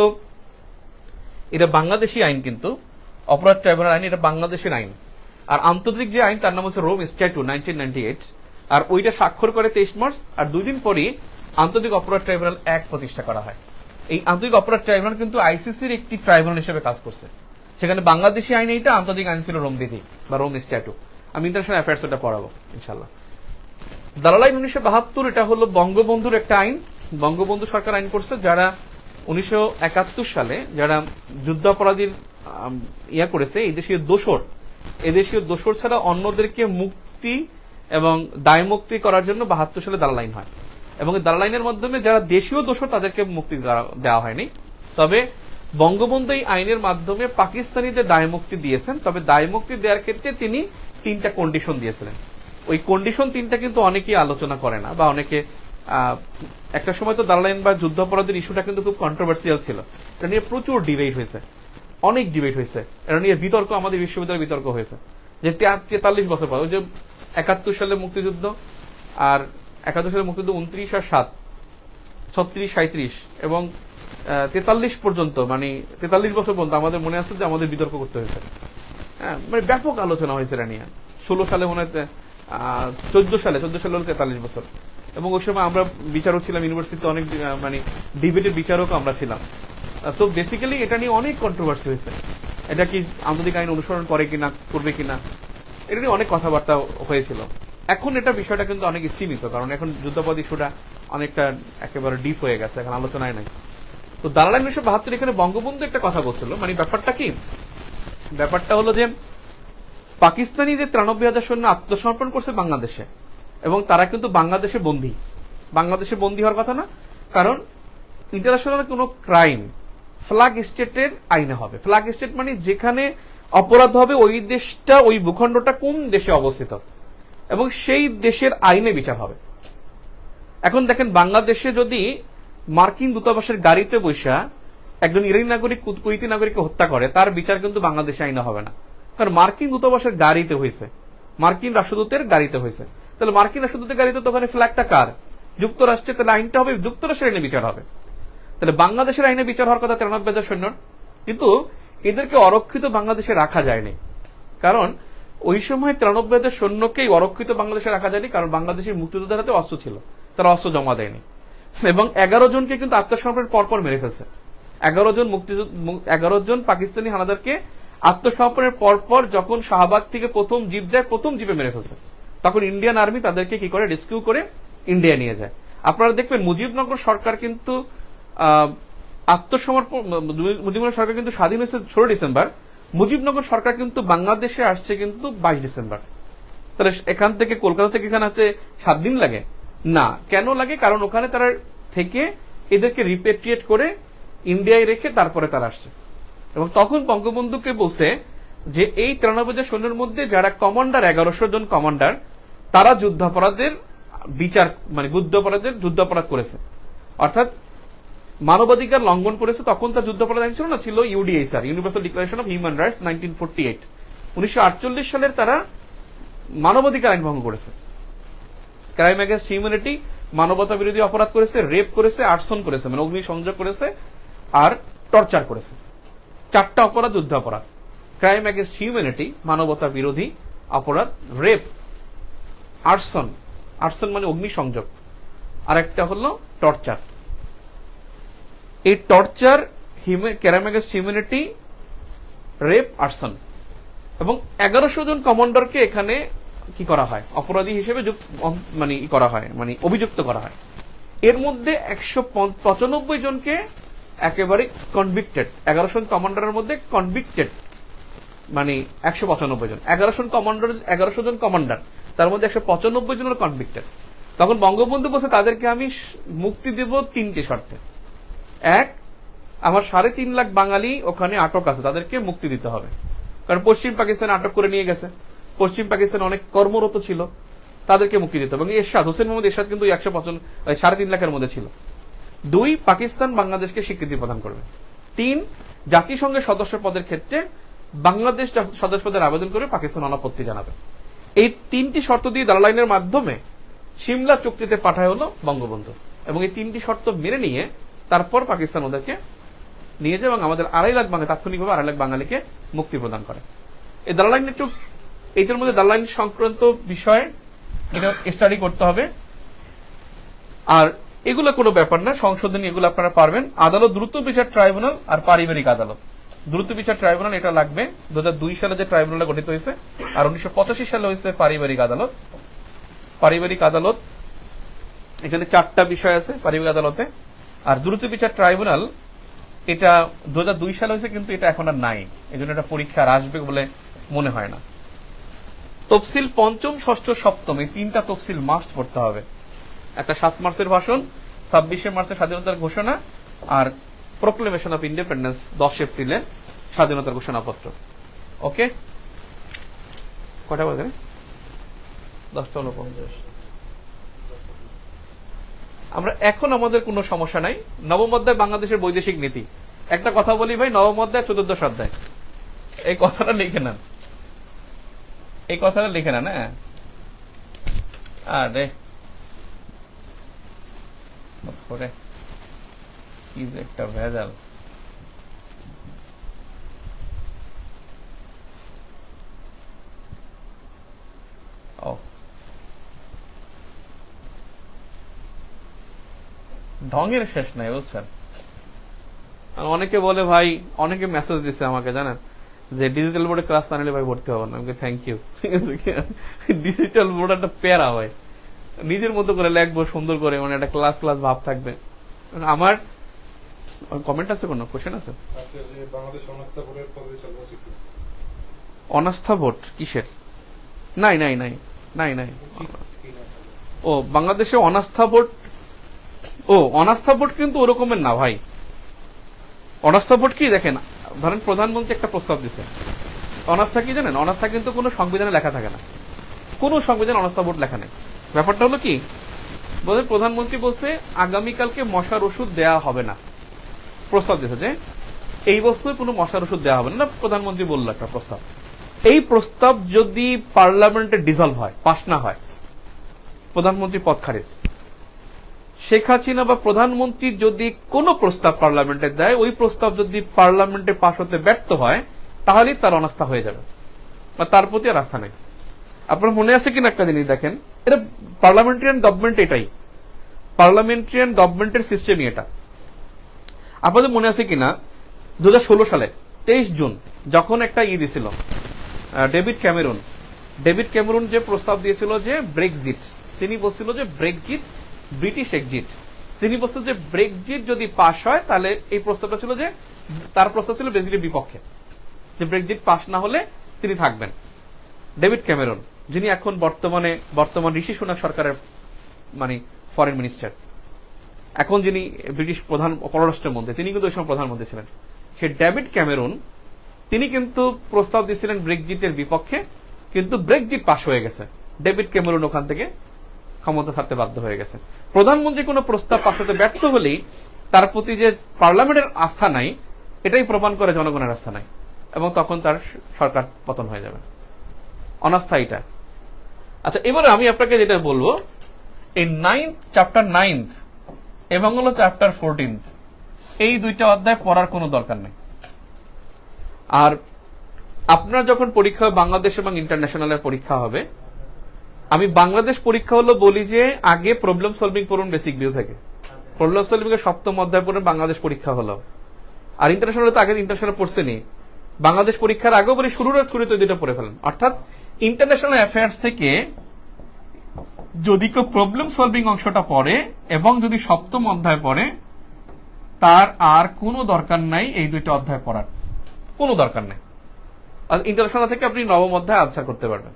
এটা বাংলাদেশি আইন, কিন্তু অপরাধ ট্রাইব্যুনাল আইন, এটা বাংলাদেশের আইন। আর আন্তর্জাতিক যে আইন তার নাম হচ্ছে রোম স্ট্যাটুট 1998, আর ওইটা স্বাক্ষর করে 23 মার্চ, আর 2 দিন পরই আন্তর্জাতিক অপরাধ ট্রাইব্যুনাল অ্যাক্ট প্রতিষ্ঠা করা হয়। এই আন্তর্জাতিক অপরাধ ট্রাইব্যুনাল কিন্তু আইসিসির একটি ট্রাইব্যুনাল হিসেবে কাজ করছে। সেখানে বাংলাদেশি আইন এইটা, আন্তর্জাতিক আইন ছিল রোম বিধি বা রোম স্ট্যাটুট। আমি ইন্টারন্যাশনাল অ্যাফেয়ার্স ওটা পড়াবো ইনশাল্লাহ। দালাল আইন 1972, এটা হলো বঙ্গবন্ধুর একটা আইন, বঙ্গবন্ধু সরকার আইন করছে, যারা 1971 সালে যারা যুদ্ধাপরাধীর ইয়া করেছে, এদেশীয় দোসর ছাড়া অন্যদেরকে মুক্তি এবং দায় মুক্তি করার জন্য 72 সালে দালাল আইন হয়। এবং দালাল আইনের মাধ্যমে যারা দেশীয় দোসর তাদেরকে মুক্তি দেওয়া হয়নি। তবে বঙ্গবন্ধু এই আইনের মাধ্যমে পাকিস্তানিদের দায় মুক্তি দিয়েছেন। তবে দায় মুক্তি দেওয়ার ক্ষেত্রে তিনি 3টা কন্ডিশন দিয়েছিলেন। ওই কন্ডিশন 3টা কিন্তু অনেকেই আলোচনা করে না, বা অনেকে একটা সময় তো দালাল আইন বা যুদ্ধাপরাধের ইস্যুটা কিন্তু খুব কন্ট্রোভার্সিয়াল ছিল। এটা নিয়ে প্রচুর ডিবেট হয়েছে, অনেক ডিবেট হয়েছে, এটা নিয়ে বিতর্ক আমাদের বিশ্ববিদ্যালয়ে বিতর্ক হয়েছে যে 43 বছর পর, ওই যে 71 সালে মুক্তিযুদ্ধ, আর 71 সালে মুক্তিযুদ্ধ 29 আর 7, 36, 37 এবং 43 পর্যন্ত, মানে 43 বছর পর্যন্ত আমাদের মনে আছে যে আমাদের বিতর্ক করতে হয়েছে। হ্যাঁ, মানে ব্যাপক আলোচনা হয়েছে এটা নিয়ে। 16 সালে মনে হয় 14 সালে হলো 43 বছর। এবং ওই সময় আমরা বিচারক ছিলাম ইউনিভার্সিটিতে, অনেক মানে ডিবেটের বিচারক আমরা ছিলাম। তো বেসিক্যালি এটা নিয়ে অনেক কন্ট্রোভার্সি হয়েছে, এটা কি আন্তর্জাতিক আইন অনুসরণ করে কিনা, করবে কিনা, এটা নিয়ে অনেক কথাবার্তা হয়েছিল। এখন এটা বিষয়টা কিন্তু অনেক সীমিত, কারণ এখন যুদ্ধাপরাধ ইস্যুটা অনেকটা একেবারে ডিপ হয়ে গেছে, এখন আলোচনায় নাই। তো দালাল আইন 1972 এখানে বঙ্গবন্ধু একটা কথা বলছিল, মানে ব্যাপারটা কি, ব্যাপারটা হলো যে পাকিস্তানি যে 93,000 সৈন্য আত্মসমর্পণ করছে বাংলাদেশে, এবং তারা কিন্তু বাংলাদেশে বন্দী হওয়ার কথা না, কারণ ইন্টারন্যাশনাল কোন ক্রাইম ফ্ল্যাগ স্টেটের আইনে হবে। ফ্ল্যাগ স্টেট মানে যেখানে অপরাধ হবে ওই দেশটা, ওই ভূখণ্ডটা কোন দেশে অবস্থিত, এবং সেই দেশের আইনে বিচার হবে। এখন দেখেন, বাংলাদেশে যদি মার্কিন দূতাবাসের গাড়িতে বসা একজন ইরানি নাগরিক কুয়েতি নাগরিককে হত্যা করে, তার বিচার কিন্তু বাংলাদেশে আইনে হবে না, কারণ মার্কিন দূতাবাসের গাড়িতে হয়েছে, মার্কিন রাষ্ট্রদূতের গাড়িতে হয়েছে। তাহলে মার্কিন রাষ্ট্রদূতের গাড়িতে তো ওখানে ফ্ল্যাগটা কার? যুক্তরাষ্ট্রের, তাহলে আইনটা হবে যুক্তরাষ্ট্রের আইনে বিচার হবে। তাহলে বাংলাদেশের আইনে বিচার হওয়ার কথা 93,000 সৈন্য, কিন্তু এদেরকে অরক্ষিত বাংলাদেশে রাখা যায়নি, কারণ ওই সময় 93,000 সৈন্যকেই অরক্ষিত বাংলাদেশে রাখা যায়নি, কারণ বাংলাদেশের মুক্তিযোদ্ধার হাতে অস্ত্র ছিল, তারা অস্ত্র জমা দেয়নি। এবং 11 জনকে কিন্তু আত্মসমর্পণের পরপর মেরে ফেলছে। 11 জন পাকিস্তানি হানাদারকে আত্মসমর্পণের পরপর যখন শাহবাগ থেকে প্রথম জিপ যায়, প্রথম জিপে মেরে ফেলছে। তখন ইন্ডিয়ান আর্মি তাদেরকে কি করে, রেস্কিউ করে ইন্ডিয়া নিয়ে যায়। আপনারা দেখবেন মুজিবনগর সরকার কিন্তু মুজিবনগর সরকার কিন্তু স্বাধীন হয়েছে 16 ডিসেম্বর, মুজিবনগর সরকার কিন্তু বাংলাদেশে আসছে কিন্তু 22 ডিসেম্বর। তাহলে এখান থেকে, কলকাতা থেকে এখানে 7 দিন লাগে না। কেন লাগে? কারণ ওখানে তারা থেকে এদেরকে রিপেট্রিয়েট করে ইন্ডিয়ায় রেখে তারপরে তারা আসছে। এবং তখন বঙ্গবন্ধুকে বলছে যে এই 93,000 সৈন্যের মধ্যে যারা কমান্ডার, 1100 জন কমান্ডার, তারা যুদ্ধাপরাধের বিচার, মানে যুদ্ধাপরাধ করেছে, অর্থাৎ মানবাধিকার লঙ্ঘন করেছে। তখন তার যুদ্ধাপরাধ আইন ছিল না, ছিল UDHR, universal declaration of human rights 1948। 1948 সালের তারা মানবাধিকার আইন ভঙ্গ করেছে, ক্রাইম এগেইনস্ট হিউম্যানিটি, মানবতা বিরোধী অপরাধ করেছে, রেপ করেছে, আর্সন করেছে, মানে অগ্নিসংযোগ করেছে, আর টর্চার করেছে। 4টা অপরাধ, যুদ্ধাপরাধ, ক্রাইম এগেইনস্ট হিউম্যানিটি, মানবতা বিরোধী অপরাধ, রেপ, আর্সন মানে অগ্নিসংযোগ, আর একটা হলো টর্চার। এই torture, crime against humanity, rape, arson, এবং 1100 জন কমান্ডারকে এখানে কি করা হয়, অপরাধী হিসেবে মানে করা হয়, মানে অভিযুক্ত করা হয়। এর মধ্যে 195 জনকে একেবারে কনভিক্টেড, 1100 জন কমান্ডারের মধ্যে কনভিক্টেড মানে 195 জন, 1100 জন কমান্ডার, তার মধ্যে 195 জনের কনভিক্টেড। তখন বঙ্গবন্ধু বলছে তাদেরকে আমি মুক্তি দেব 3টে শর্তে। এক, আমার 3.5 লাখ বাঙালি ওখানে আটক আছে, তাদেরকে মুক্তি দিতে হবে, কারণ পশ্চিম পাকিস্তানে আটক করে নিয়ে গেছে, পশ্চিম পাকিস্তানে অনেক কর্মরত ছিল, তাদেরকে মুক্তি দিতে হবে। এবং এরশাদ, হোসেন মোহাম্মদ এরশাদ কিন্তু 3.5 লাখের মধ্যে ছিল। 2, পাকিস্তান বাংলাদেশকে স্বীকৃতি প্রদান করবে। 3, জাতিসংঘের সদস্য পদের ক্ষেত্রে বাংলাদেশ সদস্য পদের আবেদন করে পাকিস্তান অনাপত্তি জানাবে। এই 3টি শর্ত দিয়ে দালাল আইনের মাধ্যমে সিমলা চুক্তিতে পাঠায় হলো বঙ্গবন্ধু, এবং এই 3টি শর্ত মেনে নিয়ে তারপর পাকিস্তান ওদেরকে নিয়ে যায় এবং আমাদের 2.5 লাখ বাঙালি তাৎক্ষণিকভাবে 2.5 লাখ বাঙালিকে মুক্তি প্রদান করে। এই দালাল আইন একটু এইটার মধ্যে দালাল আইন সংক্রান্ত বিষয়ে এটা স্টাডি করতে হবে। আর এগুলো কোনো ব্যাপার না, সংশোধনী এগুলো আপনারা পারবেন। আদালত দ্রুত বিচার ট্রাইব্যুনাল আর পারিবারিক আদালত। দ্রুত বিচার ট্রাইব্যুনাল এটা লাগবে, 2002 সালে যে ট্রাইব্যুনালটা গঠিত হয়েছে, আর 1985 সালে হয়েছে পারিবারিক আদালত। পারিবারিক আদালত এখানে 4টা বিষয় আছে পারিবারিক আদালতে। আর দ্রুত বিচার ট্রাইব্যুনাল এটা 2002 সালে হয়েছে, কিন্তু এটা এখন আর নাই, এই জন্য এটা পরীক্ষা আর আসবে বলে মনে হয় না। তফসিল 5ম, 6ষ্ঠ, 7ম এই 3টা তফসিল মাস্ট পড়তে হবে। একটা 7 মার্চের ভাষণ, 26শে মার্চের স্বাধীনতার ঘোষণা, আর প্রোক্লেমেশন অফ ইন্ডিপেন্ডেন্স 10 এপ্রিলের স্বাধীনতার ঘোষণাপত্র। ওকে, কটা বাজে? 10:49। আমরা এখন আমাদের কোনো সমস্যা নাই। নবম অধ্যায় বাংলাদেশের বৈদেশিক নীতি। একটা কথা বলি ভাই, নবম অধ্যায় 14দশ অধ্যায়, এই কথাটা লিখে নেন, এই কথাটা লিখে নেন। হ্যাঁ, আরে পরে কি যে একটা ভেজাল। ও ঢঙের শেষ নাই বুঝছেন। অনেকে বলে ভাই, অনেকে মেসেজ দিচ্ছে আমাকে জানেন যে ডিজিটাল বোর্ডে ক্লাস না নিলে ভাই ভর্তি হবো না। Thank you. ঠিক আছে, ডিজিটাল বোর্ড একটা প্যারা হয়, নিজের মতো করে লেখবো সুন্দর করে, মানে একটা ক্লাস ক্লাস ভাব থাকবে। আমার কমেন্ট আছে, কোনো কোশ্চেন আছে? অনাস্থা ভোট কিসের? নাই নাই নাই নাই নাই ও বাংলাদেশে অনাস্থা ভোট, ও অনাস্থা ভোট কিন্তু ওরকমের না ভাই। অনাস্থা ভোট কি দেখেন, ধরেন প্রধানমন্ত্রী একটা প্রস্তাব দিচ্ছে, অনাস্থা কি জানেন? অনাস্থা কিন্তু কোনো সংবিধানে লেখা থাকে না, কোনো সংবিধানে অনাস্থা ভোট লেখা নেই। ব্যাপারটা হলো কি, বলেন প্রধানমন্ত্রী বলছে আগামীকালকে মশার ওষুধ দেয়া হবে না, প্রস্তাব দিয়েছে যে এই বছর কোনো মশার ওষুধ দেওয়া হবে না, প্রধানমন্ত্রী বলল একটা প্রস্তাব। এই প্রস্তাব যদি পার্লামেন্টে ডিসলভ হয়, পাশ না হয়, প্রধানমন্ত্রী পদ খারিজ। শেখ হাসিনা বা প্রধানমন্ত্রী যদি কোনো প্রস্তাব পার্লামেন্টে দেয়, ওই প্রস্তাব যদি পার্লামেন্টে পাশ হতে ব্যর্থ হয়, তাহলেই তার অনাস্থা হয়ে যাবে, বা তার প্রতি আর আস্থা নেই। আপনার মনে আছে কিনা একটা জিনিস দেখেন, এটা পার্লামেন্টারিয়ান গভর্নমেন্ট, এটাই পার্লামেন্টারিয়ান গভর্নমেন্টের সিস্টেমই এটা। আপনাদের মনে আছে কিনা 2016 সালে 23 জুন যখন একটা দিছিল ডেভিড ক্যামেরুন যে প্রস্তাব দিয়েছিল যে ব্রেক্সিট, তিনি বলছিল যে ব্রেক্সিট ব্রিটিশ এক্সিট। তিনি বলছেন যে ব্রেক্সিট যদি পাস হয়, তাহলে এই প্রস্তাবটা ছিল যে, তার প্রস্তাব ছিল ব্রেক্সিটের বিপক্ষে, যে ব্রেক্সিট পাস না হলে তিনি থাকবেন। ডেভিড ক্যামেরন, যিনি এখন বর্তমান ঋষি সুনাক সরকারের মানে ফরেন মিনিস্টার, এখন যিনি ব্রিটিশ প্রধান পররাষ্ট্রমন্ত্রী, তিনি কিন্তু ওই সময় প্রধানমন্ত্রী ছিলেন। সে ডেভিড ক্যামেরন, তিনি কিন্তু প্রস্তাব দিয়েছিলেন ব্রেক্সিটের বিপক্ষে, কিন্তু ব্রেক্সিট পাস হয়ে গেছে, ডেভিড ক্যামেরন ওখান থেকে ক্ষমতা ছাড়তে বাধ্য হয়ে গেছে। প্রধানমন্ত্রী কোনো প্রস্তাব পাস হতে ব্যর্থ হলেই তার প্রতি যে পার্লামেন্টের আস্থা নাই, এটাই প্রমাণ করে জনগণের আস্থা নাই, এবং তখন তার সরকার পতন হয়ে যাবে। অনাস্থা এটা। আচ্ছা, এবারে আমি আপনাকে যেটা বলবো, এই চ্যাপ্টার 9 এবং হলো চ্যাপ্টার 14, এই দুইটা অধ্যায় পড়ার কোনো দরকার নেই। আর আপনার যখন পরীক্ষা বাংলাদেশ এবং ইন্টারন্যাশনালের পরীক্ষা হবে, আমি বাংলাদেশ পরীক্ষা হলো বলি যে আগে প্রবলেম সলভিং পড়ুন বেসিক ভিউ থেকে, প্রবলেম সলভিং এর 7ম অধ্যায় পড়ুন, বাংলাদেশ পরীক্ষা হলো। আর ইন্টারন্যাশনাল তো আগে ইন্টারন্যাশনাল পড়ছেনি, বাংলাদেশ পরীক্ষার আগেও বলি শুরুর তো দুটো পড়ে ফেলেন। অর্থাৎ ইন্টারন্যাশনাল অ্যাফেয়ার্স থেকে যদি কেউ প্রবলেম সলভিং অংশটা পড়ে এবং যদি 7ম অধ্যায় পড়ে, তার আর কোনো দরকার নাই এই দুইটা অধ্যায় পড়ার, কোনো দরকার নেই। আর ইন্টারন্যাশনাল থেকে আপনি 9ম অধ্যায় আনসার করতে পারবেন।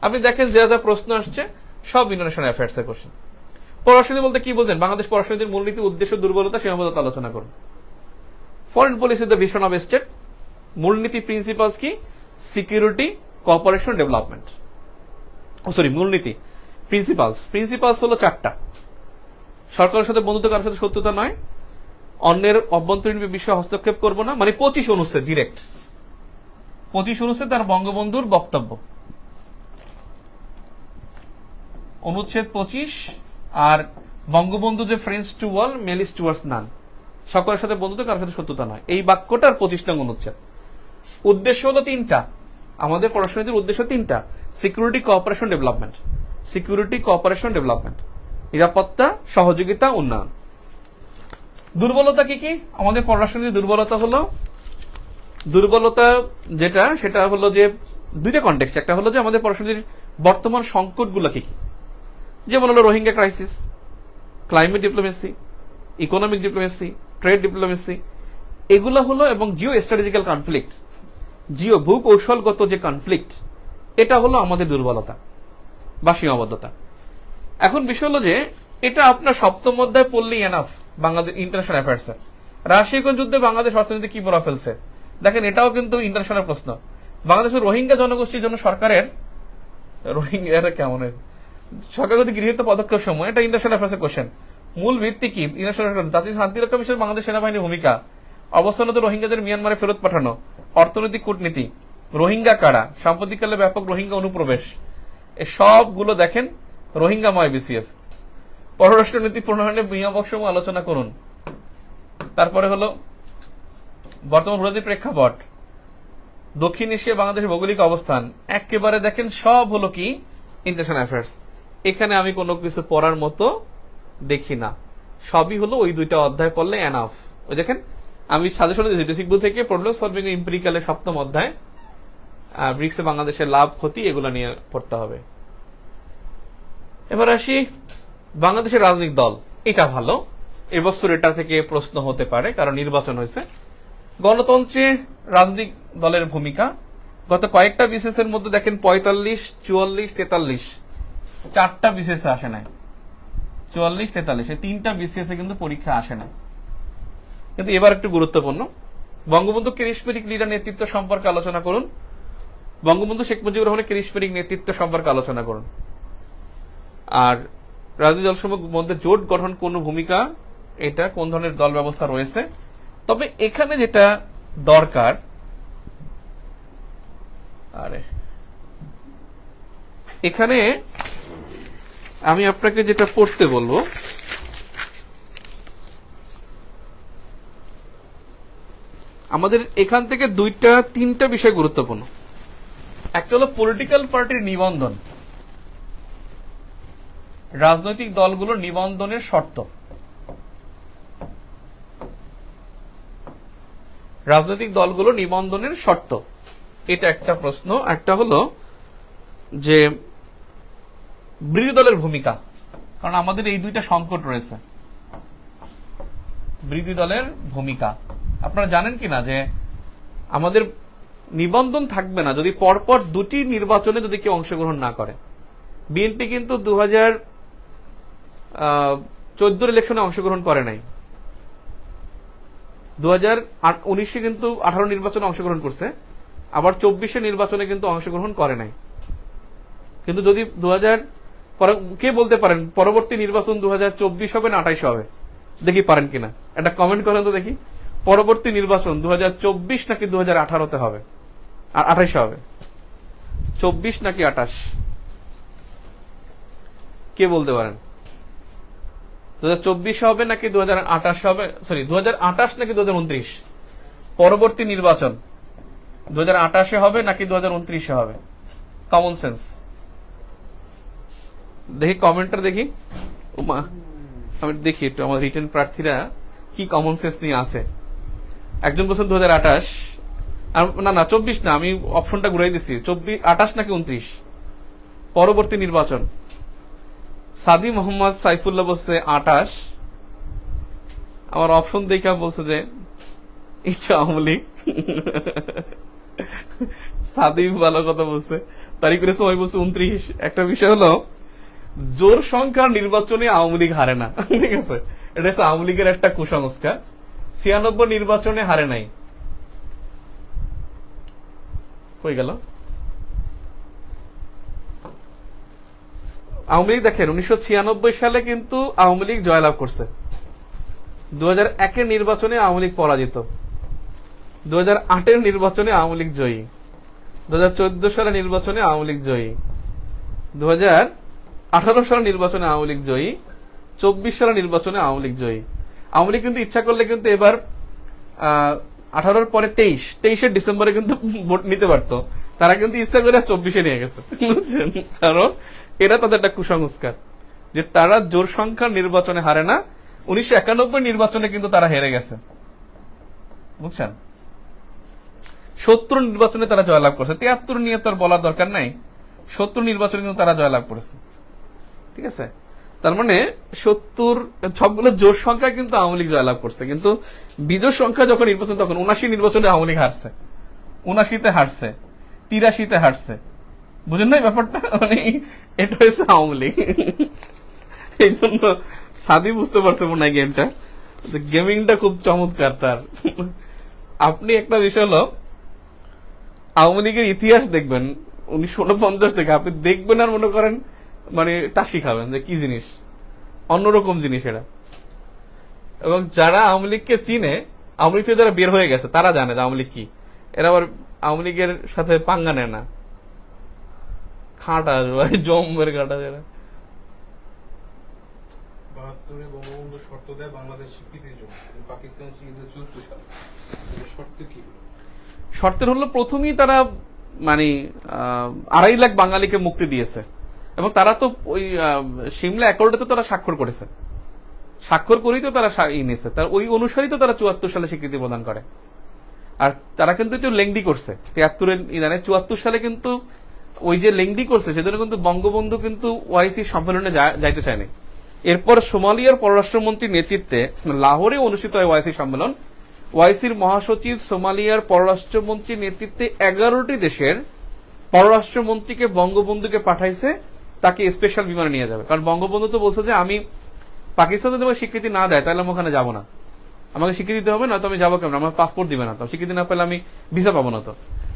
আপনি দেখেন যে যা প্রশ্ন আসছে সব ইন্টারন্যাশনাল অ্যাফেয়ার্স এর কোশ্চেন। পররাষ্ট্রনীতি বলতে কি বলছেন? বাংলাদেশ পররাষ্ট্রনীতির মূলনীতি, উদ্দেশ্য, দুর্বলতা, সীমাবদ্ধতা আলোচনা করুন। Foreign policy the vision of state, মূলনীতি প্রিন্সিপালস কি? Security, cooperation, development. মূলনীতি প্রিন্সিপালস হলো 4টা। সরকারের সাথে বন্ধুত্ব, কারোর সাথে শত্রুতা নয়, অন্যের অভ্যন্তরীণ বিষয়ে হস্তক্ষেপ করব না, মানে 25 অনুচ্ছেদ ডিরেক্ট, 25 অনুচ্ছেদ তার বঙ্গবন্ধুর বক্তব্য, অনুচ্ছেদ 25। আর বঙ্গবন্ধু যে ফ্রেন্ডস টু অল, মেলিস টুয়ার্ডস নান, সকলের সাথে বন্ধুত্ব, কারোর সাথে শত্রুতা নয়। এই বাক্যটার 25 নং অনুচ্ছেদ। উদ্দেশ্য হলো তিনটা, আমাদের পররাষ্ট্রনীতির উদ্দেশ্য তিনটা: security, cooperation, development. Security, cooperation, development, নিরাপত্তা, সহযোগিতা, উন্নয়ন। দুর্বলতা কি কি? আমাদের পররাষ্ট্রনীতির দুর্বলতা হলো, দুর্বলতা যেটা সেটা হলো যে দুইটা কনটেক্সট। একটা হলো যে আমাদের পররাষ্ট্রনীতির বর্তমান সংকটগুলো কি কি, যেমন হলো Rohingya crisis, climate diplomacy, economic diplomacy, trade diplomacy, এগুলো হলো, এবং জিও স্ট্র্যাটেজিক্যাল কনফ্লিক্ট, জিও ভূকৌশলগত যে কনফ্লিক্ট, এটা হলো আমাদের দুর্বলতা বা সীমাবদ্ধতা। এখন বিষয় হলো যে এটা আপনার সপ্তম অধ্যায় পড়লেই enough. Bangladesh international affairs, Russia Ukraine যুদ্ধে বাংলাদেশ অর্থনীতি কি প্রভাব ফেলছে দেখেন, এটাও কিন্তু ইন্টারন্যাশনাল প্রশ্ন। বাংলাদেশের রোহিঙ্গা জনগোষ্ঠীর জন্য সরকারের রোহিঙ্গা কেমন সরকার যদি গৃহীত পদক্ষেপ সময়, এটা ইন্টারন্যাশনাল অ্যাফেয়ার্সের কোশ্চেন। মূল ভিত্তি কি? ইন্টারন্যাশনাল জাতীয় শান্তিরক্ষা বিষয়ে বাংলাদেশ সেনাবাহিনীর ভূমিকা, অবস্থানত রোহিঙ্গাদের মিয়ানমারে ফেরত পাঠানো, অর্থনৈতিক কূটনীতি, রোহিঙ্গা কারা, সাম্প্রতিককালে ব্যাপক রোহিঙ্গা অনুপ্রবেশ, এই সবগুলো দেখেন রোহিঙ্গাময় বিসিএস। পররাষ্ট্রনীতি প্রণয়নের নিয়ামক সমূহ আলোচনা করুন। তারপরে হলো বর্তমান ভূরাজনৈতিক প্রেক্ষাপট, দক্ষিণ এশিয়া বাংলাদেশের ভৌগোলিক অবস্থান, একেবারে দেখেন সব হলো কি ইন্টারন্যাশনাল অ্যাফেয়ার্স। এখানে আমি কোনো কিছু পড়ার মতো দেখি না, সবই হলো ওই দুইটা অধ্যায় পড়লে এনাফ। ওই দেখেন আমি সাজেশন দিয়েছি বেসিক বই থেকে, প্রবলেম সলভিং এমপিরিক্যালের সপ্তম অধ্যায়, ব্রিক্সে বাংলাদেশের লাভ ক্ষতি, এগুলো নিয়ে পড়তে হবে। এবার আসি বাংলাদেশের রাজনৈতিক দল, এটা ভালো, এবছর এটা থেকে প্রশ্ন হতে পারে কারণ নির্বাচন হয়েছে। গণতন্ত্রে রাজনৈতিক দলের ভূমিকা, গত কয়েকটা বিসিএস এর মধ্যে দেখেন 45, 44, 43, চারটা বিসিএস আসে নাই। 44, 43 এই তিনটা বিসিএস এ কিন্তু পরীক্ষা আসে না। কিন্তু এবার একটু গুরুত্বপূর্ণ, বঙ্গবন্ধু ক্যারিসমেটিক লিডার নেতৃত্ব সম্পর্কে আলোচনা করুন। বঙ্গবন্ধু শেখ মুজিবুর রহমানের ক্যারিসমেটিক নেতৃত্ব সম্পর্কে আলোচনা করুন। আর রাজনৈতিক দলসমূহের মধ্যে জোট গঠন কোন ভূমিকা, এটা কোন ধরনের দল ব্যবস্থা রয়েছে। তবে এখানে যেটা দরকার, এখানে আমি আপনাকে যেটা পড়তে বলবো, আমাদের এখান থেকে তিনটা বিষয় গুরুত্বপূর্ণ। একটা হলো পলিটিক্যাল পার্টির নিবন্ধন, রাজনৈতিক দলগুলোর নিবন্ধনের শর্ত, রাজনৈতিক দলগুলো নিবন্ধনের শর্ত, এটা একটা প্রশ্ন। একটা হলো যে বিরোধী দলের ভূমিকা, কারণ আমাদের এই দুইটা সংকট রয়েছে। বিরোধী দলের ভূমিকা, আপনারা জানেন কিনা যে আমাদের নিবন্ধন থাকবে না যদি পরপর দুটি নির্বাচনে যদি কেউ অংশগ্রহণ না করে। বিএনপি কিন্তু 2014 ইলেকশনে অংশগ্রহণ করে নাই, 2019 কিন্তু 18 নির্বাচনে অংশগ্রহণ করছে, আবার 24 নির্বাচনে কিন্তু অংশগ্রহণ করে নাই। কিন্তু যদি কে বলতে পারেন পরবর্তী নির্বাচন 2024 হবে না 28 হবে? দেখি পারেন কিনা, একটা কমেন্ট করেন তো দেখি। পরবর্তী নির্বাচন 2024 নাকি 2018 হবে, আর 28 হবে? 24 নাকি 28? কে বলতে পারেন? 2024 হবে নাকি 2028 হবে? সরি, 2028 নাকি 2029? পরবর্তী নির্বাচন 2028 হবে নাকি 2029 হবে? কমন সেন্স দেখি, কমেন্টটা দেখি। উমা, আমি দেখি একটু আমার রিটেন প্রার্থীরা কি কমন সেন্স নিয়ে আছে। একজন বলছেন 2028, না 24 না, আমি অপশনটা ঘুরাই দিচ্ছি, 28 নাকি 29 পরবর্তী নির্বাচন। সাদি মোহাম্মদ সাইফুল্লাহ বলছে 28, আমার অপশন দেখে বলছে যে ইচ্ছা আওয়ামী লীগ। সাদি ভালো কথা বলছে, তারিখের সময় বলছে 29। একটা বিষয় হলো জোর সংখ্যার নির্বাচনে আওয়ামী লীগ হারে না, ঠিক আছে? এটা হচ্ছে আওয়ামী লীগের একটা কুসংস্কার। 96 নির্বাচনে হারে নাই, হয়ে গেল। আওয়ামী লীগ দেখেন 1996 সালে কিন্তু আওয়ামী লীগ জয়লাভ করছে, 2001 নির্বাচনে আওয়ামী লীগ পরাজিত, 2008 নির্বাচনে আওয়ামী লীগ জয়ী, 2014 সালে নির্বাচনে আওয়ামী লীগ জয়ী, 2018 সালের নির্বাচনে আওয়ামী লীগ জয়ী, 24 সালের নির্বাচনে আওয়ামী লীগ জয়ী। আওয়ামী লীগ কিন্তু ইচ্ছা করলে কিন্তু এবার 18-র পরে 23 ডিসেম্বরে কিন্তু ভোট নিতে পারতো। তারা কিন্তু ইচ্ছা করে 24-এ নিয়ে গেছে, বুঝছেন? কারণ এরা তাদের একটা কুসংস্কার যে তারা জোর সংখ্যার নির্বাচনে হারে না। 1991 নির্বাচনে কিন্তু তারা হেরে গেছে, বুঝছেন? 70 নির্বাচনে তারা জয়লাভ করছে। 73 নিয়ে তো আর বলার দরকার নাই। 70 নির্বাচনে কিন্তু তারা জয়লাভ করেছে, ঠিক আছে? তার মানে 70 সবগুলো জোর সংখ্যা কিন্তু আওয়ামী লীগ জয়লাভ করছে, কিন্তু বিজয় সংখ্যা যখন নির্বাচন তখন 79 নির্বাচনে আওয়ামী লীগ হারছে, 79-তে হারছে, 83-তে হারছে। বুঝেন না ব্যাপারটা? মানে এটা হয়েছে আওয়ামী লীগ। এই জন্য সাদি বুঝতে পারছে মনে হয় গেমটা, গেমিংটা খুব চমৎকার তার। আপনি একটা বিষয় হলো আওয়ামী লীগের ইতিহাস দেখবেন 1949 থেকে, আপনি দেখবেন আর মনে করেন মানে টাসকি খাবেন যে কি জিনিস, অন্যরকম জিনিস এরা। এবং যারা আওয়ামী লীগকে চিনে, আওয়ামী লীগ থেকে যারা বের হয়ে গেছে তারা জানে যে আওয়ামী লীগ কি। এরা আবার আওয়ামী লীগের সাথে পাঙ্গা নেয় না, খাটা জমের খাটা যারা। 72-এ বঙ্গবন্ধু শর্ত দেয় বাংলাদেশ স্বীকৃতির জন্য, পাকিস্তান স্বীকৃতি 74 সালে। শর্ত কি? শর্তের হলো প্রথমেই তারা মানে 2.5 লাখ বাঙালিকে মুক্তি দিয়েছে, এবং তারা তো ওই সিমলা অ্যাকর্ডে তো তারা স্বাক্ষর করেছে, স্বাক্ষর করেই তো তারা নিয়েছে, তার ওই অনুসারেই তো তারা 74 সালে স্বীকৃতি প্রদান করে। আর তারা কিন্তু একটু লেংদি করছে 73-এর ইদানে, 74 সালে কিন্তু ওই যে লেংদি করছে সেজন্য কিন্তু বঙ্গবন্ধু কিন্তু ওআইসি সম্মেলনে যাইতে চায়নি। এরপর সোমালিয়ার পররাষ্ট্রমন্ত্রীর নেতৃত্বে লাহোরে অনুষ্ঠিত হয় ওআইসি সম্মেলন। ওআইসির মহাসচিব সোমালিয়ার পররাষ্ট্রমন্ত্রীর নেতৃত্বে 11টি দেশের পররাষ্ট্রমন্ত্রীকে বঙ্গবন্ধুকে পাঠাইছে, তাকে স্পেশাল বিমানে নিয়ে যাবে। কারণ বঙ্গবন্ধু তো বলছে যে আমি পাকিস্তান যদি আমাকে স্বীকৃতি না দেয় তাহলে আমি ওখানে যাবো না, আমাকে স্বীকৃতি দিতে হবে, না তো আমি যাবো কেমন, আমার পাসপোর্ট দিবে না, তো স্বীকৃতি না পেলে আমি ভিসা পাবো না। তো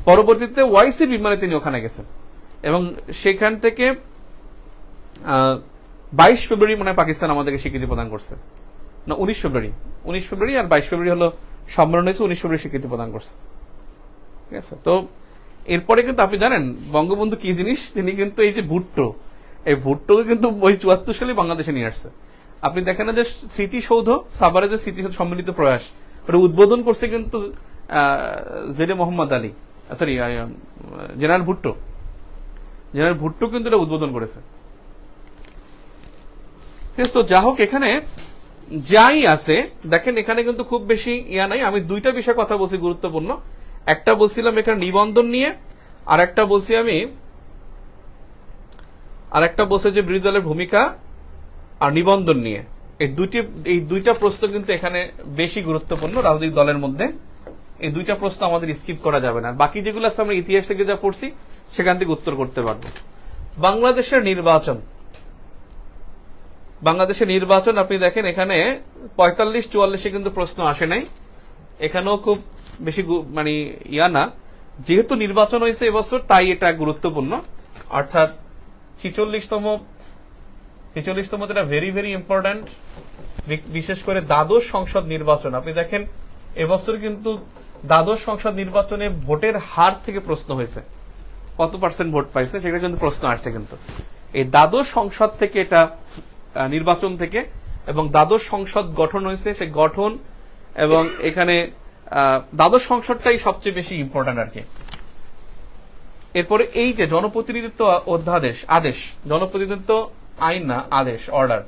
পরবর্তীতে ওআইসি বিমানে তিনি ওখানে গেছেন, এবং সেখান থেকে 22 ফেব্রুয়ারি মনে হয় পাকিস্তান আমাদেরকে স্বীকৃতি প্রদান করছে, না 19 ফেব্রুয়ারি আর 22 ফেব্রুয়ারি হলো সম্মেলন হয়েছে, 19 ফেব্রুয়ারি স্বীকৃতি প্রদান করছে, ঠিক আছে? তো এরপরে কিন্তু আপনি জানেন বঙ্গবন্ধু কি জিনিস, তিনি কিন্তু এই যে ভুট্টো, এই ভুট্টোকে কিন্তু ওই 74 সালে বাংলাদেশে নিয়ে আসছে। আপনি দেখেন না যে স্মৃতিসৌধ, সাভারে যে স্মৃতিসৌধ সম্মিলিত প্রয়াস, ওটা উদ্বোধন করছে কিন্তু জেডে মোহাম্মদ আলী, সরি জেনারেল ভুট্টো কিন্তু এটা উদ্বোধন করেছে। তো যা হোক, এখানে যাই আছে দেখেন, এখানে কিন্তু খুব বেশি ইয়া নাই। আমি দুইটা বিষয় কথা বলছি গুরুত্বপূর্ণ, একটা বলছিলাম এখানে নিবন্ধন নিয়ে, আর একটা বলছি যে বিরোধী দলের ভূমিকা আর নিবন্ধন নিয়ে। এই দুইটা প্রশ্ন কিন্তু এখানে বেশি গুরুত্বপূর্ণ রাজনৈতিক দলের মধ্যে। এই দুইটা প্রশ্ন আমাদের স্কিপ করা যাবে না, বাকি যেগুলো আছে আমরা ইতিহাস থেকে যা পড়ছি সেখান থেকে উত্তর করতে পারবো। বাংলাদেশের নির্বাচন আপনি দেখেন এখানে 45-44 কিন্তু প্রশ্ন আসে নাই, এখানেও খুব বেশি মানে ইয়া না, যেহেতু নির্বাচন হয়েছে এবছর তাই এটা গুরুত্বপূর্ণ। অর্থাৎ 46তম যেটা ভেরি ভেরি ইম্পর্টেন্ট, বিশেষ করে দ্বাদশ সংসদ নির্বাচন। আপনি দেখেন এবছর কিন্তু দ্বাদশ সংসদ নির্বাচনে ভোটের হার থেকে প্রশ্ন হয়েছে, কত পার্সেন্ট ভোট পাইছে সেটা কিন্তু প্রশ্ন আসছে। কিন্তু এই দ্বাদশ সংসদ থেকে, এটা নির্বাচন থেকে, এবং দ্বাদশ সংসদ গঠন হয়েছে, সেই গঠন এবং এখানে দ্বাদশ সংসদটাই সবচেয়ে বেশি ইম্পর্টেন্ট আর কি। এরপরে এই যে জনপ্রতিনিধিত্ব জনপ্রতিনিধিত্ব আইন না, আদেশ, অর্ডার,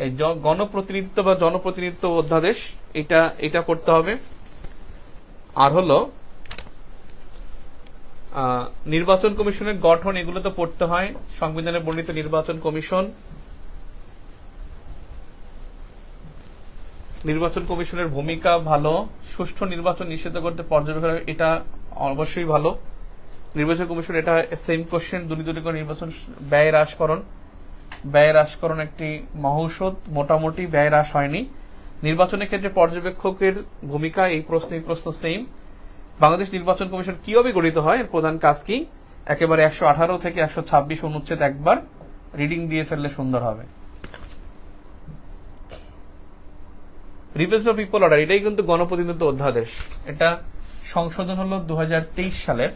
এই জনপ্রতিনিধিত্ব অধ্যাদেশ, এটা করতে হবে। আর হলো নির্বাচন কমিশনের গঠন, এগুলো তো পড়তে হয়। সংবিধানে বর্ণিত নির্বাচন কমিশনের ভূমিকা ভালো। সুষ্ঠু নির্বাচন নিশ্চিত করতে পর্যবেক্ষণ, এটা অবশ্যই ভালো। নির্বাচন কমিশন, এটা সেম কোশ্চেন, দুর্নীতি করে নির্বাচন ব্যয় হ্রাসকরণ একটি মহৌষধ, মোটামুটি ব্যয় হ্রাস হয়নি। নির্বাচনের ক্ষেত্রে পর্যবেক্ষকের ভূমিকা, এই প্রশ্ন সেম। বাংলাদেশ নির্বাচন কমিশন কিভাবে গঠিত হয়, এর প্রধান কাজ কি, একেবারে 118 থেকে 126 অনুচ্ছেদ একবার রিডিং দিয়ে ফেললে সুন্দর হবে। রিপ্রেজেন্টেটিভ পিপল অর্ডার, এটাই কিন্তু গণপ্রতিনিধিত্ব অধ্যাদেশ, এটা সংশোধন হলো 2023 সালের,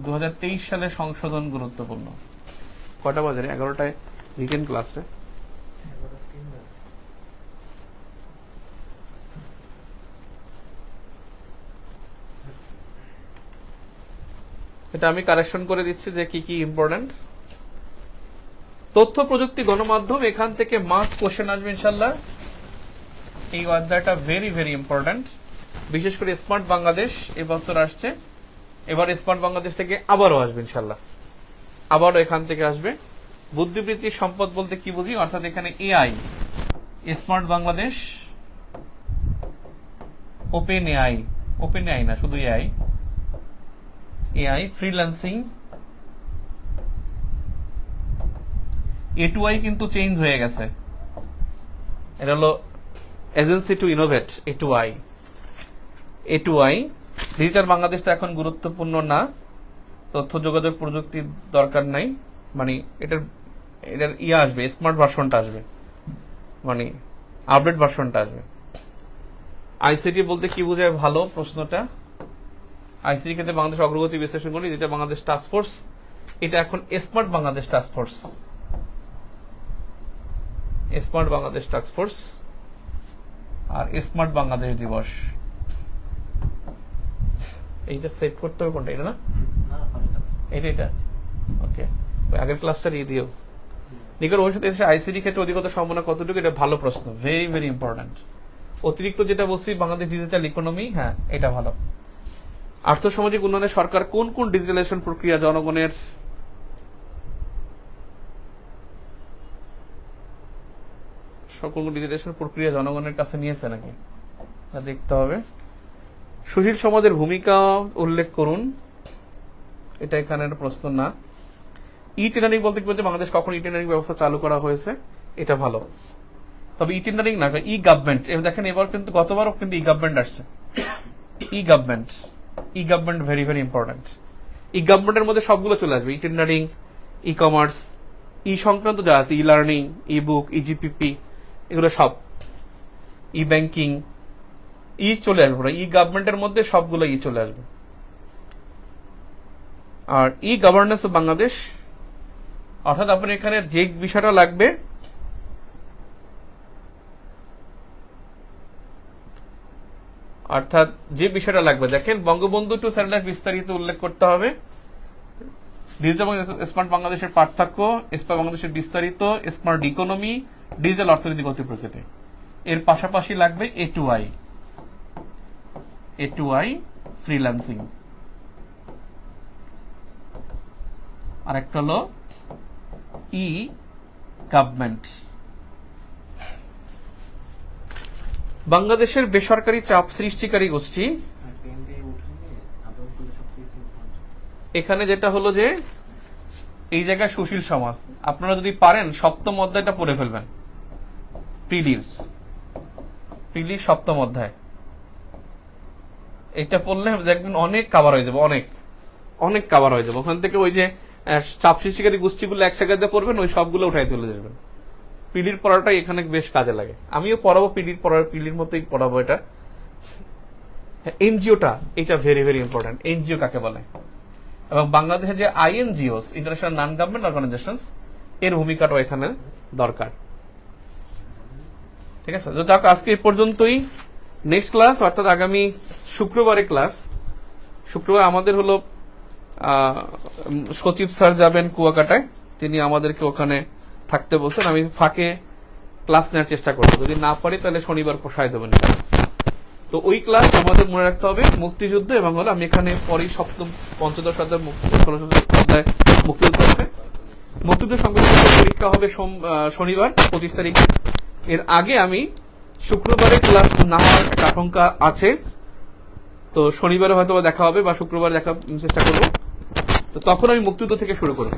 2023 সালের সংশোধন গুরুত্বপূর্ণ। কটা বাজে? 11টায় রিটেন ক্লাসটা এটা আমি কারেকশন করে দিচ্ছি যে কি কি ইম্পর্টেন্ট। তথ্য প্রযুক্তি গণমাধ্যম, এখান থেকে মাস্ট কোশ্চেন আসবে ইনশাল্লাহ। এই অধ্যায়টা ভেরি ভেরি ইম্পর্টেন্ট, বিশেষ করে স্মার্ট বাংলাদেশ এবছর আসছে। এবার স্মার্ট বাংলাদেশ থেকে আবারও আসবে ইনশাল্লাহ, আবারও এখান থেকে আসবে। বুদ্ধিবৃত্তির সম্পদ বলতে কি বুঝি, অর্থাৎ এখানে AI, smart Bangladesh, open AI না শুধু এআই, ফ্রিল্যান্সিং, A2I কিন্তু চেঞ্জ হয়ে গেছে, এটা হলো agency to innovate. A2I digital Bangladesh তো এখন গুরুত্বপূর্ণ না, তথ্য যোগাযোগ প্রযুক্তির দরকার নাই, মানে এটার আসবে, স্মার্ট ভার্সনটা আসবে, মানে আপডেট ভার্সনটা আসবে। আইসিটি বলতে কি বোঝায়, ভালো প্রশ্নটা। আইসিটি ক্ষেত্রে বাংলাদেশ অগ্রগতি বিশ্লেষণ করি, যেটা বাংলাদেশ টাস্ক ফোর্স, এটা এখন smart Bangladesh task force, smart Bangladesh task force আর স্মার্ট বাংলাদেশ দিবস। এইটা সেট করতে হবে কোনটা, এটা না এটা ওকে, আগের ক্লাসটা দিয়ে দিও। নিকট ভবিষ্যতে এসে আইসিডি ক্ষেত্রে অধিকতর সম্ভাবনা কতটুকু, এটা ভালো প্রশ্ন, ভেরি ভেরি ইম্পর্টেন্ট। অতিরিক্ত যেটা বলছি বাংলাদেশ ডিজিটাল ইকোনমি, হ্যাঁ এটা ভালো। আর্থসামাজিক উন্নয়নে সরকার কোন কোন ডিজিটালাইজেশন প্রক্রিয়া জনগণের সকল ডিজিটালাইজেশন প্রক্রিয়া জনগণের কাছে নিয়েছে নাকি, তা দেখতে হবে। সুশীল সমাজের ভূমিকা উল্লেখ করুন, এটা এখানের প্রশ্ন না। ই টেন্ডারিং বলতে কি বলতে, বাংলাদেশ কখন ই টেন্ডারিং ব্যবস্থা চালু করা হয়েছে, এটা ভালো। তবে ই টেন্ডারিং না, ই গভর্নমেন্ট, দেখেন এবার কিন্তু গতবারও কিন্তু ই গভর্নমেন্ট আসছে। ই গভর্নমেন্ট ভেরি ভেরি ইম্পর্টেন্ট। ই গভর্নমেন্টের মধ্যে সবগুলো চলে আসবে, ই টেন্ডারিং, ই কমার্স, ই সংক্রান্ত যা আছে, ই লার্নিং, ই বুক, ই জিপিপি, এগুলো সব, ই ব্যাংকিং, ই চলে আসবে। ই গভর্নমেন্টের মধ্যে সবগুলো ই চলে আসবে। আর ই গভর্নেন্স অফ বাংলাদেশ, অর্থাৎ আপনার এখানে যে বিষয়টা লাগবে, দেখেন বঙ্গবন্ধু টু স্যাটেলাইট বিস্তারিত উল্লেখ করতে হবে। ডিজিটাল স্মার্ট বাংলাদেশের পার্থক্য, স্মার্ট বাংলাদেশের বিস্তারিত, স্মার্ট ইকোনমি, ডিজিটাল অর্থনীতি গতি প্রকৃতি। এর পাশাপাশি লাগবে A2I ফ্রিল্যান্সিং, আর একটা হলো ই গভর্নমেন্ট। বাংলাদেশের বেসরকারি চাপ সৃষ্টিকারী গোষ্ঠী, এখানে যেটা হলো যে এই জায়গায় সুশীল সমাজ, আপনারা যদি পারেন সপ্তম অধ্যায়টা পড়ে ফেলবেন, প্রিলির সপ্তম অধ্যায়, এটা পড়লে দেখবেন অনেক কাভার হয়ে যাবে, অনেক কাভার হয়ে যাবে। ওখান থেকে ওই যে চাপ সৃষ্টিকারী গোষ্ঠীগুলো এক জায়গাতে পড়বেন, ওই সবগুলো উঠাই তুলে যাবেন। পিলির পড়াটাই এখানে বেশ কাজে লাগে, আমিও পড়াবো পিলির মতোই পড়াবো এটা। এনজিওটা, এটা ভেরি ভেরি ইম্পর্টেন্ট, এনজিও কাকে বলে, এবং বাংলাদেশের যে INGOs, international non government organisation, এর ভূমিকাটাও এখানে দরকার। ঠিক আছে, যাক আজকে এই পর্যন্তই। নেক্সট ক্লাস অর্থাৎ আগামী শুক্রবারে ক্লাস, শুক্রবার আমাদের হলো সচিব স্যার যাবেন কুয়াকাটায়, তিনি আমাদেরকে ওখানে থাকতে বলছেন, আমি ফাঁকে ক্লাস নেওয়ার চেষ্টা করবো, যদি না পারি তাহলে শনিবার পোষায় দেবেন। তো ওই ক্লাস আমাদের মনে রাখতে হবে মুক্তিযুদ্ধ, এবং হলো আমি এখানে পরেই সপ্তম পঞ্চদশ অধ্যায় 16 অধ্যায় মুক্তিযুদ্ধ আছে। মুক্তিযুদ্ধ সংবিধান পরীক্ষা হবে শনিবার 25 তারিখে। এর আগে আমি শুক্রবারে ক্লাস না হওয়ার একটা আশঙ্কা আছে, তো শনিবারে হয়তো দেখা হবে বা শুক্রবার দেখার চেষ্টা করব। তো তখন আমি মুক্তিযুদ্ধ থেকে শুরু করব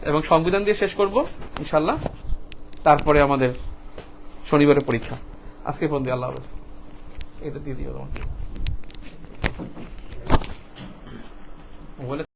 এবং সংবিধান দিয়ে শেষ করব ইনশাল্লাহ। তারপরে আমাদের শনিবারের পরীক্ষা। আজকে পর্যন্ত আল্লাহ হাফেজ। এটা দিয়ে দিও তোমাকে।